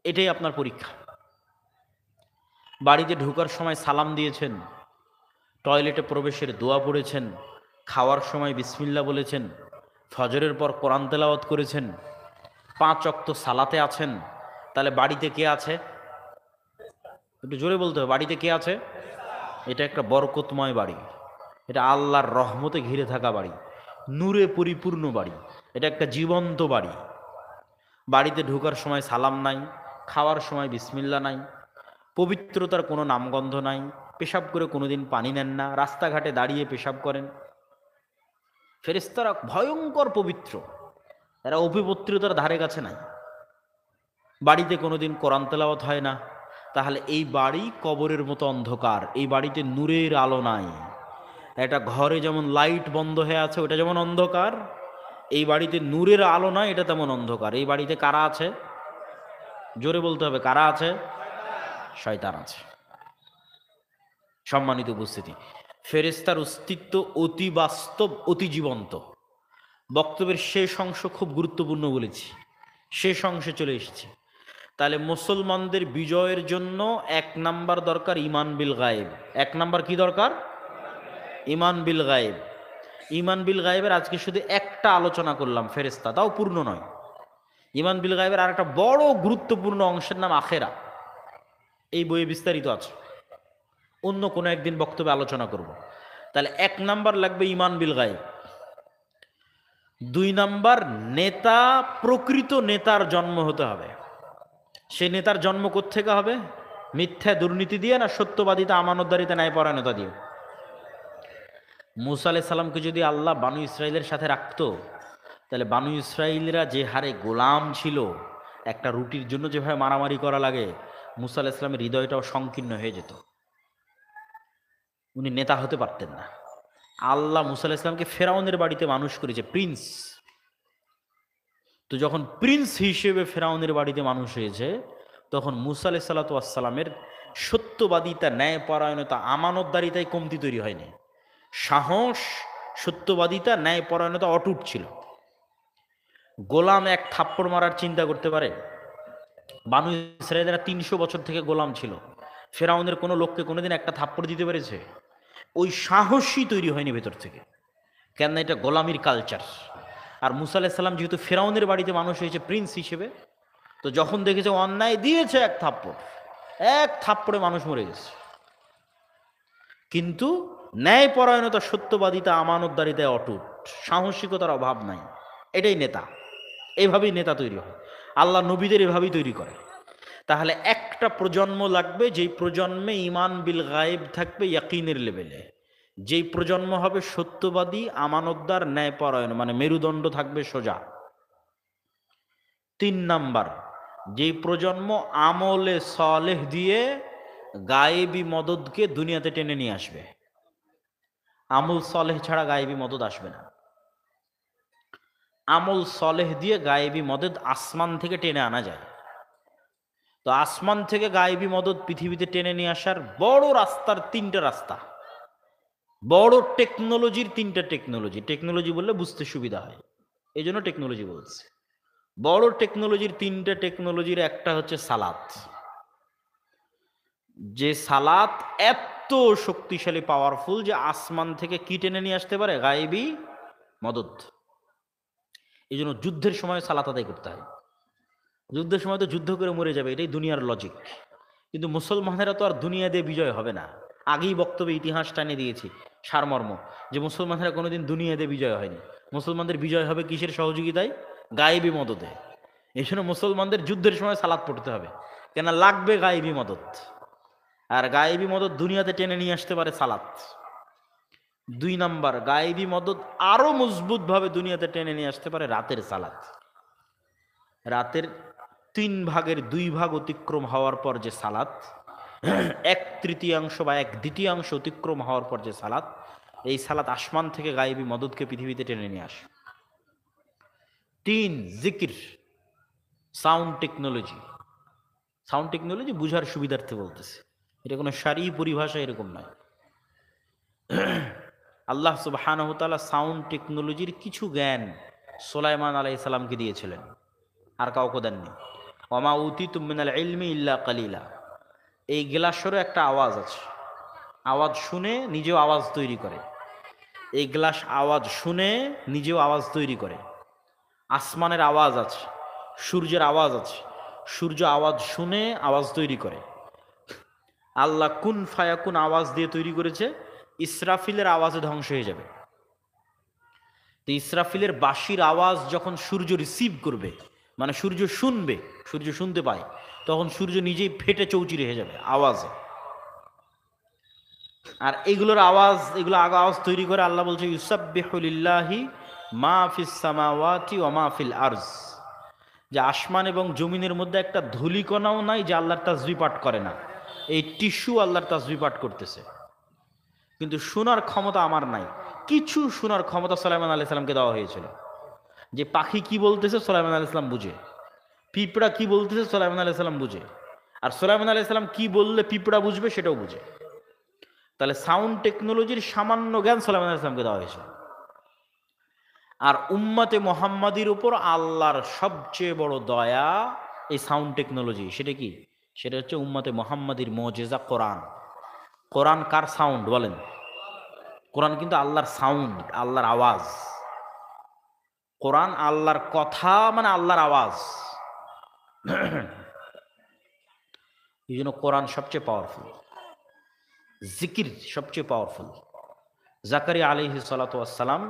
এটাই আপনার পরীক্ষা। বাড়িতে ঢোকার সময় সালাম দিয়েছেন, টয়লেটে প্রবেশের দোয়া পড়েছেন, খাওয়ার সময় বিসমিল্লাহ বলেছেন, ফজরের পর কোরআন তেলাওয়াত করেছেন, 5 ওয়াক্ত সালাতে আছেন, তাহলে বাড়িতে কে আছে? একটু জোরে বলতে হবে, বাড়িতে কে আছে? এটা একটা বরকতময় বাড়ি, এটা আল্লাহর রহমতে ঘিরে থাকা বাড়ি, নূরে পরিপূর্ণ বাড়ি, এটা একটা জীবন্ত বাড়ি। বাড়িতে ঢোকার সময় সালাম নাই, খাওয়ার সময় বিসমিল্লাহ নাই, পবিত্রতার কোনো নামগন্ধ নাই, পেশাব করে কোনোদিন পানি নেন না, রাস্তাঘাটে দাঁড়িয়ে পেশাব করেন। ফেরেশতারা ভয়ঙ্কর পবিত্র, এরা অপবিত্রতার ধারে কাছে নাই। বাড়িতে কোনোদিন কোরআন তেলাওয়াত হয় না, তাহলে এই বাড়ি কবরের মতো অন্ধকার, এই বাড়িতে নূরের আলো নাই। একটা ঘরে যেমন লাইট বন্ধ হয়ে আছে, ওটা যেমন অন্ধকার, এই বাড়িতে নূরের আলো নাই, এটা তেমন অন্ধকার। এই বাড়িতে কারা আছে? জোরে বলতে হবে, কারা আছে? শয়তান আছে। সম্মানিত উপস্থিতি, ফেরেশতার অস্তিত্ব অতি বাস্তব, অতি জীবন্ত। বক্তব্যের শেষ অংশ খুব গুরুত্বপূর্ণ বলেছি, শেষ অংশে চলে এসেছি। তাহলে মুসলমানদের বিজয়ের জন্য 1 নাম্বার দরকার ঈমান বিল গায়েব। 1 নাম্বার কি দরকার? ঈমান বিল গায়েব। ঈমান বিল গায়েবের আজকে শুধু একটা আলোচনা করলাম, ফেরেশতা, তাও পূর্ণ নয়। ঈমান বিল গায়েবের আর একটা বড় গুরুত্বপূর্ণ অংশের নাম আখেরা। এই বইয়ে বিস্তারিত আছে, অন্য কোনো একদিন বক্তব্যে আলোচনা করব। তাহলে 1 নাম্বার লাগবে ঈমান বিল গায়েব। 2 নাম্বার, নেতা, প্রকৃত নেতার জন্ম হতে হবে। সে নেতার জন্ম কোত্থেকে হবে? মিথ্যা দুর্নীতি দিয়ে না সত্যবাদিতা, আমানতদারিতা, ন্যায়পরায়ণতা দিয়ে? মূসা আলাইহিস সালামকে যদি আল্লাহ বানু ইসরাইলের সাথে রাখতো, তাহলে বানু ইসরাইলরা যে হারে গোলাম ছিল, একটা রুটির জন্য যেভাবে মারামারি করা লাগে, মূসা আলাইহিস সালামের হৃদয়টাও সংকীর্ণ হয়ে যেত, উনি নেতা হতে পারতেন না। আল্লাহ মূসা আলাইহিস সালামকে ফেরাউনের বাড়িতে মানুষ করেছে, প্রিন্স। তো যখন প্রিন্স হিসেবে ফেরাউনের বাড়িতে মানুষ হয়েছে, তখন মূসা আলাইহিস সালাতু ওয়াস সালামের সত্যবাদিতা, ন্যায়পরায়ণতা, আমানতদারিতায় কমতি তৈরি হয়নি। সাহস, সত্যবাদিতা, ন্যায়পরায়ণতা অটুট ছিল। গোলাম এক থাপ্পড় মারার চিন্তা করতে পারে? বানু ইসরায়েলরা 300 বছর থেকে গোলাম ছিল, ফেরাউনের কোনো লোককে কোনোদিন একটা থাপ্পড় দিতে পেরেছে? ওই সাহসী তৈরি হয়নি ভেতর থেকে, কেন এটা গোলামির কালচার। আর মুসা আলাইহিস সালাম যেহেতু ফেরাউনের বাড়িতে মানুষ হয়েছে প্রিন্স হিসেবে, তো যখন দেখেছে অন্যায় দিয়েছে এক থাপ্পড়ে মানুষ মরে গেছে, কিন্তু ন্যায়পরায়ণতা, সত্যবাদিতা, আমানতদারিতায় অটুট, সাহসিকতার অভাব নাই। এটাই নেতা, এভাবেই নেতা তৈরি হয়। আল্লাহ নবীদের এভাবেই তৈরি করে। তাহলে একটা প্রজন্ম লাগবে যেই প্রজন্মে ইমান বিল গায়েব থাকবে ইয়াকিনের লেভেলে, যেই প্রজন্ম হবে সত্যবাদী, আমানতদার, ন্যায়পরায়ণ, মানে মেরুদণ্ড থাকবে সোজা। 3 নাম্বার, যেই প্রজন্ম আমলে সালেহ দিয়ে গায়েবী মদদকে দুনিয়াতে টেনে নিয়ে আসবে। আমল সলেহ ছাড়া গায়েবী মদদ আসবে না। আমল সলেহ দিয়ে গায়েবী মদদ আসমান থেকে টেনে আনা যায়। তো আসমান থেকে গায়েবী মদদ পৃথিবীতে টেনে নিয়ে আসার বড় রাস্তার 3টা রাস্তা, বড় টেকনোলজির 3টা টেকনোলজি বললে বুঝতে সুবিধা হয়, এই জন্য টেকনোলজি বলছে। বড় টেকনোলজির 3টা টেকনোলজির একটা হচ্ছে সালাত। যে সালাত এত শক্তিশালী, পাওয়ারফুল, যে আসমান থেকে কি টেনে নিয়ে আসতে পারে? গায়েবী মদদ। এই জন্য যুদ্ধের সময় সালাত আদায় করতে হয়। যুদ্ধের সময় তো যুদ্ধ করে মরে যাবে, এটাই দুনিয়ার লজিক। কিন্তু মুসলমানেরা তো আর দুনিয়া দিয়ে বিজয় হবে না। আগেই বক্তব্যে ইতিহাস টানে দিয়েছি সারমর্ম, যে মুসলমানেরা কোনোদিন দুনিয়া দিয়ে বিজয় হয়নি। মুসলমানদের বিজয় হবে কিসের সহযোগিতায়? গায়েবী মদদে। এই জন্য মুসলমানদের যুদ্ধের সময় সালাত পড়তে হবে, কেন লাগবে গায়েবী মদদ। আর গায়েবী মদদ দুনিয়াতে টেনে নিয়ে আসতে পারে সালাত। 2 নাম্বার, গায়েবী মদদ আরো মজবুত ভাবে দুনিয়াতে টেনে নিয়ে আসতে পারে রাতের সালাত। রাতের 3 ভাগের 2 ভাগ অতিক্রম হওয়ার পর যে সালাত, 1/3 বা 1/2 অতিক্রম হওয়ার পর যে সালাত, এই সালাত আসমান থেকে গায়েবী মদদকে পৃথিবীতে টেনে নিয়ে আসে। 3, জিকির, সাউন্ড টেকনোলজি। সাউন্ড টেকনোলজি বুঝার সুবিধার্থে বলতেছে, এটা কোনো সারি পরিভাষা এরকম নয়। আল্লাহ সুবহানাহু ওয়া তাআলা সাউন্ড টেকনোলজির কিছু জ্ঞান সুলাইমান আলাইহিস সালামকে দিয়েছিলেন, আর কাউকে দেননি। ওমা উতিতুম মিনাল ইলমি ইল্লা কালিলা। এই গ্লাসেরও একটা আওয়াজ আছে, আওয়াজ শুনে নিজেও আওয়াজ তৈরি করে। এই গ্লাস আওয়াজ শুনে নিজেও আওয়াজ তৈরি করে। আসমানের আওয়াজ আছে, সূর্যের আওয়াজ আছে, সূর্য আওয়াজ শুনে আওয়াজ তৈরি করে। আল্লাহ কুন ফায়াকুন আওয়াজ দিয়ে তৈরি করেছে। ইসরাফিলের আওয়াজে ধ্বংস হয়ে যাবে। তো ইসরাফিলের বাঁশির আওয়াজ যখন সূর্য রিসিভ করবে, মানে সূর্য শুনবে, সূর্য শুনতে পায়, তখন সূর্য নিজেই ফেটে চৌচির হয়ে যাবে আওয়াজে। আর এগুলোর আওয়াজ, এগুলো আওয়াজ তৈরি করে আল্লাহ বলছে ইউসাব্বিহু লিল্লাহি মা ফিস সামাওয়াতি ওয়া মা ফিল আরজ, যে আসমান এবং জমিনের মধ্যে একটা ধূলিকণাও নাই যে আল্লাহর তাসবিহ পাঠ করে না। এই টিস্যু আল্লাহর তাসবিহ পাঠ করতেছে, কিন্তু শোনার ক্ষমতা আমার নাই। কিছু শোনার ক্ষমতা সুলাইমান আলাইহিস সালামকে দেওয়া হয়েছিল। যে পাখি কি বলতেছে সুলাইমান আলাইহিস সালাম বুঝে, পিঁপড়া কি বলতেছে সুলাইমান আলাইহিস সালাম বুঝে, আর সুলাইমান আলাইহিস সালাম কি বললে পিঁপড়া বুঝবে সেটাও বুঝে। তাহলে সাউন্ড টেকনোলজির সামান্য জ্ঞান সুলাইমান আলাইহিস সালামকে দেওয়া হয়েছে। আর উম্মতে মুহাম্মাদির উপর আল্লাহর সবচেয়ে বড় দয়া এই সাউন্ড টেকনোলজি। সেটা কি? সেটা হচ্ছে উম্মতে মুহাম্মাদির মুজিজা কোরআন। কোরআন কার সাউন্ড বলেন? কোরআন কিন্তু আল্লাহর সাউন্ড, আল্লাহর আওয়াজ। কোরআন আল্লাহর কথা, মানে আল্লাহর আওয়াজ। এই জন্য কোরআন সবচেয়ে পাওয়ারফুল, জিকির সবচেয়ে পাওয়ারফুল। জাকারিয়া আলাইহিস সালাতু ওয়াস সালাম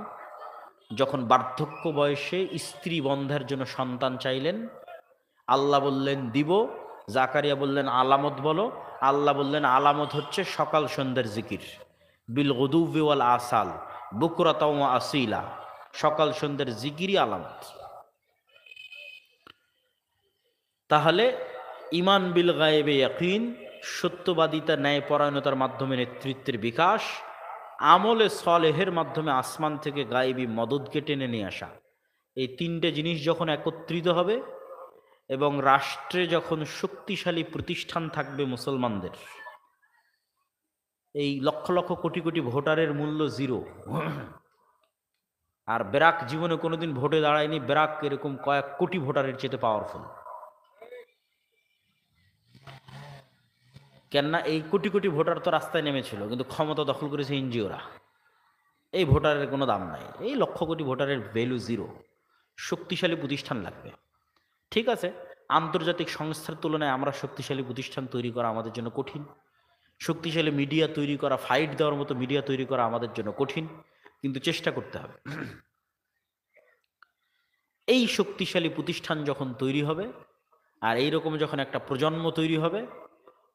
যখন বার্ধক্য বয়সে স্ত্রী বন্ধার জন্য সন্তান চাইলেন, আল্লাহ বললেন দিব। জাকারিয়া বললেন আলামত বলো। আল্লাহ বললেন আলামত হচ্ছে সকাল সন্ধ্যার জিকির, বিল গুদুওয়ি ওয়াল আসাল বুকরাতাও ওয়া আসিলা। সকাল সন্ধ্যার জিকিরই আলামত। তাহলে ইমান বিল গায়েবে ইয়াকিন, সত্যবাদিতা, ন্যায়পরায়ণতার মাধ্যমে নেতৃত্বের বিকাশ, আমলে সলেহের মাধ্যমে আসমান থেকে গায়েবী মদদকে টেনে নিয়ে আসা, এই 3টে জিনিস যখন একত্রিত হবে এবং রাষ্ট্রে যখন শক্তিশালী প্রতিষ্ঠান থাকবে মুসলমানদের, এই লক্ষ লক্ষ কোটি কোটি ভোটারের মূল্য জিরো। আর ব্যারাক জীবনে কোনোদিন ভোটে দাঁড়ায়নি, ব্যারাক এরকম কয়েক কোটি ভোটারের চেয়ে পাওয়ারফুল। কেননা এই কোটি কোটি ভোটার তো রাস্তায় নেমেছিল, কিন্তু ক্ষমতা দখল করেছে এনজিওরা। এই ভোটারের কোনো দাম নাই, এই লক্ষ কোটি ভোটারের ভ্যালু জিরো। শক্তিশালী প্রতিষ্ঠান লাগবে। ঠিক আছে, আন্তর্জাতিক সংস্থার তুলনায় আমরা শক্তিশালী প্রতিষ্ঠান তৈরি করা আমাদের জন্য কঠিন, শক্তিশালী মিডিয়া তৈরি করা, ফাইট দেওয়ার মতো মিডিয়া তৈরি করা আমাদের জন্য কঠিন, কিন্তু চেষ্টা করতে হবে। এই শক্তিশালী প্রতিষ্ঠান যখন তৈরি হবে আর এইরকম যখন একটা প্রজন্ম তৈরি হবে,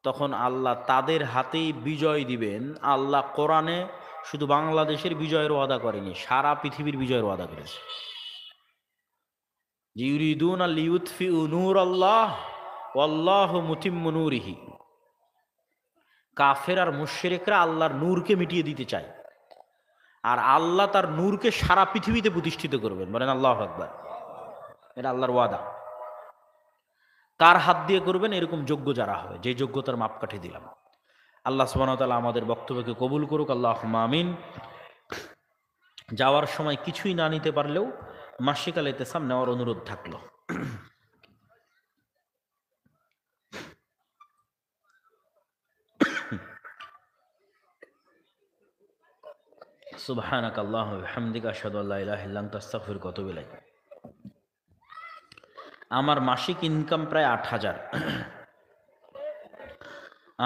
তখন আল্লাহ তাদের হাতেই বিজয় দিবেন। আল্লাহ কোরআনে শুধু বাংলাদেশের বিজয়ের ওয়াদা করেনি, সারা পৃথিবীর বিজয়ের ওয়াদা করেছে। যে ইউরিদুনা লিইউতফিউ নূরাল্লাহ ওয়াল্লাহু মুতিম্মু নূরিহি, কাফের আর মুশরিকরা আল্লাহর নূরকে মিটিয়ে দিতে চায়, আর আল্লাহ তার নূরকে সারা পৃথিবীতে প্রতিষ্ঠিত করবেন। বলেন আল্লাহু আকবার। এটা আল্লাহর ওয়াদা। কার হাত দিয়ে করবেন? এরকম যোগ্য যারা হবে, যে যোগ্যতার মাপকাঠি দিলাম। আল্লাহ সুবহানাহু ওয়া তাআলা আমাদের বক্তব্যকে কবুল করুক, আল্লাহুম্মা আমিন। যাওয়ার সময় কিছুই না নিতে পারলেও মাসিকাল ইতিসাম নেওয়ার অনুরোধ থাকলো। সুবহানাক আল্লাহুম্মা ওয়া বিহামদিকা আশহাদু আল্লা ইলাহা ইল্লা আনতা আস্তাগফিরুকা ওয়া আতুবু ইলাইক। আমার মাসিক ইনকাম প্রায় ৮,০০০।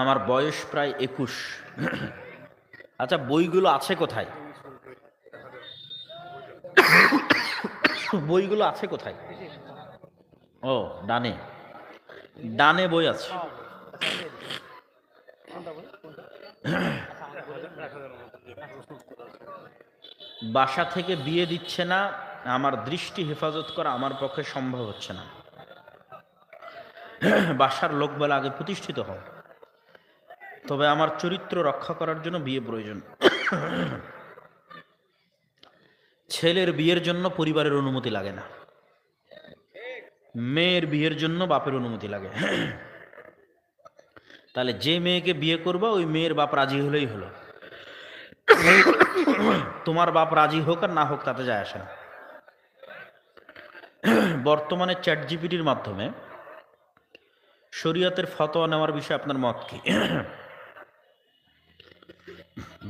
আমার বয়স প্রায় ২১। আচ্ছা, বইগুলো আছে কোথায়? বইগুলো আছে কোথায়? ও, ডানে ডানে বই আছে। বাসা থেকে বিয়ে দিচ্ছে না, আমার দৃষ্টি হেফাজত করা আমার পক্ষে সম্ভব হচ্ছে না। বাসার লোক বলে আগে প্রতিষ্ঠিত হও, তবে আমার চরিত্র রক্ষা করার জন্য বিয়ে প্রয়োজন। ছেলের বিয়ের জন্য পরিবারের অনুমতি লাগে না, মেয়ের বিয়ের জন্য বাপের অনুমতি লাগে। তাহলে যে মেয়েকে বিয়ে করবা ওই মেয়ের বাপ রাজি হলেই হলো। তোমার বাপ রাজি হোক আর না হোক তাতে যায় আসে না। বর্তমানে চ্যাট জিপিটির মাধ্যমে শরীয়তের ফতোয়া নেওয়ার বিষয়ে আপনার মত কি?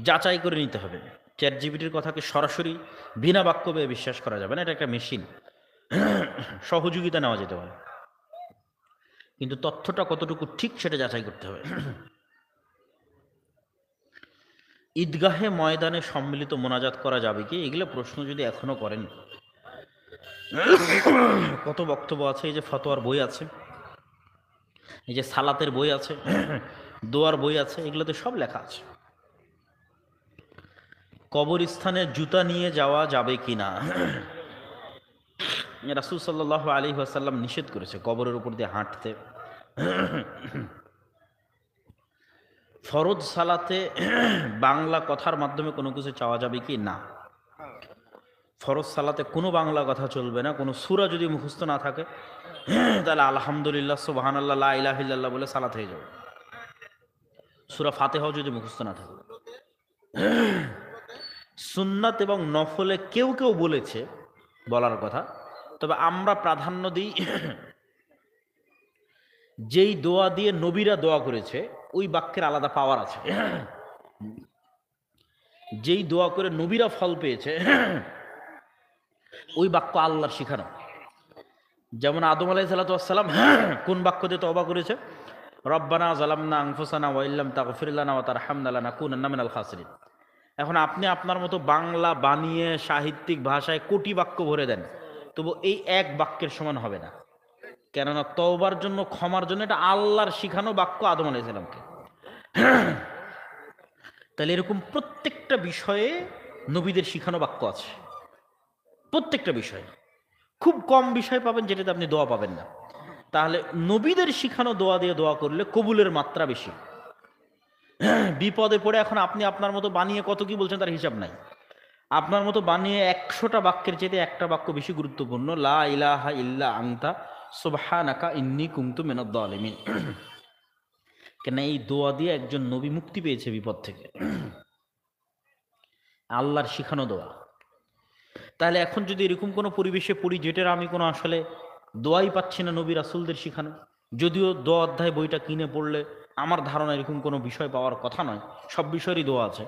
যাচাই করে নিতে হবে। চ্যাট জিপিটির কথাকে সরাসরি বিনা বাক্য বেয়ে বিশ্বাস করা যাবে না, এটা একটা মেশিন। সহযোগিতা নেওয়া যেতে পারে, কিন্তু তথ্যটা কতটুকু ঠিক সেটা যাচাই করতে হবে। ঈদগাহে ময়দানে সম্মিলিত মোনাজাত করা যাবে কি? এগুলো প্রশ্ন যদি এখনো করেন, কত বক্তব্য আছে। এই যে ফতোয়ার বই আছে, এই যে সালাতের বই আছে, দোয়ার বই আছে, এগুলোতে সব লেখা আছে। কবরস্থানে জুতা নিয়ে যাওয়া যাবে কি না? রাসূল সাল্লাল্লাহু আলাইহি ওয়াসাল্লাম নিষেধ করেছে কবরের উপর দিয়ে হাঁটতে। ফরজ সালাতে বাংলা কথার মাধ্যমে কোনো কিছু চাওয়া যাবে কি না? ফরজ সালাতে কোনো বাংলা কথা চলবে না। কোনো সূরা যদি মুখস্থ না থাকে তাহলে আলহামদুলিল্লাহ, সুবহানাল্লাহ, লা ইলাহা ইল্লাল্লাহ বলে সালাত হয়ে যাবে। সূরা ফাতিহাও যদি মুখস্থ না থাকে। সুন্নাত এবং নফলে কেউ কেউ বলেছে বলার কথা, তবে আমরা প্রাধান্য দিই যেই দোয়া দিয়ে নবীরা দোয়া করেছে ওই বাক্যের আলাদা পাওয়ার আছে। যেই দোয়া করে নবীরা ফল পেয়েছে ওই বাক্য আল্লাহর শিখানো। যেমন আদম আলাইহিস সালাতু ওয়াস সালাম কোন বাক্য দিয়ে তওবা করেছে? রব্বানা যালামনা আনফুসানা ওয়া ইল্লাম তাগফির লানা ওয়া তারহামনা লানাকুনান্না মিনাল খাসিরিন। এখন আপনি আপনার মতো বাংলা বানিয়ে সাহিত্যিক ভাষায় কোটি বাক্য ভরে দেন, তবু এই এক বাক্যের সমান হবে না। কেননা তওবার জন্য, ক্ষমার জন্য এটা আল্লাহর শিখানো বাক্য আদম আলাইহিস সালামকে। তাহলে এরকম প্রত্যেকটা বিষয়ে নবীদের শিখানো বাক্য আছে, প্রত্যেকটা বিষয়ে। খুব কম বিষয় পাবেন যেটাতে আপনি দোয়া পাবেন না। তাহলে নবীদের শিখানো দোয়া দিয়ে দোয়া করলে কবুলের মাত্রা বেশি। বিপদে পড়ে এখন আপনি আপনার মতো বানিয়ে কত কি বলছেন তার হিসাব নাই। আপনার মতো বানিয়ে 100টা বাক্যের চাইতে একটা বাক্য বেশি গুরুত্বপূর্ণ, লা ইলাহা ইল্লা আনতা সুবহানাকা ইন্নী কুনতু মিনাজ জালিমিন। কেন এই দোয়া দিয়ে একজন নবী মুক্তি পেয়েছে বিপদ থেকে, আল্লাহর শিখানো দোয়া। তাহলে এখন যদি এরকম কোনো পরিবেশে পড়ি যেটার আমি কোনো আসলে দোয়াই পাচ্ছি না নবী রাসূলদের শিখানো, যদিও দোয়া অধ্যায় বইটা কিনে পড়লে আমার ধারণা এরকম কোনো বিষয় পাওয়ার কথা নয়, সব বিষয়েরই দোয়া আছে।